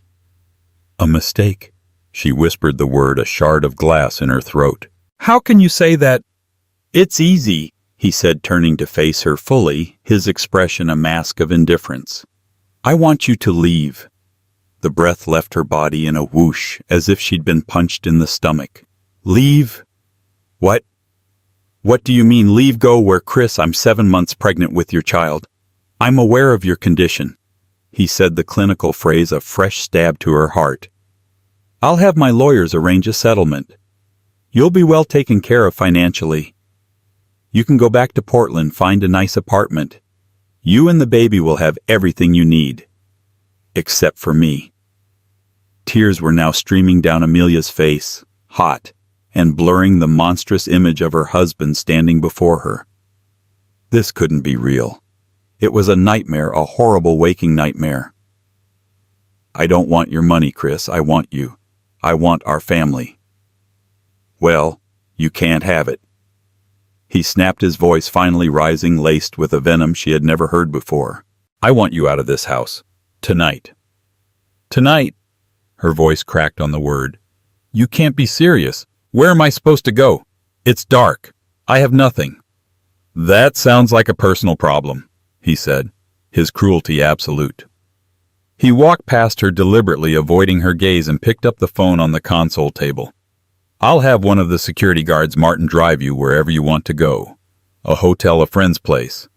"A mistake," she whispered the word, a shard of glass in her throat. "How can you say that?" "It's easy," he said, turning to face her fully, his expression a mask of indifference. "I want you to leave." The breath left her body in a whoosh, as if she'd been punched in the stomach. "Leave? What? What do you mean, leave? Go where, Chris? I'm 7 months pregnant with your child. I'm aware of your condition." He said the clinical phrase, a fresh stab to her heart. "I'll have my lawyers arrange a settlement. You'll be well taken care of financially. You can go back to Portland, find a nice apartment. You and the baby will have everything you need. Except for me." Tears were now streaming down Amelia's face, hot, and blurring the monstrous image of her husband standing before her. This couldn't be real. It was a nightmare, a horrible waking nightmare. "I don't want your money, Chris. I want you. I want our family." "Well, you can't have it." He snapped, his voice finally rising, laced with a venom she had never heard before. "I want you out of this house. Tonight." "Tonight?" Her voice cracked on the word. "You can't be serious. Where am I supposed to go? It's dark. I have nothing." "That sounds like a personal problem," he said, his cruelty absolute. He walked past her deliberately, avoiding her gaze, and picked up the phone on the console table. "I'll have one of the security guards, Martin, drive you wherever you want to go. A hotel, a friend's place.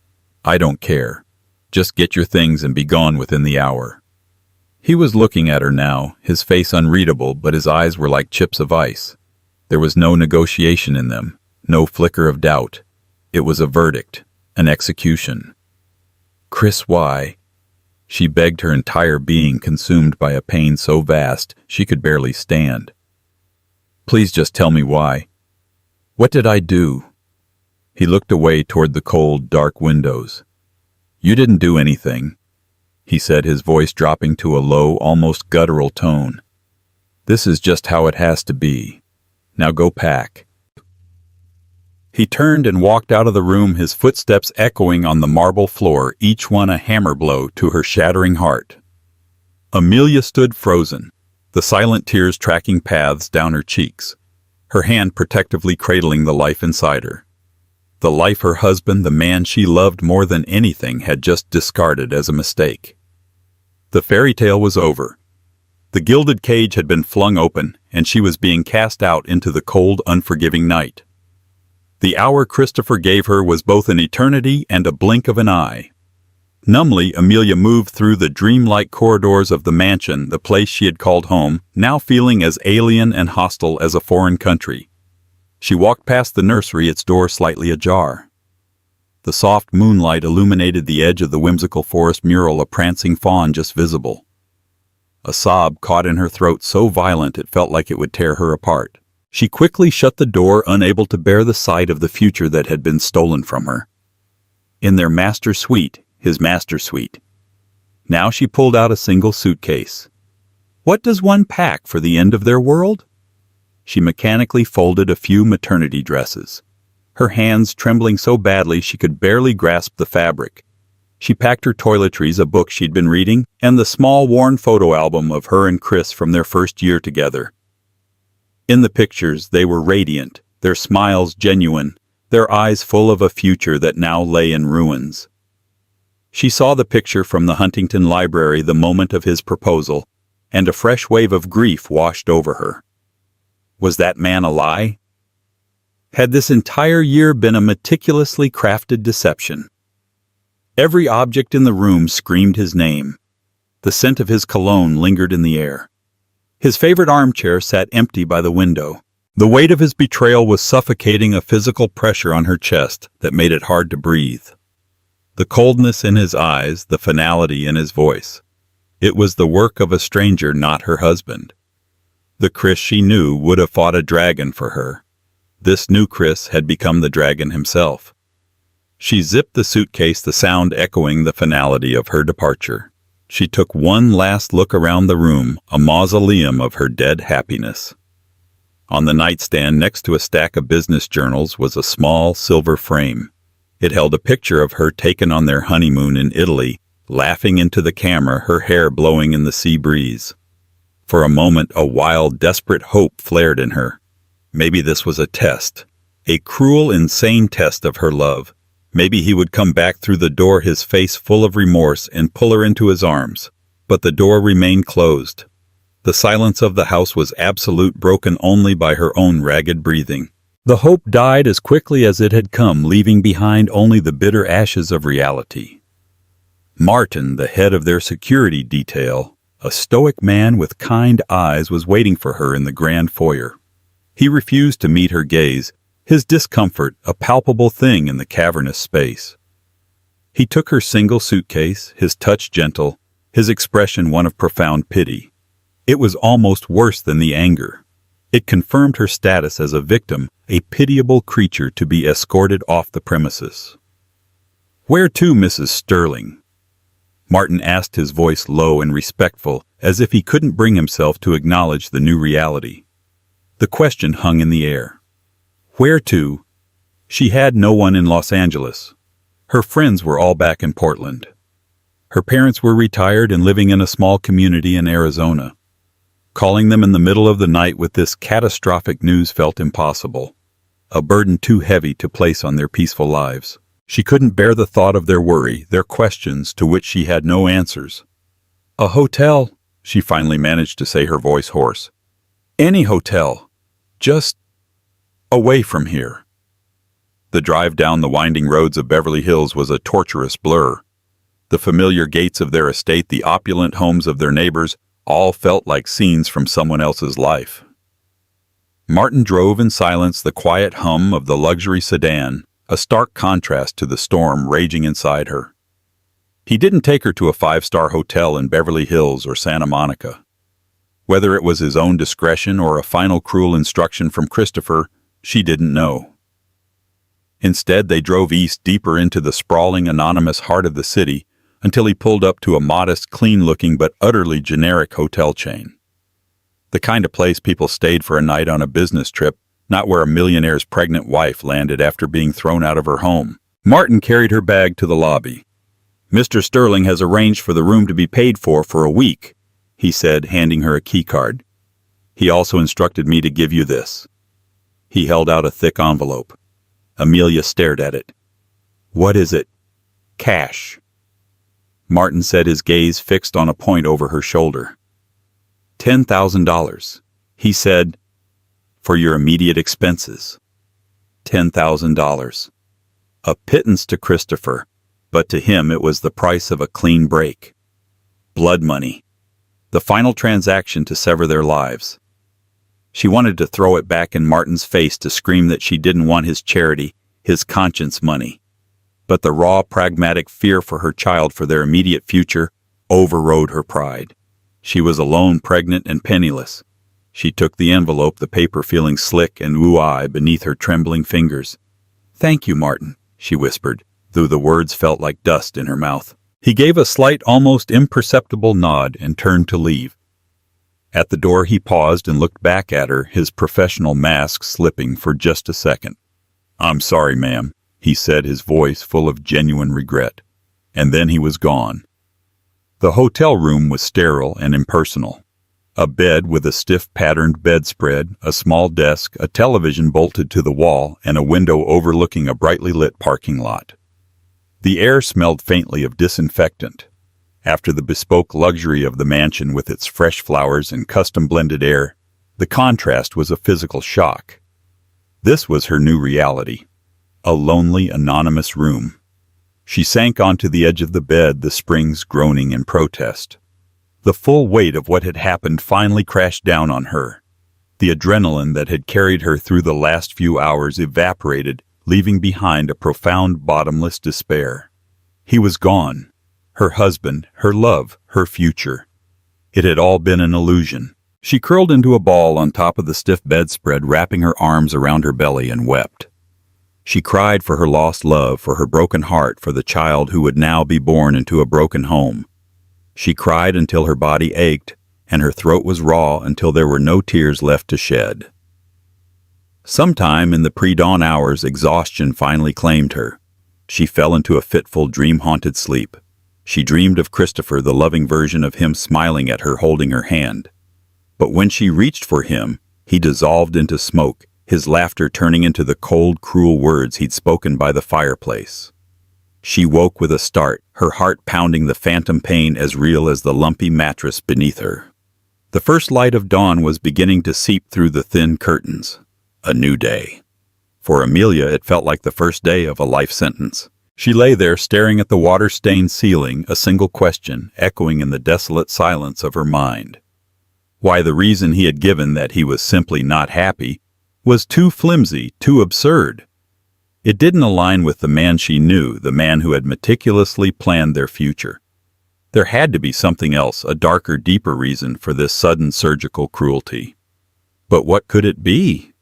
I don't care. Just get your things and be gone within the hour." He was looking at her now, his face unreadable, but his eyes were like chips of ice. There was no negotiation in them, no flicker of doubt. It was a verdict, an execution. "Chris, why?" She begged, her entire being consumed by a pain so vast she could barely stand. "Please just tell me why. What did I do?" He looked away toward the cold, dark windows. "You didn't do anything," he said, his voice dropping to a low, almost guttural tone. "This is just how it has to be. Now go pack." He turned and walked out of the room, his footsteps echoing on the marble floor, each one a hammer blow to her shattering heart. Amelia stood frozen, the silent tears tracking paths down her cheeks, her hand protectively cradling the life inside her. The life her husband, the man she loved more than anything, had just discarded as a mistake. The fairy tale was over. The gilded cage had been flung open, and she was being cast out into the cold, unforgiving night. The hour Christopher gave her was both an eternity and a blink of an eye. Numbly, Amelia moved through the dreamlike corridors of the mansion, the place she had called home, now feeling as alien and hostile as a foreign country. She walked past the nursery, its door slightly ajar. The soft moonlight illuminated the edge of the whimsical forest mural, a prancing fawn just visible. A sob caught in her throat, so violent it felt like it would tear her apart. She quickly shut the door, unable to bear the sight of the future that had been stolen from her. In their master suite, his master suite. Now she pulled out a single suitcase. What does one pack for the end of their world? She mechanically folded a few maternity dresses, her hands trembling so badly she could barely grasp the fabric. She packed her toiletries, a book she'd been reading, and the small worn photo album of her and Chris from their first year together. In the pictures, they were radiant, their smiles genuine, their eyes full of a future that now lay in ruins. She saw the picture from the Huntington Library the moment of his proposal, and a fresh wave of grief washed over her. Was that man a lie? Had this entire year been a meticulously crafted deception? Every object in the room screamed his name. The scent of his cologne lingered in the air. His favorite armchair sat empty by the window. The weight of his betrayal was suffocating, a physical pressure on her chest that made it hard to breathe. The coldness in his eyes, the finality in his voice. It was the work of a stranger, not her husband. The Chris she knew would have fought a dragon for her. This new Chris had become the dragon himself. She zipped the suitcase, the sound echoing the finality of her departure. She took one last look around the room, a mausoleum of her dead happiness. On the nightstand next to a stack of business journals was a small silver frame. It held a picture of her taken on their honeymoon in Italy, laughing into the camera, her hair blowing in the sea breeze. For a moment, a wild, desperate hope flared in her. Maybe this was a test, a cruel, insane test of her love. Maybe he would come back through the door, his face full of remorse, and pull her into his arms. But the door remained closed. The silence of the house was absolute, broken only by her own ragged breathing. The hope died as quickly as it had come, leaving behind only the bitter ashes of reality. Martin, the head of their security detail, a stoic man with kind eyes, was waiting for her in the grand foyer. He refused to meet her gaze, his discomfort a palpable thing in the cavernous space. He took her single suitcase, his touch gentle, his expression one of profound pity. It was almost worse than the anger. It confirmed her status as a victim, a pitiable creature to be escorted off the premises. "Where to, Mrs. Sterling?" Martin asked, his voice low and respectful, as if he couldn't bring himself to acknowledge the new reality. The question hung in the air. Where to? She had no one in Los Angeles. Her friends were all back in Portland. Her parents were retired and living in a small community in Arizona. Calling them in the middle of the night with this catastrophic news felt impossible, a burden too heavy to place on their peaceful lives. She couldn't bear the thought of their worry, their questions to which she had no answers. "A hotel," she finally managed to say, her voice hoarse. "Any hotel. Just away from here." The drive down the winding roads of Beverly Hills was a torturous blur. The familiar gates of their estate, the opulent homes of their neighbors, all felt like scenes from someone else's life. Martin drove in silence, the quiet hum of the luxury sedan, a stark contrast to the storm raging inside her. He didn't take her to a five-star hotel in Beverly Hills or Santa Monica. Whether it was his own discretion or a final cruel instruction from Christopher, she didn't know. Instead, they drove east, deeper into the sprawling, anonymous heart of the city, until he pulled up to a modest, clean-looking but utterly generic hotel chain. The kind of place people stayed for a night on a business trip, not where a millionaire's pregnant wife landed after being thrown out of her home. Martin carried her bag to the lobby. "Mr. Sterling has arranged for the room to be paid for a week," he said, handing her a key card. "He also instructed me to give you this." He held out a thick envelope. Amelia stared at it. "What is it?" "Cash." Martin said, his gaze fixed on a point over her shoulder. $10,000. He said, "For your immediate expenses." $10,000. A pittance to Christopher, but to him it was the price of a clean break. Blood money. The final transaction to sever their lives. She wanted to throw it back in Martin's face, to scream that she didn't want his charity, his conscience money. But the raw, pragmatic fear for her child, for their immediate future, overrode her pride. She was alone, pregnant, and penniless. She took the envelope, the paper feeling slick and ooey beneath her trembling fingers. "Thank you, Martin," she whispered, though the words felt like dust in her mouth. He gave a slight, almost imperceptible nod and turned to leave. At the door he paused and looked back at her, his professional mask slipping for just a second. "I'm sorry, ma'am," he said, his voice full of genuine regret. And then he was gone. The hotel room was sterile and impersonal. A bed with a stiff patterned bedspread, a small desk, a television bolted to the wall, and a window overlooking a brightly lit parking lot. The air smelled faintly of disinfectant. After the bespoke luxury of the mansion with its fresh flowers and custom-blended air, the contrast was a physical shock. This was her new reality. A lonely, anonymous room. She sank onto the edge of the bed, the springs groaning in protest. The full weight of what had happened finally crashed down on her. The adrenaline that had carried her through the last few hours evaporated, leaving behind a profound, bottomless despair. He was gone. Her husband, her love, her future. It had all been an illusion. She curled into a ball on top of the stiff bedspread, wrapping her arms around her belly, and wept. She cried for her lost love, for her broken heart, for the child who would now be born into a broken home. She cried until her body ached, and her throat was raw until there were no tears left to shed. Sometime in the pre-dawn hours, exhaustion finally claimed her. She fell into a fitful, dream-haunted sleep. She dreamed of Christopher, the loving version of him, smiling at her, holding her hand. But when she reached for him, he dissolved into smoke, his laughter turning into the cold, cruel words he'd spoken by the fireplace. She woke with a start, her heart pounding, the phantom pain as real as the lumpy mattress beneath her. The first light of dawn was beginning to seep through the thin curtains. A new day. For Amelia, it felt like the first day of a life sentence. She lay there staring at the water-stained ceiling, a single question echoing in the desolate silence of her mind. Why the reason he had given, that he was simply not happy, was too flimsy, too absurd. It didn't align with the man she knew, the man who had meticulously planned their future. There had to be something else, a darker, deeper reason for this sudden surgical cruelty. But what could it be?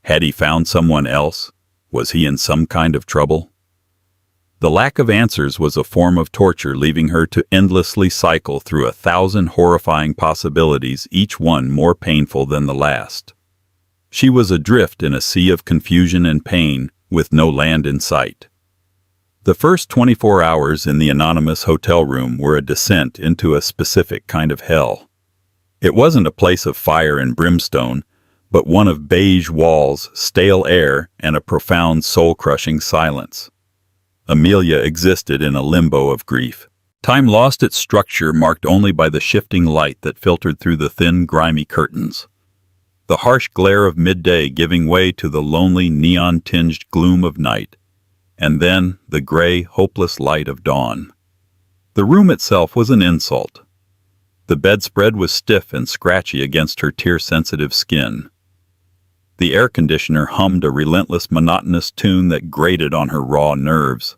Had he found someone else? Was he in some kind of trouble? The lack of answers was a form of torture, leaving her to endlessly cycle through 1,000 horrifying possibilities, each one more painful than the last. She was adrift in a sea of confusion and pain, with no land in sight. The first 24 hours in the anonymous hotel room were a descent into a specific kind of hell. It wasn't a place of fire and brimstone, but one of beige walls, stale air, and a profound soul-crushing silence. Amelia existed in a limbo of grief. Time lost its structure, marked only by the shifting light that filtered through the thin, grimy curtains. The harsh glare of midday giving way to the lonely, neon-tinged gloom of night, and then the gray, hopeless light of dawn. The room itself was an insult. The bedspread was stiff and scratchy against her tear-sensitive skin. The air conditioner hummed a relentless, monotonous tune that grated on her raw nerves.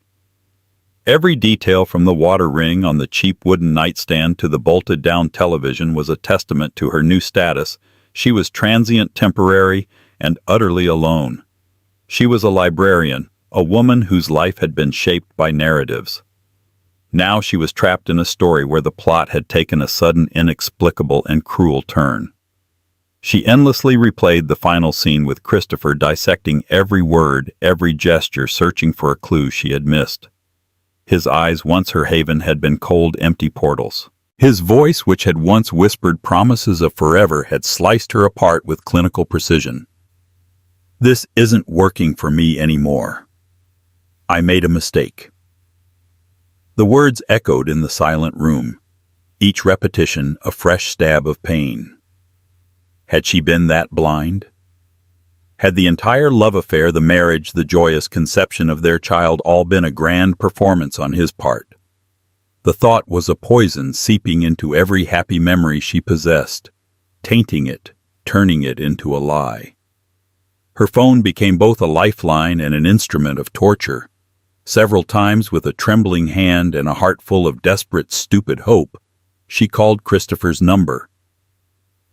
Every detail, from the water ring on the cheap wooden nightstand to the bolted-down television, was a testament to her new status. She was transient, temporary, and utterly alone. She was a librarian, a woman whose life had been shaped by narratives. Now she was trapped in a story where the plot had taken a sudden, inexplicable, and cruel turn. She endlessly replayed the final scene, with Christopher dissecting every word, every gesture, searching for a clue she had missed. His eyes, once her haven, had been cold, empty portals. His voice, which had once whispered promises of forever, had sliced her apart with clinical precision. "This isn't working for me anymore. I made a mistake." The words echoed in the silent room, each repetition a fresh stab of pain. Had she been that blind? Had the entire love affair, the marriage, the joyous conception of their child, all been a grand performance on his part? The thought was a poison seeping into every happy memory she possessed, tainting it, turning it into a lie. Her phone became both a lifeline and an instrument of torture. Several times, with a trembling hand and a heart full of desperate, stupid hope, she called Christopher's number.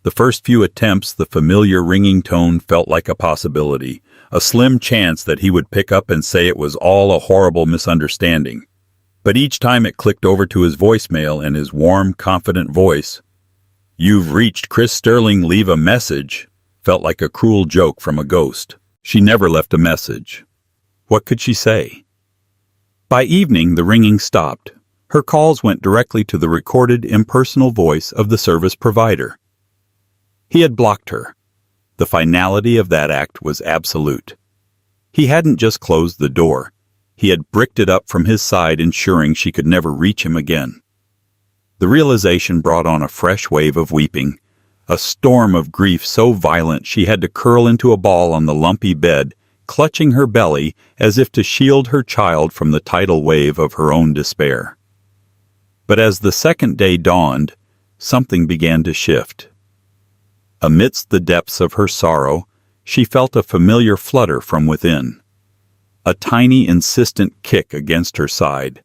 The first few attempts, the familiar ringing tone felt like a possibility, a slim chance that he would pick up and say it was all a horrible misunderstanding. But each time it clicked over to his voicemail, and his warm, confident voice, "You've reached Chris Sterling, leave a message," felt like a cruel joke from a ghost. She never left a message. What could she say? By evening, the ringing stopped. Her calls went directly to the recorded, impersonal voice of the service provider. He had blocked her. The finality of that act was absolute. He hadn't just closed the door. He had bricked it up from his side, ensuring she could never reach him again. The realization brought on a fresh wave of weeping, a storm of grief so violent she had to curl into a ball on the lumpy bed, clutching her belly as if to shield her child from the tidal wave of her own despair. But as the second day dawned, something began to shift. Amidst the depths of her sorrow, she felt a familiar flutter from within. A tiny, insistent kick against her side.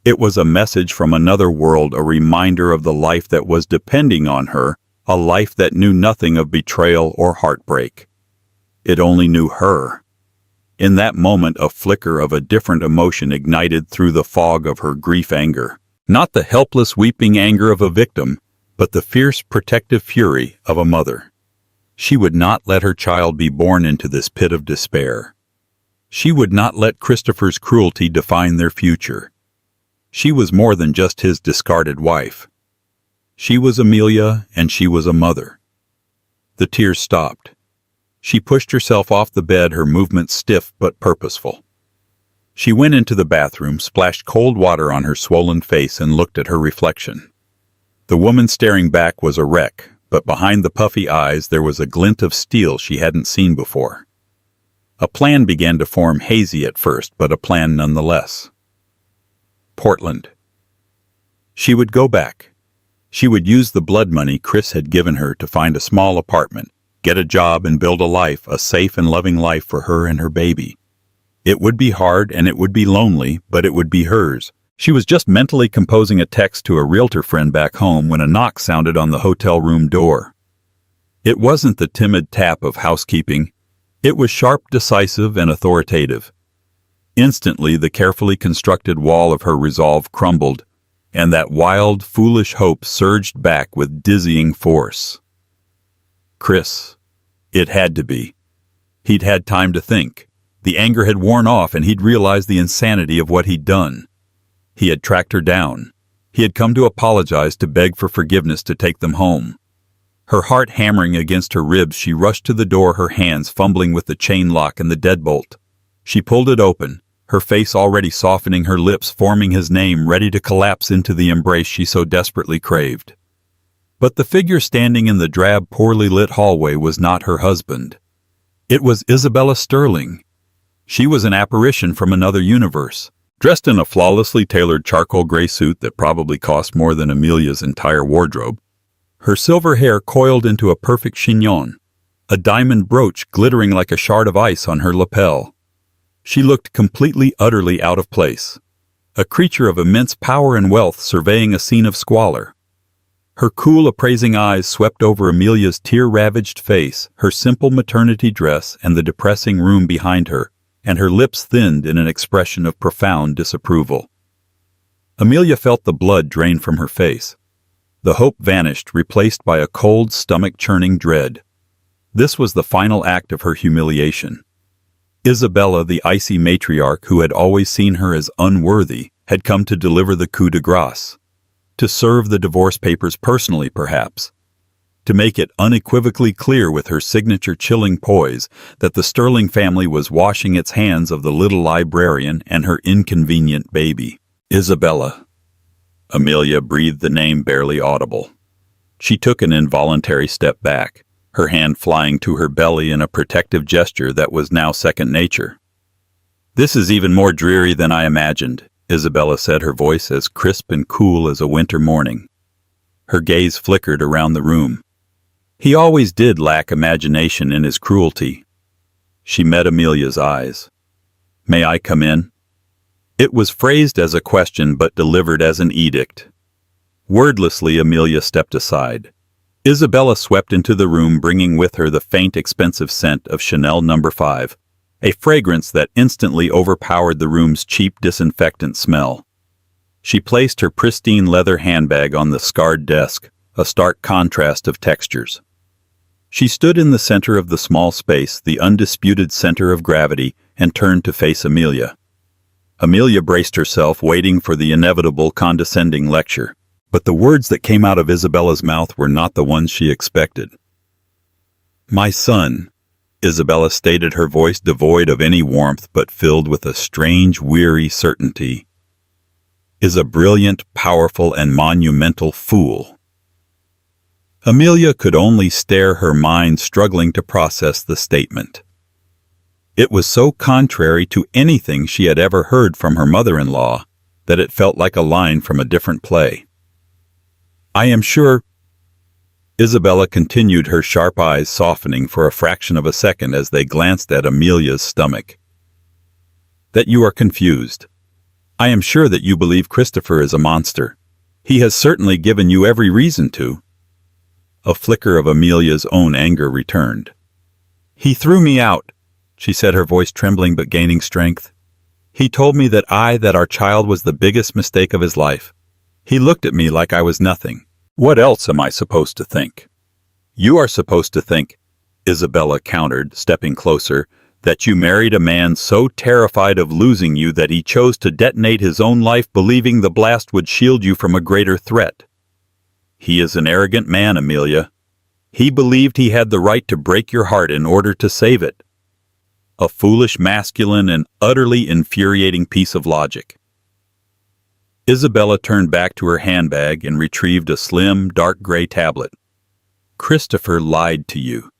It was a message from another world, a reminder of the life that was depending on her, a life that knew nothing of betrayal or heartbreak. It only knew her. In that moment, a flicker of a different emotion ignited through the fog of her grief-anger. Not the helpless, weeping anger of a victim, but the fierce, protective fury of a mother. She would not let her child be born into this pit of despair. She would not let Christopher's cruelty define their future. She was more than just his discarded wife. She was Amelia, and she was a mother. The tears stopped. She pushed herself off the bed, her movements stiff but purposeful. She went into the bathroom, splashed cold water on her swollen face, and looked at her reflection. The woman staring back was a wreck, but behind the puffy eyes there was a glint of steel she hadn't seen before. A plan began to form, hazy at first, but a plan nonetheless. Portland. She would go back. She would use the blood money Chris had given her to find a small apartment, get a job, and build a life, a safe and loving life for her and her baby. It would be hard and it would be lonely, but it would be hers. She was just mentally composing a text to a realtor friend back home when a knock sounded on the hotel room door. It wasn't the timid tap of housekeeping. It was sharp, decisive, and authoritative. Instantly, the carefully constructed wall of her resolve crumbled, and that wild, foolish hope surged back with dizzying force. Chris. It had to be. He'd had time to think. The anger had worn off, and he'd realized the insanity of what he'd done. He had tracked her down. He had come to apologize, to beg for forgiveness, to take them home. Her heart hammering against her ribs, she rushed to the door, her hands fumbling with the chain lock and the deadbolt. She pulled it open, her face already softening, her lips forming his name, ready to collapse into the embrace she so desperately craved. But the figure standing in the drab, poorly lit hallway was not her husband. It was Isabella Sterling. She was an apparition from another universe, dressed in a flawlessly tailored charcoal gray suit that probably cost more than Amelia's entire wardrobe. Her silver hair coiled into a perfect chignon, a diamond brooch glittering like a shard of ice on her lapel. She looked completely, utterly out of place, a creature of immense power and wealth surveying a scene of squalor. Her cool, appraising eyes swept over Amelia's tear-ravaged face, her simple maternity dress, and the depressing room behind her, and her lips thinned in an expression of profound disapproval. Amelia felt the blood drain from her face. The hope vanished, replaced by a cold, stomach-churning dread. This was the final act of her humiliation. Isabella, the icy matriarch who had always seen her as unworthy, had come to deliver the coup de grace. To serve the divorce papers personally, perhaps. To make it unequivocally clear with her signature chilling poise that the Sterling family was washing its hands of the little librarian and her inconvenient baby. Isabella. Amelia breathed the name barely audible. She took an involuntary step back, her hand flying to her belly in a protective gesture that was now second nature. "This is even more dreary than I imagined," Isabella said, her voice as crisp and cool as a winter morning. Her gaze flickered around the room. He always did lack imagination in his cruelty. She met Amelia's eyes. "May I come in?" It was phrased as a question but delivered as an edict. Wordlessly, Amelia stepped aside. Isabella swept into the room, bringing with her the faint, expensive scent of Chanel No. 5, a fragrance that instantly overpowered the room's cheap disinfectant smell. She placed her pristine leather handbag on the scarred desk, a stark contrast of textures. She stood in the center of the small space, the undisputed center of gravity, and turned to face Amelia. Amelia braced herself, waiting for the inevitable condescending lecture, but the words that came out of Isabella's mouth were not the ones she expected. "My son," Isabella stated, her voice devoid of any warmth but filled with a strange, weary certainty, "is a brilliant, powerful, and monumental fool." Amelia could only stare, her mind struggling to process the statement. It was so contrary to anything she had ever heard from her mother-in-law that it felt like a line from a different play. "I am sure," Isabella continued, her sharp eyes softening for a fraction of a second as they glanced at Amelia's stomach, "that you are confused. I am sure that you believe Christopher is a monster. He has certainly given you every reason to." A flicker of Amelia's own anger returned. "He threw me out," she said, her voice trembling but gaining strength. "He told me that our child was the biggest mistake of his life. He looked at me like I was nothing. What else am I supposed to think?" "You are supposed to think," Isabella countered, stepping closer, "that you married a man so terrified of losing you that he chose to detonate his own life, believing the blast would shield you from a greater threat. He is an arrogant man, Amelia. He believed he had the right to break your heart in order to save it. A foolish, masculine, and utterly infuriating piece of logic." Isabella turned back to her handbag and retrieved a slim, dark gray tablet. "Christopher lied to you,"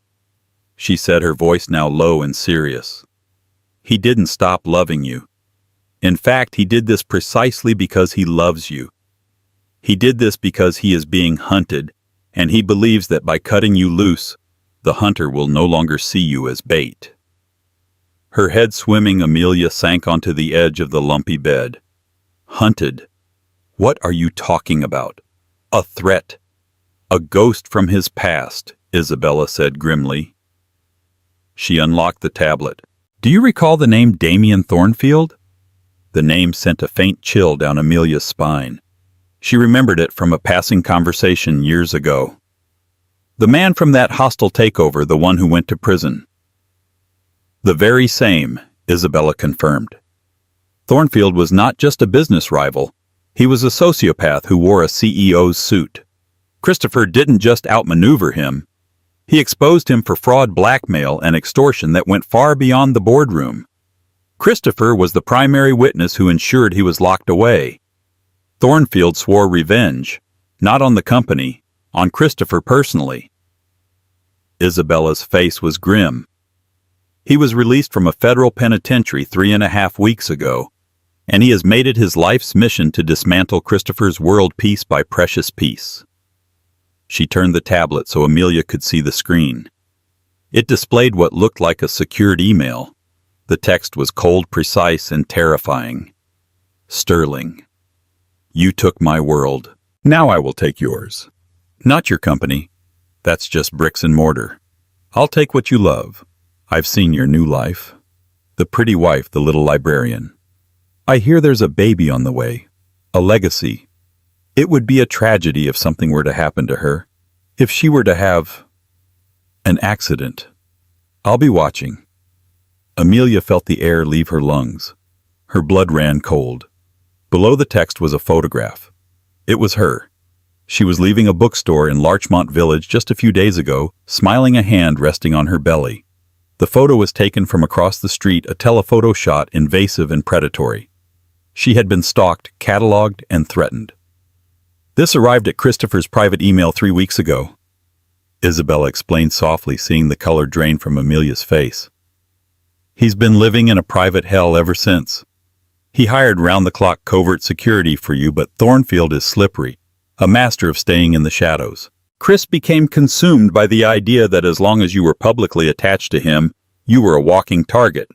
she said, her voice now low and serious. "He didn't stop loving you. In fact, he did this precisely because he loves you. He did this because he is being hunted, and he believes that by cutting you loose, the hunter will no longer see you as bait." Her head swimming, Amelia sank onto the edge of the lumpy bed. Hunted, What are you talking about? A threat. A ghost from his past, Isabella said grimly. She unlocked the tablet. Do you recall the name Damien Thornfield? The name sent a faint chill down Amelia's spine. She remembered it from a passing conversation years ago. The man from that hostile takeover, the one who went to prison. The very same, Isabella confirmed. Thornfield was not just a business rival. He was a sociopath who wore a CEO's suit. Christopher didn't just outmaneuver him. He exposed him for fraud, blackmail, and extortion that went far beyond the boardroom. Christopher was the primary witness who ensured he was locked away. Thornfield swore revenge, not on the company, on Christopher personally. Isabella's face was grim. He was released from a federal penitentiary 3.5 weeks ago, and he has made it his life's mission to dismantle Christopher's world piece by precious piece. She turned the tablet so Amelia could see the screen. It displayed what looked like a secured email. The text was cold, precise, and terrifying. Sterling. You took my world. Now I will take yours. Not your company. That's just bricks and mortar. I'll take what you love. I've seen your new life. The pretty wife, the little librarian. I hear there's a baby on the way. A legacy. It would be a tragedy if something were to happen to her. If she were to have an accident. I'll be watching. Amelia felt the air leave her lungs. Her blood ran cold. Below the text was a photograph. It was her. She was leaving a bookstore in Larchmont Village just a few days ago, smiling, a hand resting on her belly. The photo was taken from across the street, a telephoto shot, invasive and predatory. She had been stalked, cataloged, and threatened. This arrived at Christopher's private email 3 weeks ago. Isabella explained softly, seeing the color drain from Amelia's face. He's been living in a private hell ever since. He hired round-the-clock covert security for you, but Thornfield is slippery, a master of staying in the shadows. Chris became consumed by the idea that as long as you were publicly attached to him, you were a walking target.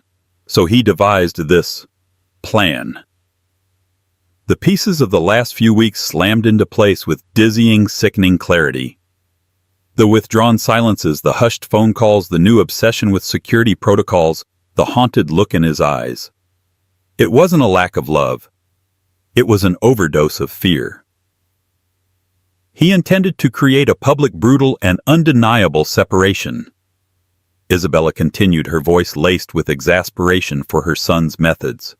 So he devised this plan. The pieces of the last few weeks slammed into place with dizzying, sickening clarity. The withdrawn silences, the hushed phone calls, the new obsession with security protocols, the haunted look in his eyes. It wasn't a lack of love. It was an overdose of fear. He intended to create a public, brutal, and undeniable separation. Isabella continued, her voice laced with exasperation for her son's methods.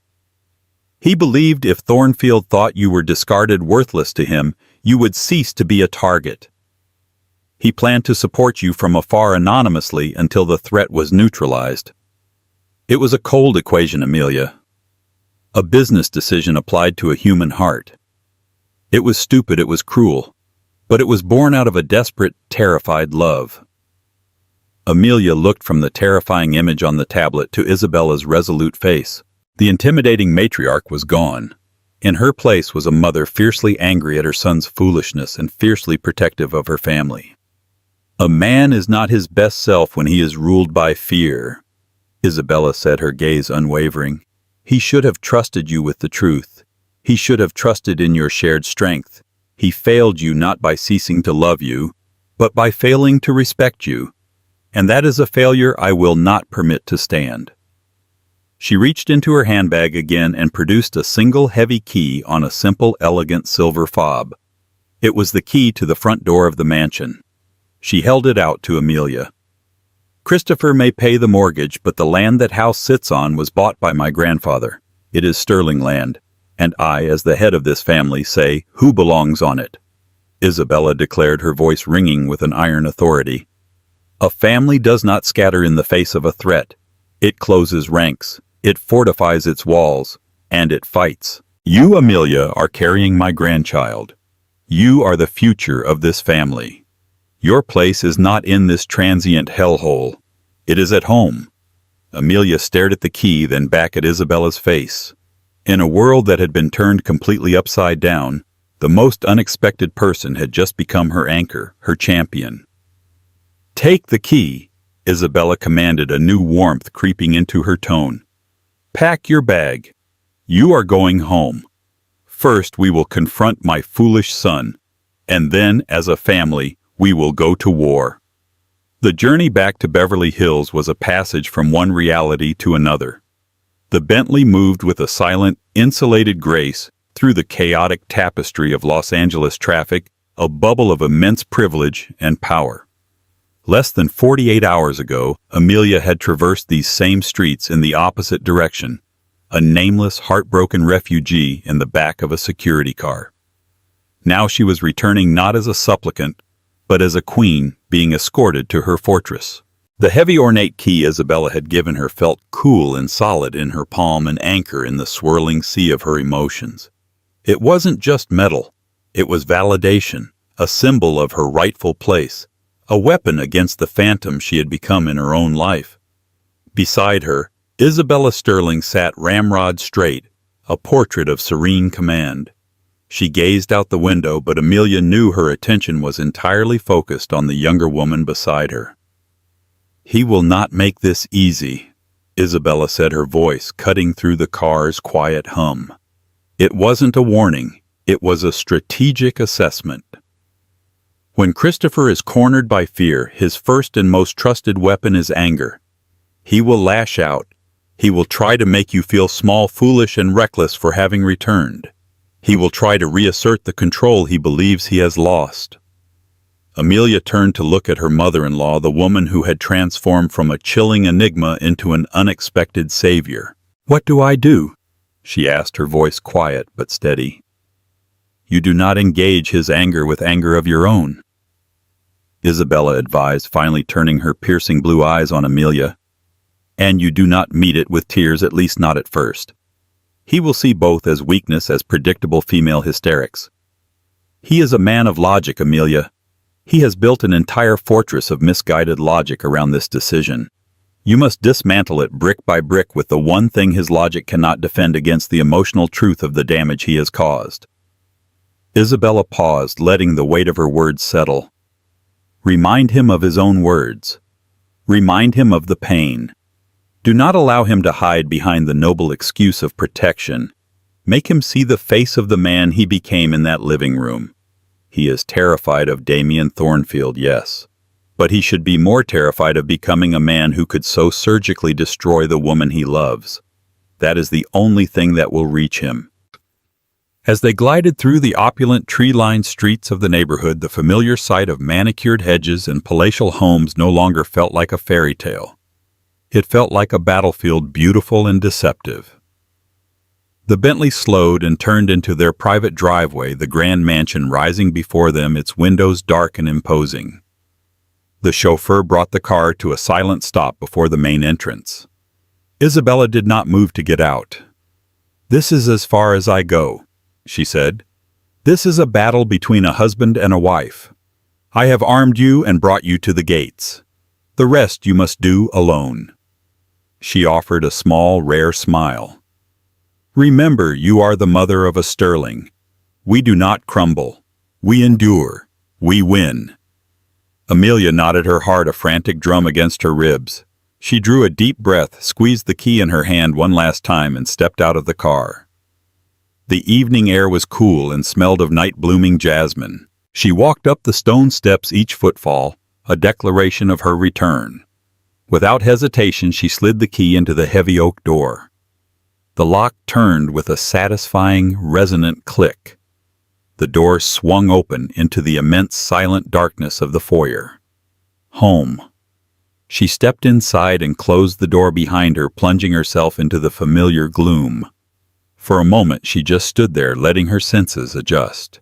He believed if Thornfield thought you were discarded, worthless to him, you would cease to be a target. He planned to support you from afar anonymously until the threat was neutralized. It was a cold equation, Amelia. A business decision applied to a human heart. It was stupid, it was cruel, but it was born out of a desperate, terrified love. Amelia looked from the terrifying image on the tablet to Isabella's resolute face. The intimidating matriarch was gone. In her place was a mother fiercely angry at her son's foolishness and fiercely protective of her family. A man is not his best self when he is ruled by fear, Isabella said, her gaze unwavering. He should have trusted you with the truth. He should have trusted in your shared strength. He failed you not by ceasing to love you, but by failing to respect you. And that is a failure I will not permit to stand. She reached into her handbag again and produced a single heavy key on a simple, elegant silver fob. It was the key to the front door of the mansion. She held it out to Amelia. Christopher may pay the mortgage, but the land that house sits on was bought by my grandfather. It is Sterling land, and I, as the head of this family, say who belongs on it. Isabella declared, her voice ringing with an iron authority. A family does not scatter in the face of a threat. It closes ranks. It fortifies its walls, and it fights. You, Amelia, are carrying my grandchild. You are the future of this family. Your place is not in this transient hellhole. It is at home. Amelia stared at the key, then back at Isabella's face. In a world that had been turned completely upside down, the most unexpected person had just become her anchor, her champion. Take the key, Isabella commanded, a new warmth creeping into her tone. Pack your bag. You are going home. First, we will confront my foolish son, and then, as a family, we will go to war." The journey back to Beverly Hills was a passage from one reality to another. The Bentley moved with a silent, insulated grace through the chaotic tapestry of Los Angeles traffic, a bubble of immense privilege and power. Less than 48 hours ago, Amelia had traversed these same streets in the opposite direction, a nameless, heartbroken refugee in the back of a security car. Now she was returning not as a supplicant, but as a queen being escorted to her fortress. The heavy ornate key Isabella had given her felt cool and solid in her palm, an anchor in the swirling sea of her emotions. It wasn't just metal, it was validation, a symbol of her rightful place, a weapon against the phantom she had become in her own life. Beside her, Isabella Sterling sat ramrod straight, a portrait of serene command. She gazed out the window, but Amelia knew her attention was entirely focused on the younger woman beside her. "He will not make this easy," Isabella said, her voice cutting through the car's quiet hum. It wasn't a warning, it was a strategic assessment. When Christopher is cornered by fear, his first and most trusted weapon is anger. He will lash out. He will try to make you feel small, foolish, and reckless for having returned. He will try to reassert the control he believes he has lost. Amelia turned to look at her mother-in-law, the woman who had transformed from a chilling enigma into an unexpected savior. "What do I do?" she asked, her voice quiet but steady. "You do not engage his anger with anger of your own," Isabella advised, finally turning her piercing blue eyes on Amelia. "And you do not meet it with tears, at least not at first. He will see both as weakness, as predictable female hysterics. He is a man of logic, Amelia. He has built an entire fortress of misguided logic around this decision. You must dismantle it brick by brick with the one thing his logic cannot defend against: the emotional truth of the damage he has caused." Isabella paused, letting the weight of her words settle. Remind him of his own words. Remind him of the pain. Do not allow him to hide behind the noble excuse of protection. Make him see the face of the man he became in that living room. He is terrified of Damien Thornfield, yes, but he should be more terrified of becoming a man who could so surgically destroy the woman he loves. That is the only thing that will reach him. As they glided through the opulent, tree-lined streets of the neighborhood, the familiar sight of manicured hedges and palatial homes no longer felt like a fairy tale. It felt like a battlefield, beautiful and deceptive. The Bentley slowed and turned into their private driveway, the grand mansion rising before them, its windows dark and imposing. The chauffeur brought the car to a silent stop before the main entrance. Isabella did not move to get out. "This is as far as I go," she said. "This is a battle between a husband and a wife. I have armed you and brought you to the gates. The rest you must do alone." She offered a small, rare smile. "Remember, you are the mother of a Sterling. We do not crumble. We endure. We win." Amelia nodded, her heart a frantic drum against her ribs. She drew a deep breath, squeezed the key in her hand one last time, and stepped out of the car. The evening air was cool and smelled of night-blooming jasmine. She walked up the stone steps, each footfall a declaration of her return. Without hesitation, she slid the key into the heavy oak door. The lock turned with a satisfying, resonant click. The door swung open into the immense, silent darkness of the foyer. Home. She stepped inside and closed the door behind her, plunging herself into the familiar gloom. For a moment she just stood there, letting her senses adjust.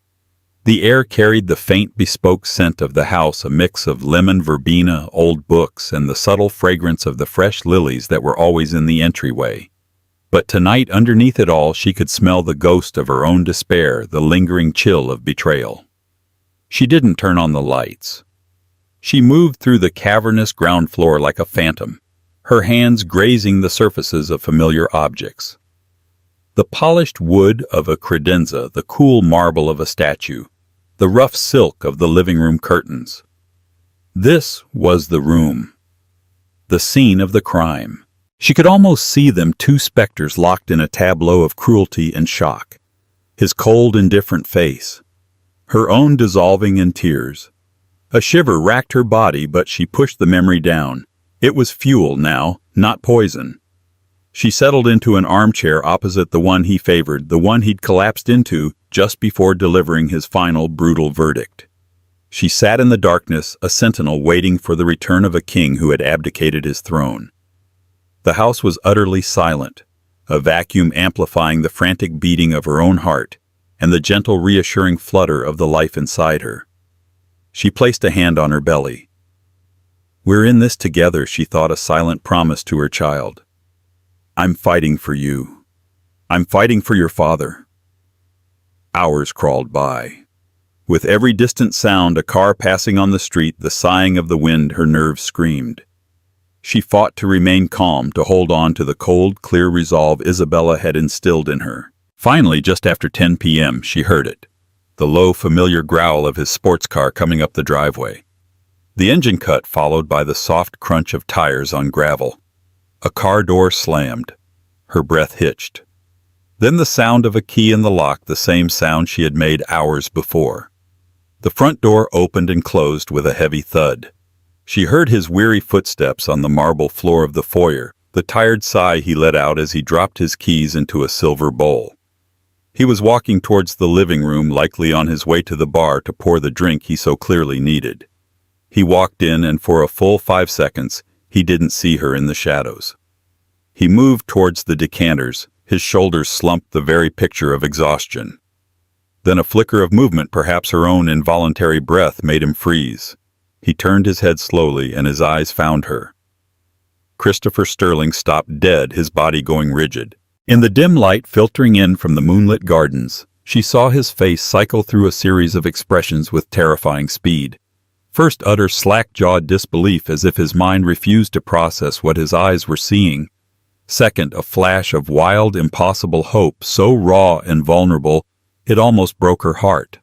The air carried the faint, bespoke scent of the house, a mix of lemon, verbena, old books, and the subtle fragrance of the fresh lilies that were always in the entryway. But tonight, underneath it all, she could smell the ghost of her own despair, the lingering chill of betrayal. She didn't turn on the lights. She moved through the cavernous ground floor like a phantom, her hands grazing the surfaces of familiar objects. The polished wood of a credenza, the cool marble of a statue, the rough silk of the living room curtains. This was the room, the scene of the crime. She could almost see them, two specters locked in a tableau of cruelty and shock. his cold, indifferent face, her own dissolving in tears. A shiver racked her body, but she pushed the memory down. It was fuel now, not poison. She settled into an armchair opposite the one he favored, the one he'd collapsed into just before delivering his final brutal verdict. She sat in the darkness, a sentinel waiting for the return of a king who had abdicated his throne. The house was utterly silent, a vacuum amplifying the frantic beating of her own heart and the gentle, reassuring flutter of the life inside her. She placed a hand on her belly. "We're in this together," she thought, a silent promise to her child. "I'm fighting for you. I'm fighting for your father." Hours crawled by. With every distant sound, a car passing on the street, the sighing of the wind, her nerves screamed. She fought to remain calm, to hold on to the cold, clear resolve Isabella had instilled in her. Finally, just after 10 p.m., she heard it. The low, familiar growl of his sports car coming up the driveway. The engine cut, followed by the soft crunch of tires on gravel. A car door slammed. Her breath hitched. Then the sound of a key in the lock, the same sound she had made hours before. The front door opened and closed with a heavy thud. She heard his weary footsteps on the marble floor of the foyer, the tired sigh he let out as he dropped his keys into a silver bowl. He was walking towards the living room, likely on his way to the bar to pour the drink he so clearly needed. He walked in, and for a full 5 seconds, he didn't see her in the shadows. He moved towards the decanters, his shoulders slumped, the very picture of exhaustion. Then a flicker of movement, perhaps her own involuntary breath, made him freeze. He turned his head slowly, and his eyes found her. Christopher Sterling stopped dead, his body going rigid. In the dim light filtering in from the moonlit gardens, she saw his face cycle through a series of expressions with terrifying speed. First, utter slack-jawed disbelief, as if his mind refused to process what his eyes were seeing. Second, a flash of wild, impossible hope, so raw and vulnerable it almost broke her heart.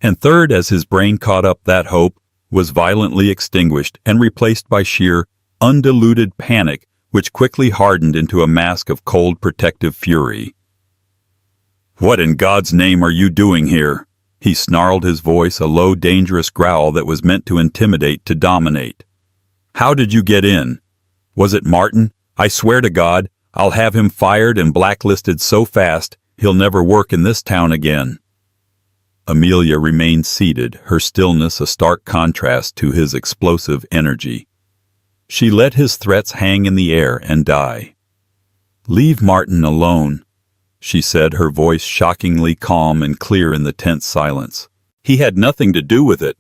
And third, as his brain caught up, that hope was violently extinguished and replaced by sheer, undiluted panic, which quickly hardened into a mask of cold, protective fury. "What in God's name are you doing here?" He snarled, his voice a low, dangerous growl that was meant to intimidate, to dominate. "How did you get in? Was it Martin? I swear to God, I'll have him fired and blacklisted so fast he'll never work in this town again." Amelia remained seated, her stillness a stark contrast to his explosive energy. She let his threats hang in the air and die. "Leave Martin alone," she said, her voice shockingly calm and clear in the tense silence. "He had nothing to do with it."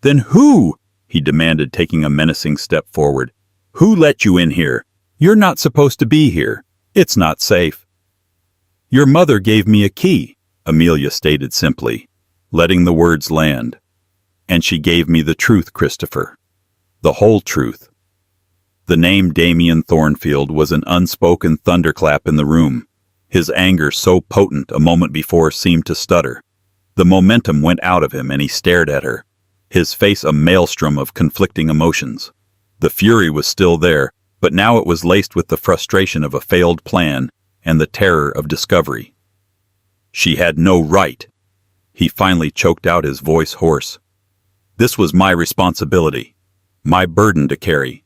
"Then who?" he demanded, taking a menacing step forward. "Who let you in here? You're not supposed to be here. It's not safe." "Your mother gave me a key," Amelia stated simply, letting the words land. "And she gave me the truth, Christopher. The whole truth." The name Damien Thornfield was an unspoken thunderclap in the room. His anger, so potent a moment before, seemed to stutter. The momentum went out of him, and he stared at her, his face a maelstrom of conflicting emotions. The fury was still there, but now it was laced with the frustration of a failed plan and the terror of discovery. "She had no right," he finally choked out, his voice hoarse. "This was my responsibility, my burden to carry.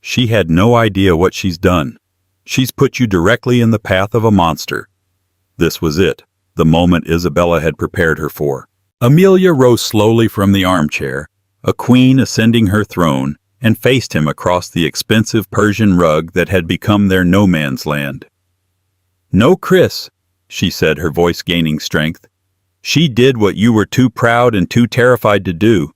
She had no idea what she's done. She's put you directly in the path of a monster." This was it, the moment Isabella had prepared her for. Amelia rose slowly from the armchair, a queen ascending her throne, and faced him across the expensive Persian rug that had become their no-man's land. "No, Chris," she said, her voice gaining strength. "She did what you were too proud and too terrified to do.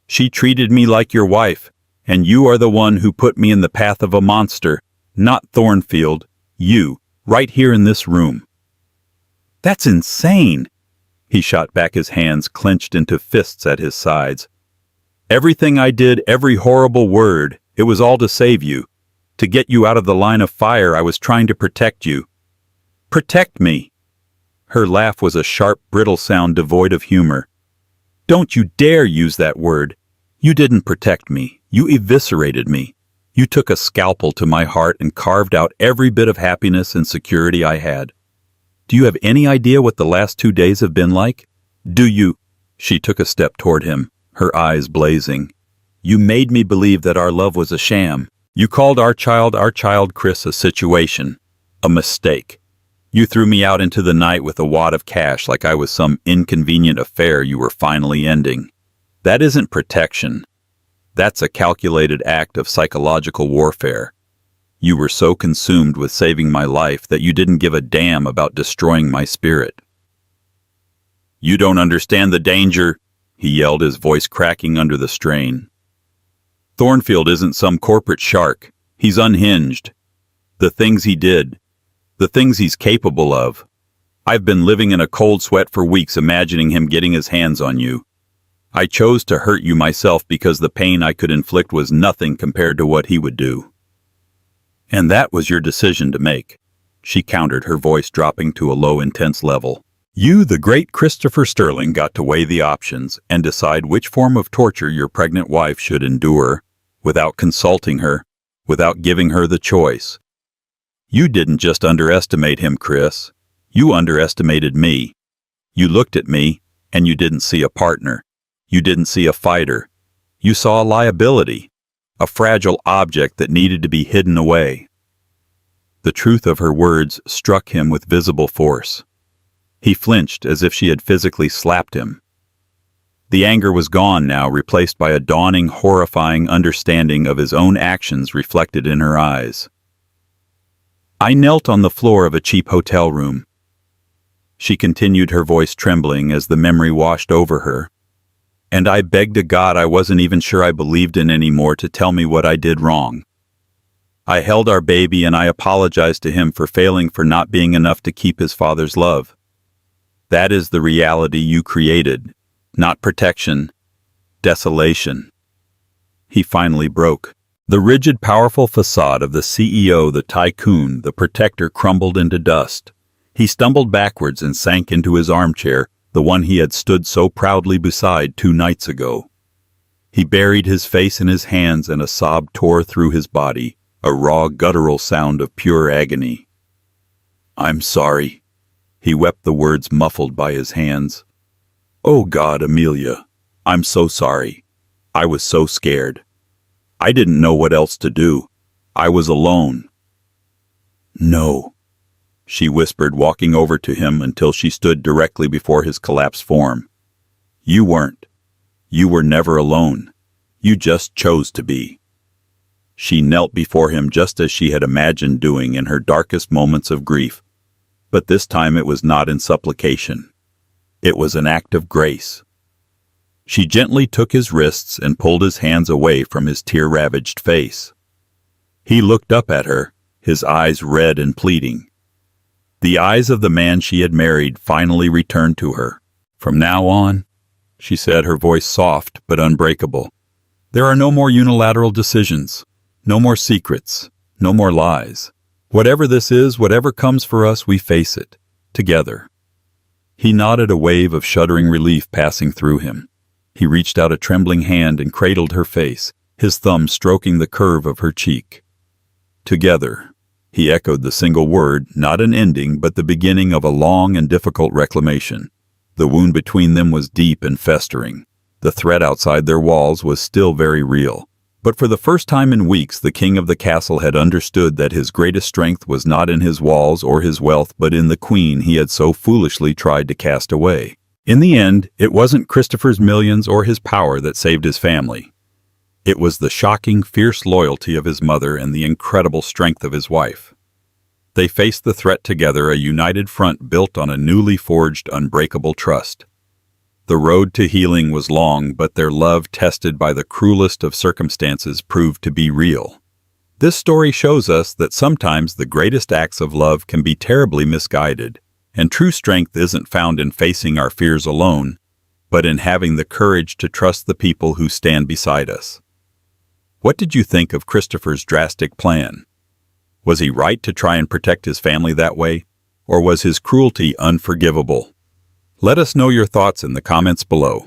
She treated me like your wife, and you are the one who put me in the path of a monster, not Thornfield. You, right here in this room." "That's insane!" He shot back, his hands clenched into fists at his sides. "Everything I did, every horrible word, it was all to save you. To get you out of the line of fire, I was trying to protect you." "Protect me?" Her laugh was a sharp, brittle sound devoid of humor. "Don't you dare use that word. You didn't protect me. You eviscerated me. You took a scalpel to my heart and carved out every bit of happiness and security I had. Do you have any idea what the last 2 days have been like? Do you?" She took a step toward him, her eyes blazing. "You made me believe that our love was a sham. You called our child, Chris, a situation. A mistake. You threw me out into the night with a wad of cash like I was some inconvenient affair you were finally ending. That isn't protection. That's a calculated act of psychological warfare. You were so consumed with saving my life that you didn't give a damn about destroying my spirit." "You don't understand the danger," he yelled, his voice cracking under the strain. "Thornfield isn't some corporate shark. He's unhinged. The things he did, the things he's capable of. I've been living in a cold sweat for weeks imagining him getting his hands on you. I chose to hurt you myself because the pain I could inflict was nothing compared to what he would do." "And that was your decision to make," she countered, her voice dropping to a low, intense level. "You, the great Christopher Sterling, got to weigh the options and decide which form of torture your pregnant wife should endure, without consulting her, without giving her the choice. You didn't just underestimate him, Chris. You underestimated me. You looked at me, and you didn't see a partner. You didn't see a fighter. You saw a liability, a fragile object that needed to be hidden away." The truth of her words struck him with visible force. He flinched as if she had physically slapped him. The anger was gone now, replaced by a dawning, horrifying understanding of his own actions reflected in her eyes. "I knelt on the floor of a cheap hotel room," she continued, her voice trembling as the memory washed over her. "And I begged to God I wasn't even sure I believed in anymore to tell me what I did wrong. I held our baby and I apologized to him for failing, for not being enough to keep his father's love. That is the reality you created, not protection, desolation." He finally broke. The rigid, powerful facade of the CEO, the tycoon, the protector crumbled into dust. He stumbled backwards and sank into his armchair, the one he had stood so proudly beside 2 nights ago. He buried his face in his hands and a sob tore through his body, a raw, guttural sound of pure agony. "I'm sorry." He wept, the words muffled by his hands. "Oh God, Amelia, I'm so sorry. I was so scared. I didn't know what else to do. I was alone." "No," she whispered, walking over to him until she stood directly before his collapsed form. "You weren't. You were never alone. You just chose to be." She knelt before him just as she had imagined doing in her darkest moments of grief. But this time it was not in supplication. It was an act of grace. She gently took his wrists and pulled his hands away from his tear-ravaged face. He looked up at her, his eyes red and pleading. The eyes of the man she had married finally returned to her. "From now on," she said, her voice soft but unbreakable, "there are no more unilateral decisions, no more secrets, no more lies. Whatever this is, whatever comes for us, we face it, together." He nodded, a wave of shuddering relief passing through him. He reached out a trembling hand and cradled her face, his thumb stroking the curve of her cheek. "Together," he echoed the single word, not an ending, but the beginning of a long and difficult reclamation. The wound between them was deep and festering. The threat outside their walls was still very real. But for the first time in weeks, the king of the castle had understood that his greatest strength was not in his walls or his wealth, but in the queen he had so foolishly tried to cast away. In the end, it wasn't Christopher's millions or his power that saved his family. It was the shocking, fierce loyalty of his mother and the incredible strength of his wife. They faced the threat together, a united front built on a newly forged, unbreakable trust. The road to healing was long, but their love, tested by the cruelest of circumstances, proved to be real. This story shows us that sometimes the greatest acts of love can be terribly misguided, and true strength isn't found in facing our fears alone, but in having the courage to trust the people who stand beside us. What did you think of Christopher's drastic plan? Was he right to try and protect his family that way, or was his cruelty unforgivable? Let us know your thoughts in the comments below.